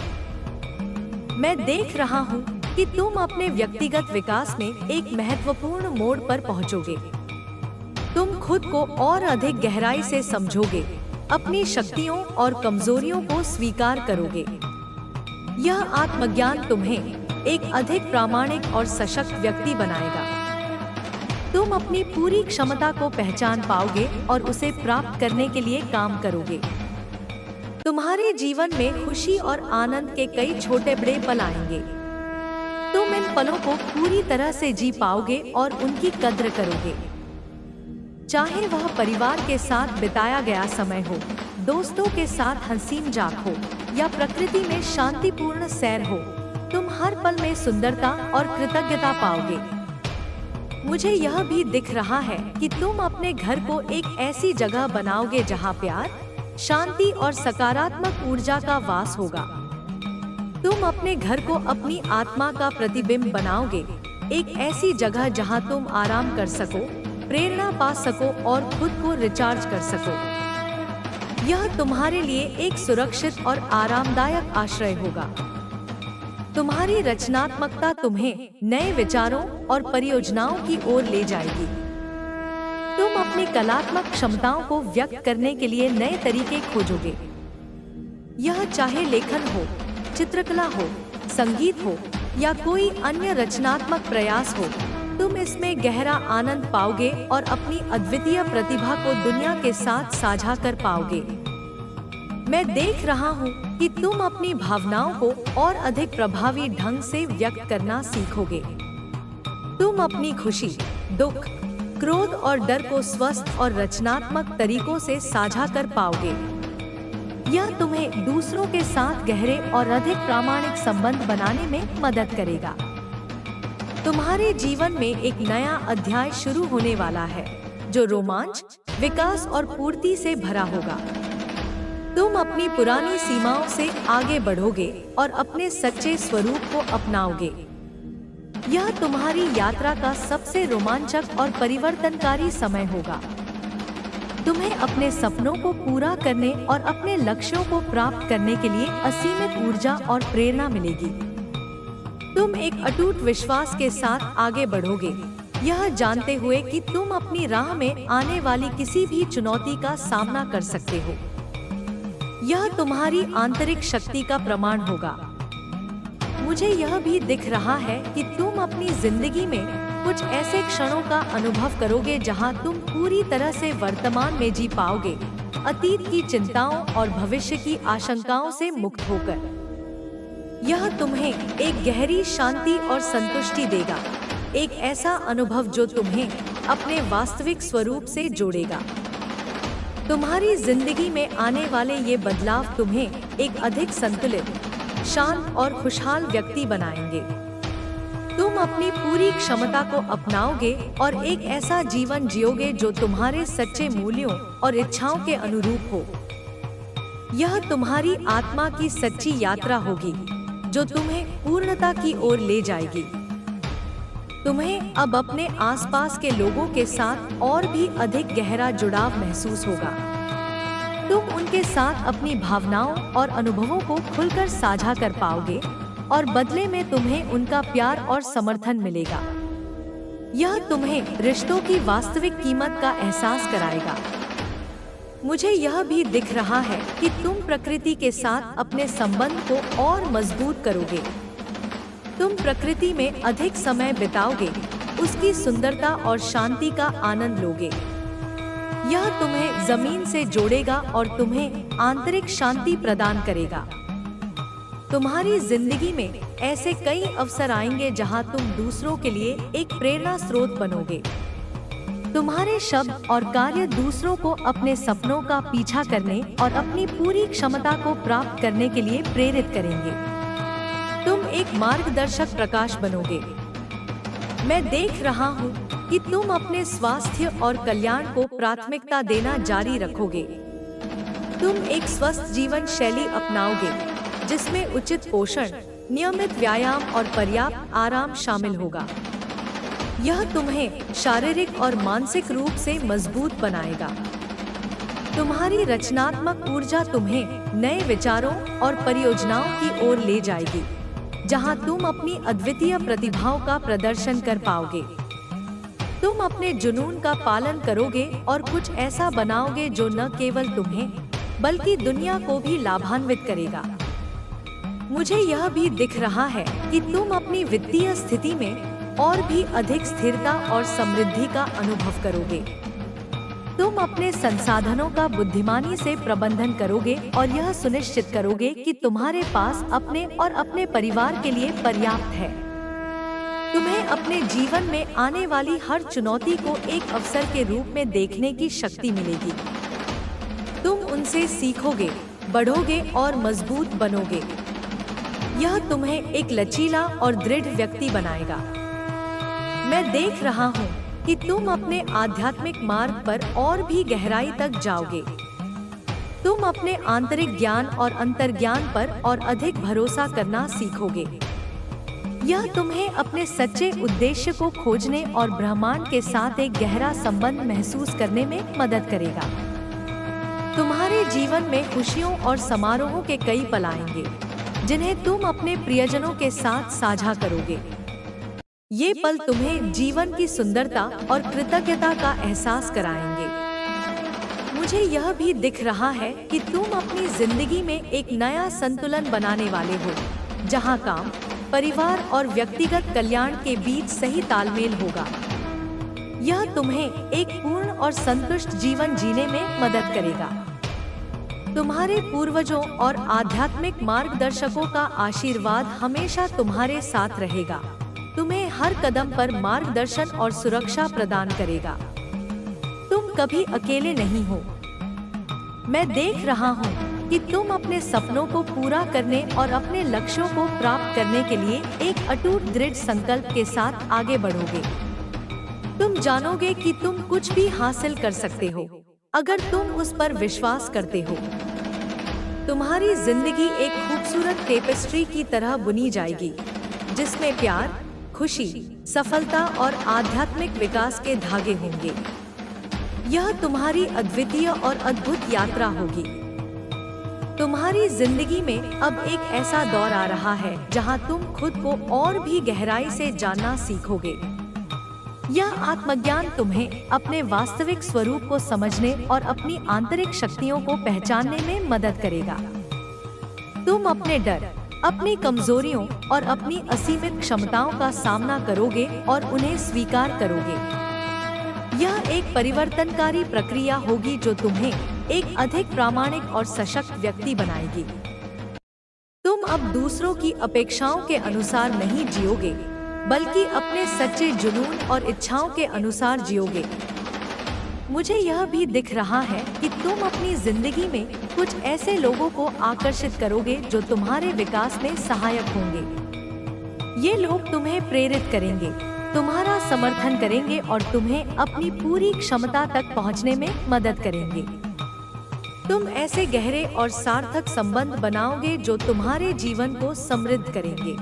मैं देख रहा हूँ कि तुम अपने व्यक्तिगत विकास में एक महत्वपूर्ण मोड़ पर पहुँचोगे। तुम खुद को और अधिक गहराई से समझोगे, अपनी शक्तियों और कमजोरियों को स्वीकार करोगे। यह आत्मज्ञान तुम्हें एक अधिक प्रामाणिक और सशक्त व्यक्ति बनाएगा। तुम अपनी पूरी क्षमता को पहचान पाओगे और उसे प्राप्त करने के लिए काम करोगे। तुम्हारे जीवन में खुशी और आनंद के कई छोटे बड़े पल आएंगे। तुम इन पलों को पूरी तरह से जी पाओगे और उनकी कद्र करोगे। चाहे वह परिवार के साथ बिताया गया समय हो, दोस्तों के साथ हंसी मजाक हो या प्रकृति में शांतिपूर्ण सैर हो, तुम हर पल में सुंदरता और कृतज्ञता पाओगे। मुझे यह भी दिख रहा है कि तुम अपने घर को एक ऐसी जगह बनाओगे जहां प्यार, शांति और सकारात्मक ऊर्जा का वास होगा। तुम अपने घर को अपनी आत्मा का प्रतिबिंब बनाओगे, एक ऐसी जगह जहां तुम आराम कर सको, प्रेरणा पा सको और खुद को रिचार्ज कर सको। यह तुम्हारे लिए एक सुरक्षित और आरामदायक आश्रय होगा। तुम्हारी रचनात्मकता तुम्हें नए विचारों और परियोजनाओं की ओर ले जाएगी। तुम अपनी कलात्मक क्षमताओं को व्यक्त करने के लिए नए तरीके खोजोगे। यह चाहे लेखन हो, चित्रकला हो, संगीत हो या कोई अन्य रचनात्मक प्रयास हो, तुम इसमें गहरा आनंद पाओगे और अपनी अद्वितीय प्रतिभा को दुनिया के साथ साझा कर पाओगे। मैं देख रहा हूँ कि तुम अपनी भावनाओं को और अधिक प्रभावी ढंग से व्यक्त करना सीखोगे। तुम अपनी खुशी, दुख, क्रोध और डर को स्वस्थ और रचनात्मक तरीकों से साझा कर पाओगे। यह तुम्हें दूसरों के साथ गहरे और अधिक प्रामाणिक संबंध बनाने में मदद करेगा। तुम्हारे जीवन में एक नया अध्याय शुरू होने वाला है, जो रोमांच, विकास और पूर्ति से भरा होगा। तुम अपनी पुरानी सीमाओं से आगे बढ़ोगे और अपने सच्चे स्वरूप को अपनाओगे। यह तुम्हारी यात्रा का सबसे रोमांचक और परिवर्तनकारी समय होगा। तुम्हें अपने सपनों को पूरा करने और अपने लक्ष्यों को प्राप्त करने के लिए असीमित ऊर्जा और प्रेरणा मिलेगी। तुम एक अटूट विश्वास के साथ आगे बढ़ोगे, यह जानते हुए कि तुम अपनी राह में आने वाली किसी भी चुनौती का सामना कर सकते हो। यह तुम्हारी आंतरिक शक्ति का प्रमाण होगा। मुझे यह भी दिख रहा है कि तुम अपनी जिंदगी में कुछ ऐसे क्षणों का अनुभव करोगे जहां तुम पूरी तरह से वर्तमान में जी पाओगे, अतीत की चिंताओं और भविष्य की आशंकाओं से मुक्त होकर। यह तुम्हें एक गहरी शांति और संतुष्टि देगा, एक ऐसा अनुभव जो तुम्हें अपने वास्तविक स्वरूप से जोड़ेगा। तुम्हारी जिंदगी में आने वाले ये बदलाव तुम्हें एक अधिक संतुलित, शांत और खुशहाल व्यक्ति बनाएंगे। तुम अपनी पूरी क्षमता को अपनाओगे और एक ऐसा जीवन जियोगे जो तुम्हारे सच्चे मूल्यों और इच्छाओं के अनुरूप हो। यह तुम्हारी आत्मा की सच्ची यात्रा होगी जो तुम्हें पूर्णता की ओर ले जाएगी। तुम्हें अब अपने आसपास के लोगों के साथ और भी अधिक गहरा जुड़ाव महसूस होगा। तुम उनके साथ अपनी भावनाओं और अनुभवों को खुलकर साझा कर पाओगे और बदले में तुम्हें उनका प्यार और समर्थन मिलेगा। यह तुम्हें रिश्तों की वास्तविक कीमत का एहसास कराएगा। मुझे यह भी दिख रहा है कि तुम प्रकृति के साथ अपने संबंध को और मजबूत करोगे। तुम प्रकृति में अधिक समय बिताओगे, उसकी सुंदरता और शांति का आनंद लोगे। यह तुम्हें जमीन से जोड़ेगा और तुम्हें आंतरिक शांति प्रदान करेगा। तुम्हारी जिंदगी में ऐसे कई अवसर आएंगे जहां तुम दूसरों के लिए एक प्रेरणा स्रोत बनोगे। तुम्हारे शब्द और कार्य दूसरों को अपने सपनों का पीछा करने और अपनी पूरी क्षमता को प्राप्त करने के लिए प्रेरित करेंगे। तुम एक मार्गदर्शक प्रकाश बनोगे। मैं देख रहा हूँ कि तुम अपने स्वास्थ्य और कल्याण को प्राथमिकता देना जारी रखोगे। तुम एक स्वस्थ जीवन शैली अपनाओगे जिसमें उचित पोषण, नियमित व्यायाम और पर्याप्त आराम शामिल होगा। यह तुम्हें शारीरिक और मानसिक रूप से मजबूत बनाएगा। तुम्हारी रचनात्मक ऊर्जा तुम्हें नए विचारों और परियोजनाओं की ओर ले जाएगी, जहां तुम अपनी अद्वितीय प्रतिभाओं का प्रदर्शन कर पाओगे। तुम अपने जुनून का पालन करोगे और कुछ ऐसा बनाओगे जो न केवल तुम्हें बल्कि दुनिया को भी लाभान्वित करेगा। मुझे यह भी दिख रहा है कि तुम अपनी वित्तीय स्थिति में और भी अधिक स्थिरता और समृद्धि का अनुभव करोगे। तुम अपने संसाधनों का बुद्धिमानी से प्रबंधन करोगे और यह सुनिश्चित करोगे कि तुम्हारे पास अपने और अपने परिवार के लिए पर्याप्त है। तुम्हें अपने जीवन में आने वाली हर चुनौती को एक अवसर के रूप में देखने की शक्ति मिलेगी। तुम उनसे सीखोगे, बढ़ोगे और मजबूत बनोगे। यह तुम्हें एक लचीला और दृढ़ व्यक्ति बनाएगा। मैं देख रहा हूँ कि तुम अपने आध्यात्मिक मार्ग पर और भी गहराई तक जाओगे। तुम अपने आंतरिक ज्ञान और अंतर्ज्ञान पर और अधिक भरोसा करना सीखोगे। यह तुम्हें अपने सच्चे उद्देश्य को खोजने और ब्रह्मांड के साथ एक गहरा संबंध महसूस करने में मदद करेगा। तुम्हारे जीवन में खुशियों और समारोहों के कई पल आएंगे, जिन्हें तुम अपने प्रियजनों के साथ साझा करोगे। ये पल तुम्हें जीवन की सुंदरता और कृतज्ञता का एहसास कराएंगे। मुझे यह भी दिख रहा है कि तुम अपनी जिंदगी में एक नया संतुलन बनाने वाले हो, जहां काम, परिवार और व्यक्तिगत कल्याण के बीच सही तालमेल होगा। यह तुम्हें एक पूर्ण और संतुष्ट जीवन जीने में मदद करेगा। तुम्हारे पूर्वजों और आध्यात्मिक मार्गदर्शकों का आशीर्वाद हमेशा तुम्हारे साथ रहेगा, तुम्हें हर कदम पर मार्गदर्शन और सुरक्षा प्रदान करेगा। तुम कभी अकेले नहीं हो। मैं देख रहा हूँ कि तुम अपने सपनों को पूरा करने और अपने लक्ष्यों को प्राप्त करने के लिए एक अटूट दृढ़ संकल्प के साथ आगे बढ़ोगे। तुम जानोगे कि तुम कुछ भी हासिल कर सकते हो, अगर तुम उस पर विश्वास करते हो। तुम्हारी जिंदगी एक खूबसूरत टेपेस्ट्री की तरह बुनी जाएगी, जिसमें प्यार, खुशी, सफलता और आध्यात्मिक विकास के धागे होंगे। यह तुम्हारी अद्वितीय और अद्भुत यात्रा होगी। तुम्हारी जिंदगी में अब एक ऐसा दौर आ रहा है जहां तुम खुद को और भी गहराई से जानना सीखोगे। यह आत्मज्ञान तुम्हें अपने वास्तविक स्वरूप को समझने और अपनी आंतरिक शक्तियों को पहचानने में मदद करेगा। तुम अपने डर, अपनी कमजोरियों और अपनी असीमित क्षमताओं का सामना करोगे और उन्हें स्वीकार करोगे। यह एक परिवर्तनकारी प्रक्रिया होगी जो तुम्हें एक अधिक प्रामाणिक और सशक्त व्यक्ति बनाएगी। तुम अब दूसरों की अपेक्षाओं के अनुसार नहीं जियोगे, बल्कि अपने सच्चे जुनून और इच्छाओं के अनुसार जियोगे। मुझे यह भी दिख रहा है कि तुम अपनी जिंदगी में कुछ ऐसे लोगों को आकर्षित करोगे जो तुम्हारे विकास में सहायक होंगे। ये लोग तुम्हें प्रेरित करेंगे, तुम्हारा समर्थन करेंगे और तुम्हें अपनी पूरी क्षमता तक पहुंचने में मदद करेंगे। तुम ऐसे गहरे और सार्थक संबंध बनाओगे जो तुम्हारे जीवन को समृद्ध करेंगे।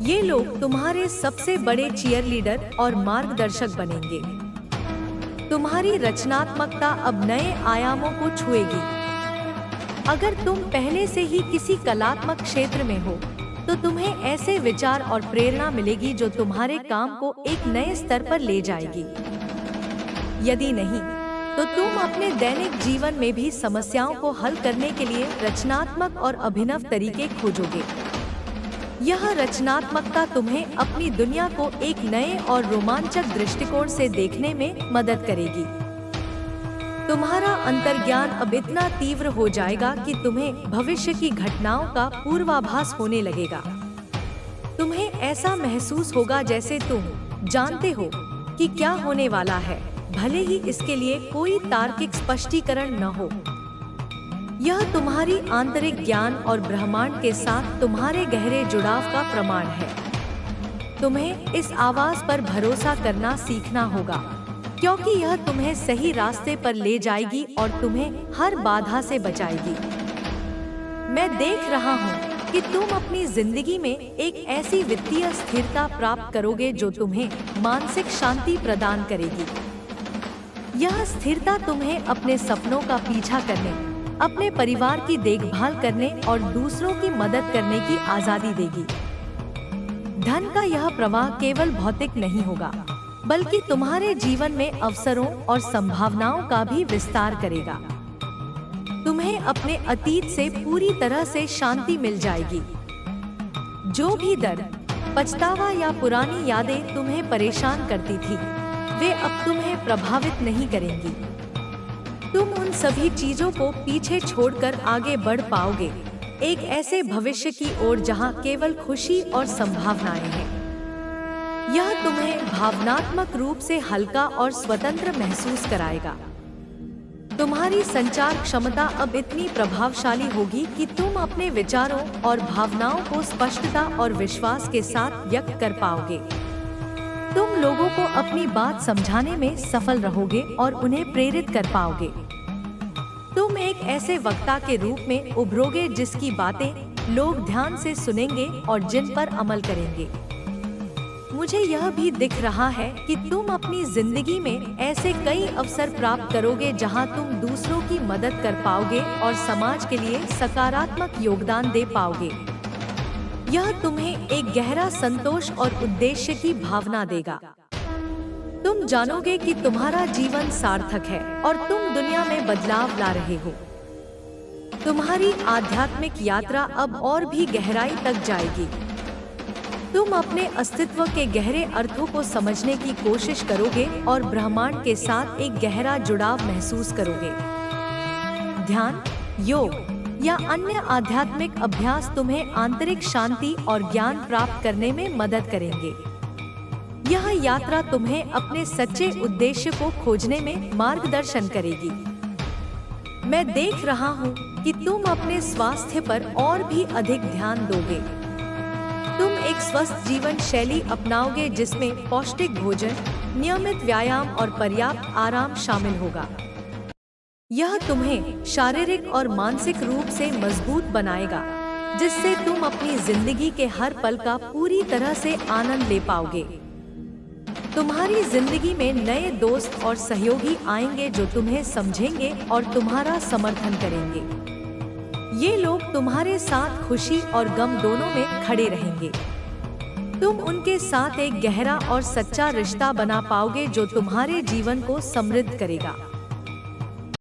ये लोग तुम्हारे सबसे बड़े चीयरलीडर और मार्गदर्शक बनेंगे। तुम्हारी रचनात्मकता अब नए आयामों को छुएगी। अगर तुम पहले से ही किसी कलात्मक क्षेत्र में हो, तो तुम्हें ऐसे विचार और प्रेरणा मिलेगी जो तुम्हारे काम को एक नए स्तर पर ले जाएगी। यदि नहीं, तो तुम अपने दैनिक जीवन में भी समस्याओं को हल करने के लिए रचनात्मक और अभिनव तरीके खोजोगे। यह रचनात्मकता तुम्हें अपनी दुनिया को एक नए और रोमांचक दृष्टिकोण से देखने में मदद करेगी। तुम्हारा अंतर्ज्ञान अब इतना तीव्र हो जाएगा कि तुम्हें भविष्य की घटनाओं का पूर्वाभास होने लगेगा। तुम्हें ऐसा महसूस होगा जैसे तुम जानते हो कि क्या होने वाला है, भले ही इसके लिए कोई तार्किक स्पष्टीकरण न हो। यह तुम्हारी आंतरिक ज्ञान और ब्रह्मांड के साथ तुम्हारे गहरे जुड़ाव का प्रमाण है। तुम्हें इस आवाज पर भरोसा करना सीखना होगा, क्योंकि यह तुम्हें सही रास्ते पर ले जाएगी और तुम्हें हर बाधा से बचाएगी। मैं देख रहा हूँ कि तुम अपनी जिंदगी में एक ऐसी वित्तीय स्थिरता प्राप्त करोगे जो तुम्हें मानसिक शांति प्रदान करेगी। यह स्थिरता तुम्हें अपने सपनों का पीछा करने, अपने परिवार की देखभाल करने और दूसरों की मदद करने की आजादी देगी। धन का यह प्रवाह केवल भौतिक नहीं होगा, बल्कि तुम्हारे जीवन में अवसरों और संभावनाओं का भी विस्तार करेगा। तुम्हें अपने अतीत से पूरी तरह से शांति मिल जाएगी। जो भी डर, पछतावा या पुरानी यादें तुम्हें परेशान करती थी, वे अब तुम्हें प्रभावित नहीं करेंगी। तुम उन सभी चीजों को पीछे छोड़कर आगे बढ़ पाओगे, एक ऐसे भविष्य की ओर जहां केवल खुशी और संभावनाएं हैं। यह तुम्हें भावनात्मक रूप से हल्का और स्वतंत्र महसूस कराएगा। तुम्हारी संचार क्षमता अब इतनी प्रभावशाली होगी कि तुम अपने विचारों और भावनाओं को स्पष्टता और विश्वास के साथ व्यक्त कर पाओगे। तुम लोगों को अपनी बात समझाने में सफल रहोगे और उन्हें प्रेरित कर पाओगे। तुम एक ऐसे वक्ता के रूप में उभरोगे जिसकी बातें लोग ध्यान से सुनेंगे और जिन पर अमल करेंगे। मुझे यह भी दिख रहा है कि तुम अपनी जिंदगी में ऐसे कई अवसर प्राप्त करोगे जहां तुम दूसरों की मदद कर पाओगे और समाज के लिए सकारात्मक योगदान दे पाओगे। यह तुम्हें एक गहरा संतोष और उद्देश्य की भावना देगा। तुम जानोगे कि तुम्हारा जीवन सार्थक है और तुम दुनिया में बदलाव ला रहे हो। तुम्हारी आध्यात्मिक यात्रा अब और भी गहराई तक जाएगी। तुम अपने अस्तित्व के गहरे अर्थों को समझने की कोशिश करोगे और ब्रह्मांड के साथ एक गहरा जुड़ाव महसूस करोगे। ध्यान, योग या अन्य आध्यात्मिक अभ्यास तुम्हें आंतरिक शांति और ज्ञान प्राप्त करने में मदद करेंगे। यह यात्रा तुम्हें अपने सच्चे उद्देश्य को खोजने में मार्गदर्शन करेगी। मैं देख रहा हूँ कि तुम अपने स्वास्थ्य पर और भी अधिक ध्यान दोगे। तुम एक स्वस्थ जीवन शैली अपनाओगे जिसमें पौष्टिक भोजन, नियमित व्यायाम और पर्याप्त आराम शामिल होगा। यह तुम्हें शारीरिक और मानसिक रूप से मजबूत बनाएगा। जिससे तुम अपनी जिंदगी के हर पल का पूरी तरह से आनंद ले पाओगे। तुम्हारी जिंदगी में नए दोस्त और सहयोगी आएंगे जो तुम्हें समझेंगे और तुम्हारा समर्थन करेंगे। ये लोग तुम्हारे साथ खुशी और गम दोनों में खड़े रहेंगे। तुम उनके साथ एक गहरा और सच्चा रिश्ता बना पाओगे जो तुम्हारे जीवन को समृद्ध करेगा।